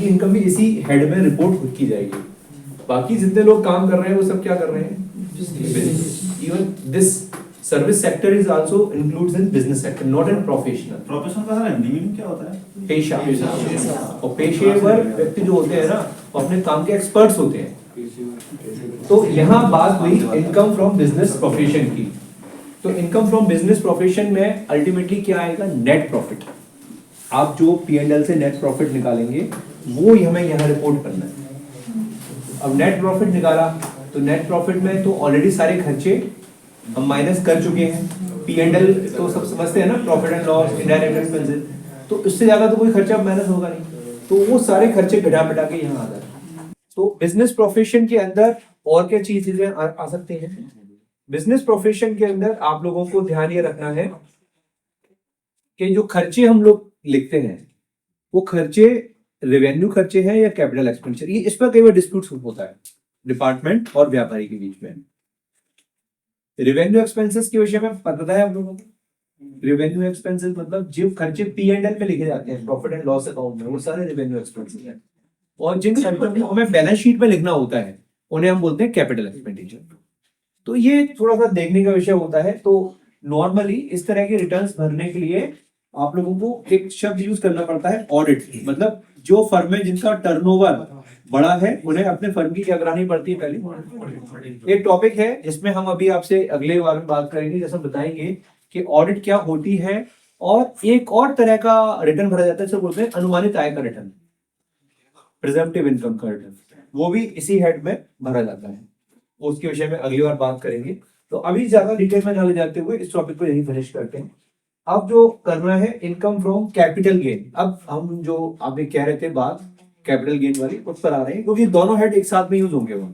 इनकम भी इसी हेड में रिपोर्ट की जाएगी। बाकी जितने लोग काम कर रहे हैं वो सब क्या कर रहे हैं, even this service sector is also includes in business sector, not in professional. Professional का मीनिंग क्या होता है? पेशा। और पेशेवर व्यक्ति जो होते हैं ना, वो अपने काम के एक्सपर्ट्स होते हैं। तो यहाँ बात हुई इनकम फ्रॉम बिजनेस प्रोफेशन की। तो इनकम फ्रॉम बिजनेस प्रोफेशन में अल्टीमेटली क्या आएगा, नेट प्रॉफिट। आप जो P&L से नेट प्रॉफिट निकालेंगे वो हमें यहाँ रिपोर्ट करना है। अब नेट प्रॉफिट निकाला तो नेट प्रॉफिट में तो ऑलरेडी सारे खर्चे हम माइनस कर चुके हैं। P&L तो सब समझते हैं ना, profit and loss, indirect expenses, तो इससे ज्यादा तो कोई खर्चा माइनस होगा नहीं, तो वो सारे खर्चे घटा पिटा के यहाँ आ जाए। तो बिजनेस प्रोफेशन के अंदर और क्या चीजें आ सकती हैं? बिजनेस प्रोफेशन के अंदर आप लोगों को ध्यान ये रखना है कि जो खर्चे हम लोग लिखते हैं वो खर्चे रेवेन्यू खर्चे हैं या कैपिटल एक्सपेंडिचर, ये इस पर कई बार डिस्प्यूट होता है डिपार्टमेंट और व्यापारी के बीच में। रेवेन्यू एक्सपेंसेस के विषय में पता है आप लोगों को? रेवेन्यू एक्सपेंसेस मतलब जो खर्चे P&L में लिखे जाते हैं, प्रॉफिट एंड लॉस अकाउंट में, वो सारे रेवेन्यू एक्सपेंसेस हैं। और जिन खर्चों को हमें बैलेंस शीट में लिखना होता है उन्हें हम बोलते हैं कैपिटल एक्सपेंडिचर। तो ये थोड़ा सा देखने का विषय होता है। तो नॉर्मली इस तरह के रिटर्न्स भरने के लिए आप लोगों को एक शब्द यूज करना पड़ता है ऑडिट। मतलब जो फर्म है जिनका टर्नओवर बड़ा है उन्हें अपने फर्म की क्या करानी पड़ती है, पहले एक टॉपिक है जिसमें हम अभी आपसे अगले बार में बात करेंगे, जैसे बताएंगे कि ऑडिट क्या होती है। और एक और तरह का रिटर्न भरा जाता है जिसे बोलते हैं अनुमानित आय का रिटर्न, प्रिजम्पटिव इनकम का रिटर्न, वो भी इसी हेड में भरा जाता है। उसके विषय में अगली बार बात करेंगे। तो अभी ज्यादा डिटेल में ना जाते हुए इस टॉपिक को यही फिनिश करते हैं। अब जो करना है इनकम फ्रॉम कैपिटल गेन। अब हम जो अभी कह रहे थे बात कैपिटल गेन वाली, उस पर आ रहे हैं क्योंकि दोनों हेड एक साथ में यूज होंगे। वो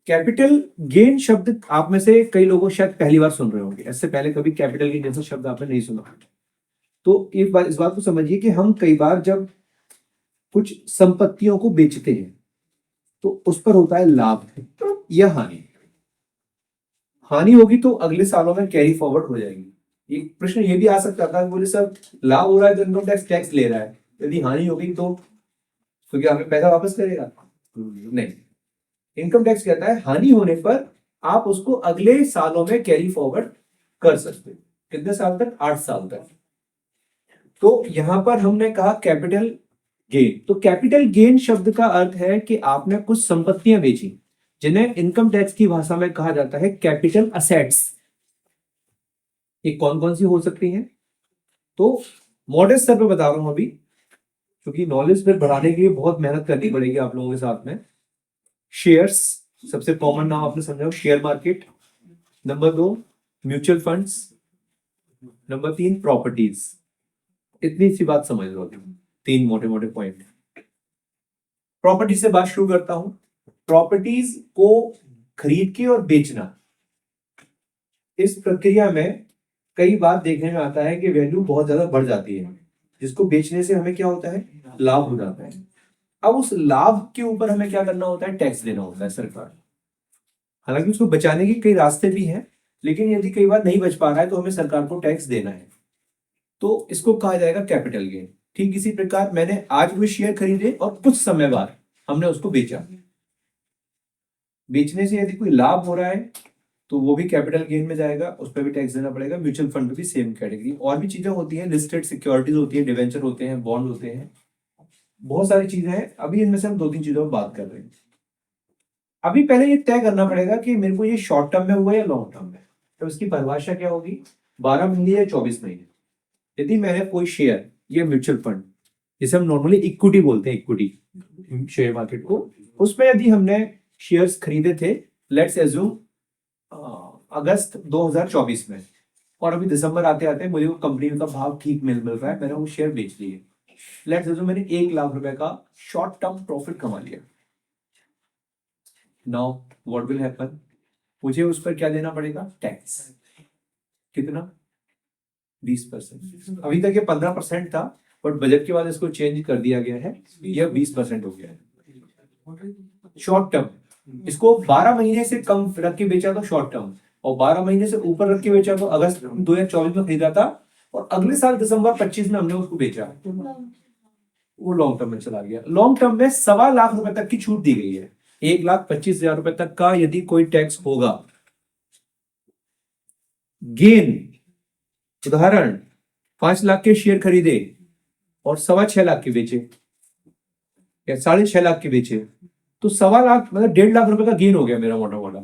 कैपिटल गेन शब्द आप में से कई लोगों शायद पहली बार सुन रहे होंगे, इससे पहले कभी कैपिटल गेन जैसा शब्द आपने नहीं सुना। तो इस बात को समझिए कि हम कई बार जब कुछ संपत्तियों को बेचते हैं तो उस पर होता है लाभ या हानि। हानि होगी तो अगले सालों में कैरी फॉरवर्ड हो जाएगी। एक प्रश्न ये भी आ सकता था कि बोले सर लाभ हो रहा है तो इनकम टैक्स ले रहा है, यदि हानि होगी तो क्या हमें पैसा वापस करेगा? नहीं, इनकम टैक्स कहता है हानि होने पर आप उसको अगले सालों में कैरी फॉरवर्ड कर सकते हैं। कितने साल तक? 8 साल तक। तो यहां पर हमने कहा कैपिटल गेन। तो कैपिटल गेन शब्द का अर्थ है कि आपने कुछ संपत्तियां बेची जिन्हें इनकम टैक्स की भाषा में कहा जाता है कैपिटल असेट्स। ये कौन कौन सी हो सकती हैं? तो मॉडर्न स्तर पे बता रहा हूं अभी, क्योंकि नॉलेज फिर बढ़ाने के लिए बहुत मेहनत करनी पड़ेगी आप लोगों के साथ में। शेयर्स, सबसे कॉमन नाम आपने समझा, share market. Number 2 mutual funds. Number 3 properties. इतनी सी बात समझ लो, 3 मोटे मोटे पॉइंट। प्रॉपर्टी से बात शुरू करता हूं। प्रॉपर्टीज को खरीद के और बेचना, इस प्रक्रिया में कई बार देखने में आता है कि वैल्यू बहुत ज्यादा बढ़ जाती है, जिसको बेचने से हमें क्या होता है? लाभ हो जाता है। अब उस लाभ के ऊपर हमें क्या करना होता है? टैक्स देना होता है सरकार। हालांकि उसको बचाने के कई रास्ते भी हैं, लेकिन यदि कई बार नहीं बच पा रहा है तो हमें सरकार को टैक्स देना है। तो इसको कहा जाएगा कैपिटल गेन। ठीक इसी प्रकार मैंने आज वो शेयर खरीदे और कुछ समय बाद हमने उसको बेचा। बेचने से यदि कोई लाभ हो रहा है तो वो भी कैपिटल गेन में जाएगा, उस पर भी टैक्स देना पड़ेगा। म्यूचुअल फंड में भी सेम कैटेगरी। और भी चीजें होती हैं, लिस्टेड सिक्योरिटीज होती है, डिवेंचर होते हैं, बॉन्ड होते हैं, बहुत सारी चीजें हैं। अभी इनमें से हम 2-3 चीजों पर बात कर रहे हैं। अभी पहले ये तय करना पड़ेगा कि मेरे को ये शॉर्ट टर्म में हुआ या लॉन्ग टर्म में। तो इसकी परिभाषा क्या होगी? 12 महीने या 24 महीने। यदि मैंने कोई शेयर या म्यूचुअल फंड, जिसे हम नॉर्मली इक्विटी बोलते हैं, इक्विटी शेयर मार्केट को, उसमें यदि हमने शेयर्स खरीदे थे, लेट्स एज्यूम अगस्त 2024 में, और अभी दिसंबर आते आते मुझे वो कंपनी का भाव ठीक मिल रहा है, मैंने वो शेयर बेच लिए। लेट्स एज्यूम मैंने 1 लाख रुपए का शॉर्ट टर्म प्रॉफिट कमा लिया। Now what will happen? मुझे उस पर क्या देना पड़ेगा? टैक्स। कितना? 20%। अभी तक ये 15% था, बट बजट के बाद इसको चेंज कर दिया गया है, यह 20% हो गया है। शॉर्ट टर्म, इसको 12 महीने से कम रख के बेचा तो शॉर्ट टर्म, और 12 महीने से ऊपर रख के बेचा तो अगस्त 2024 में खरीदा था और अगले साल दिसंबर 25 में हमने उसको बेचा, वो लॉन्ग टर्म में चला गया। लॉन्ग टर्म में 1.25 लाख रुपए तक की छूट दी गई है। 1,25,000 रुपए तक का यदि कोई टैक्स होगा। गेन, उदाहरण 5 लाख के शेयर खरीदे और 6.25 लाख के बेचे या 6.5 लाख के बेचे, तो 1.25 लाख मतलब 1.5 लाख रुपए का गेन हो गया मेरा मोटा मोटा।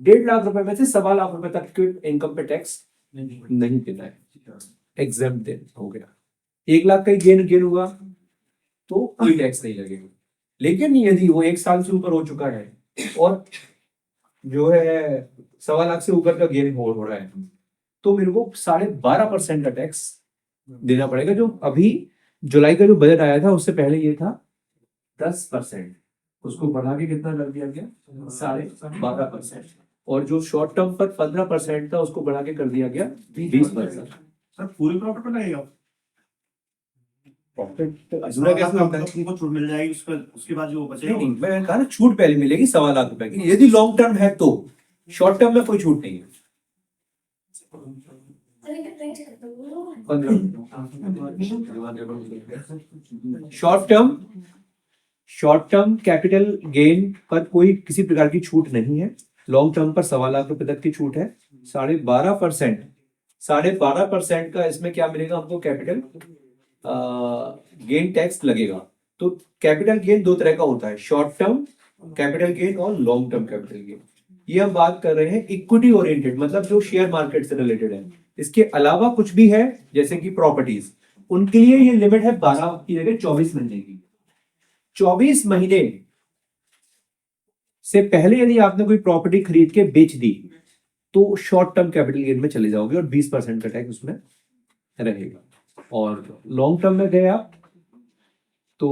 1.5 लाख रुपए में से 1.25 लाख रुपए तक के इनकम पे टैक्स नहीं देना है, एग्जेम्प्ट हो गया। 1 लाख का गेन हुआ तो कोई टैक्स नहीं लगेगा। लेकिन यदि वो 1 साल से ऊपर हो चुका है और जो है 1.25 लाख से ऊपर का गेन हो रहा है, तो मेरे को 12.5% का टैक्स देना पड़ेगा। जो अभी जुलाई का जो बजट आया था उससे पहले ये था 10%, उसको बढ़ा के कितना कर दिया गया? 12.5%। और जो शॉर्ट टर्म पर 15% था उसको बढ़ा के कर दिया गया 20%। सर पूरे प्रॉफिट पर लगेगा? प्रॉफिट अधूरा कैसे होता है? उनको छूट मिल जाएगी उस पर, उसके बाद जो बचेगा। नहीं, मैंने कहा ना छूट पहले मिलेगी 1.25 लाख रुपए की, यदि लॉन्ग टर्म है तो। शॉर्ट टर्म में कोई छूट नहीं है। शॉर्ट टर्म कैपिटल गेन पर कोई किसी प्रकार की छूट नहीं है। लॉन्ग टर्म पर 1.25 लाख तक की छूट है। 12.5% का इसमें क्या मिलेगा हमको, कैपिटल गेन टैक्स लगेगा। तो कैपिटल गेन दो तरह का होता है, शॉर्ट टर्म कैपिटल गेन और लॉन्ग टर्म कैपिटल गेन। ये हम बात कर रहे हैं इक्विटी ओरिएंटेड, मतलब जो शेयर मार्केट से रिलेटेड है। इसके अलावा कुछ भी है जैसे कि प्रॉपर्टीज, उनके लिए ये लिमिट है 12 की जगह 24 महीने की। 24 महीने से पहले यदि आपने कोई प्रॉपर्टी खरीद के बेच दी तो शॉर्ट टर्म कैपिटल गेन में चले जाओगे और 20% का टैक्स उसमें रहेगा। और लॉन्ग टर्म में गए आप तो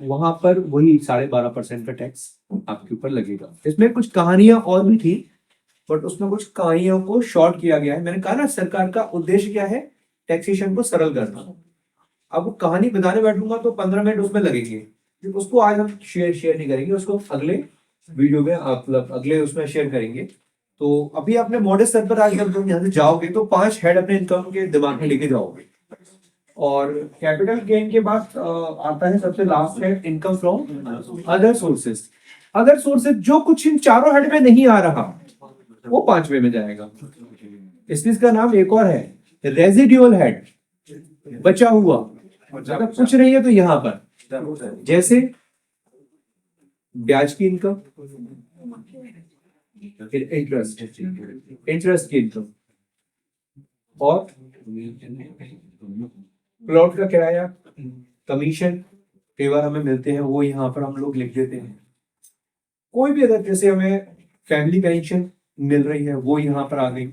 वहां पर वही 12.5% का टैक्स आपके ऊपर लगेगा। इसमें कुछ कहानियां और भी थी, बट उसमें कुछ कहानियों को शॉर्ट किया गया है। मैंने कहा ना, सरकार का उद्देश्य क्या है, टैक्सेशन को सरल करना। अब वो कहानी बताने बैठूंगा तो 15 मिनट उसमें लगेंगे, उसको आज हम शेयर नहीं करेंगे, उसको अगले वीडियो में मतलब अगले उसमें शेयर करेंगे। तो अभी अपने मॉडल स्तर पर आगे तुम यहाँ से जाओगे तो 5 हेड अपने इनकम के दिमाग में लेके जाओगे। और कैपिटल गेन के बाद आता है सबसे लास्ट है income from other sources. Other sources जो कुछ इन चारों हेड में नहीं आ रहा वो 5वें में जाएगा। इसलिए इसका नाम एक और है, रेजिडुअल हेड, बचा हुआ, मतलब कुछ नहीं है तो यहां पर, जैसे ब्याज की इनकम, इंटरेस्ट की इनकम, और प्लॉट का किराया, कमीशन कई बार हमें मिलते हैं वो यहाँ पर हम लोग लिख देते हैं। कोई भी अगर जैसे हमें फैमिली पेंशन मिल रही है वो यहाँ पर आ गई,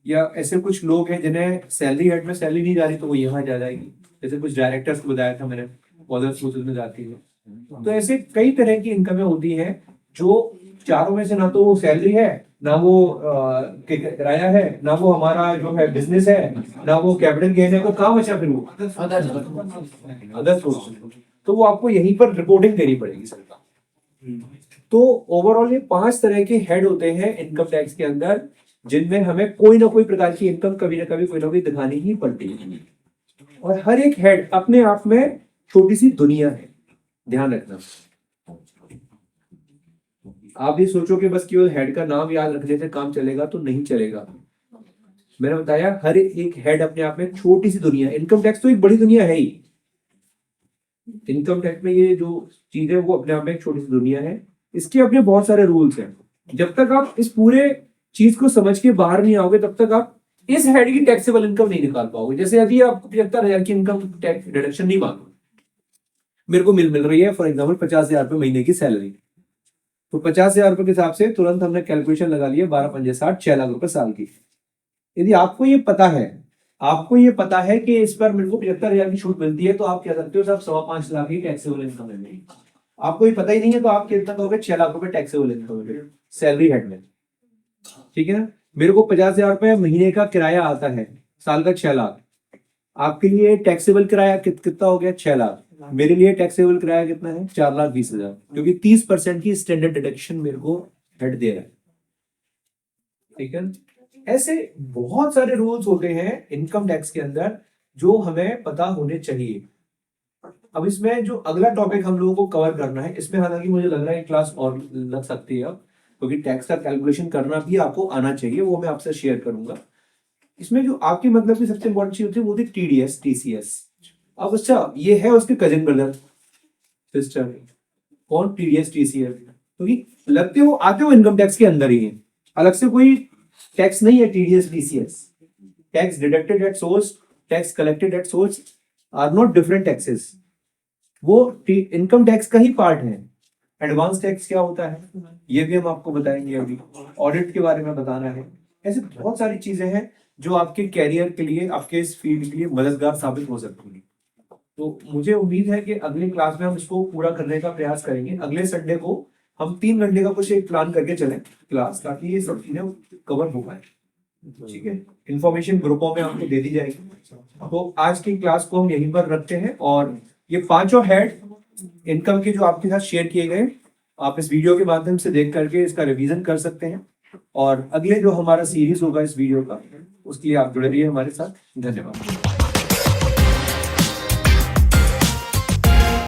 या ऐसे कुछ लोग हैं जिन्हें सैलरी हेड में सैलरी नहीं जा रही तो वो यहाँ जा जाएगी। जैसे कुछ डायरेक्टर्स को बताया था मैंने, अदर सोर्सेज में जाती है। तो ऐसे कई तरह की इनकमें होती हैं जो चारों में से ना तो वो सैलरी है, ना वो किराया है, ना वो हमारा जो है बिजनेस है, ना वो कैपिटल गेन है। वो कहाँ बचा फिर वो अदर सोर्स। तो वो आपको यहीं पर रिपोर्टिंग करनी पड़ेगी सरकार। तो ओवरऑल ये 5 तरह के हेड होते हैं इनकम टैक्स के अंदर, जिनमें हमें कोई ना कोई प्रकार की इनकम कभी ना कभी कोई ना कोई दिखानी ही पड़ती है। और हर एक हेड अपने आप में छोटी सी दुनिया है, ध्यान रखना। आप ये सोचो कि बस केवल हेड का नाम याद रखने से काम चलेगा तो नहीं चलेगा। मैंने बताया हर एक हेड अपने आप में छोटी सी दुनिया है। इनकम टैक्स तो एक बड़ी दुनिया है ही। इनकम टैक्स में ये जो चीज है वो अपने आप में एक छोटी सी दुनिया है। इसके अपने बहुत सारे रूल्स हैं। जब तक आप इस पूरे चीज को समझ के बाहर नहीं आओगे तब तक आप इस हेड की टैक्सेबल इनकम नहीं निकाल पाओगे। जैसे अभी आपको 75,000 की इनकम टैक्स डिडक्शन नहीं मांगो, मेरे को मिल रही है फॉर एग्जाम्पल 50,000 रुपये महीने की सैलरी, तो 50,000 रुपये के हिसाब से तुरंत हमने कैलकुलेशन लगा लिया, 12 पंजे 60, 6 लाख रुपए साल की। यदि आपको ये पता है कि इस पर मेरे को 75,000 की छूट मिलती है तो आप कह सकते हो साहब 5.25 लाख की टैक्सेबल इनकम है। आपको ये पता ही नहीं है तो आप कितना कहोगे 6 लाख रुपए टैक्सेबल इनकम है सैलरी हेड में, ठीक है ना। मेरे को 50,000 रुपये महीने का किराया आता है, साल का 6 लाख। आपके लिए टैक्सेबल किराया कितना हो गया, 6 लाख। मेरे लिए टैक्सेबल किराया कितना है, 4,20,000, क्योंकि 30% की स्टैंडर्ड डिडक्शन मेरे को हेड दे रहा है, ठीक है। ऐसे बहुत सारे रूल्स होते हैं इनकम टैक्स के अंदर जो हमें पता होने चाहिए। अब इसमें जो अगला टॉपिक हम लोगों को कवर करना है, इसमें हालांकि मुझे लग रहा है क्लास और लग सकती है अब, क्योंकि टैक्स का कैलकुलेशन करना भी आपको आना चाहिए, वो मैं आपसे शेयर करूंगा। इसमें जो आपके मतलब की सबसे इंपॉर्टेंट चीज होती है वो थी TDS TCS। अब अच्छा ये है उसके कजिन ब्रदर सिस्टर, कौन TDS TCS, क्योंकि लगते हो आते हो इनकम टैक्स के अंदर ही है, अलग से कोई टैक्स नहीं है। TDS TCS, tax deducted at source, tax collected at source are not different taxes, वो इनकम टैक्स का ही पार्ट है। एडवांस टैक्स क्या होता है ये भी हम आपको बताएंगे, अभी ऑडिट के बारे में बताना है। ऐसे बहुत सारी चीजें हैं जो आपके कैरियर के लिए, आपके इस फील्ड के लिए मददगार साबित हो सकती है। तो मुझे उम्मीद है कि अगली क्लास में हम इसको पूरा करने का प्रयास करेंगे। अगले संडे को हम 3 घंटे का कुछ एक प्लान करके चलें क्लास, ताकि ये सब चीजें कवर हो पाए, ठीक है। इंफॉर्मेशन ग्रुपों में आपको दे दी जाएगी। तो आज की क्लास को हम यहीं पर रखते हैं, और ये 5 हेड इनकम के जो आपके साथ शेयर किए गए, आप इस वीडियो के माध्यम से देख करके इसका रिवीजन कर सकते हैं। और अगले जो हमारा सीरीज होगा इस वीडियो का, उसके लिए आप जुड़े रहिए हमारे साथ। धन्यवाद।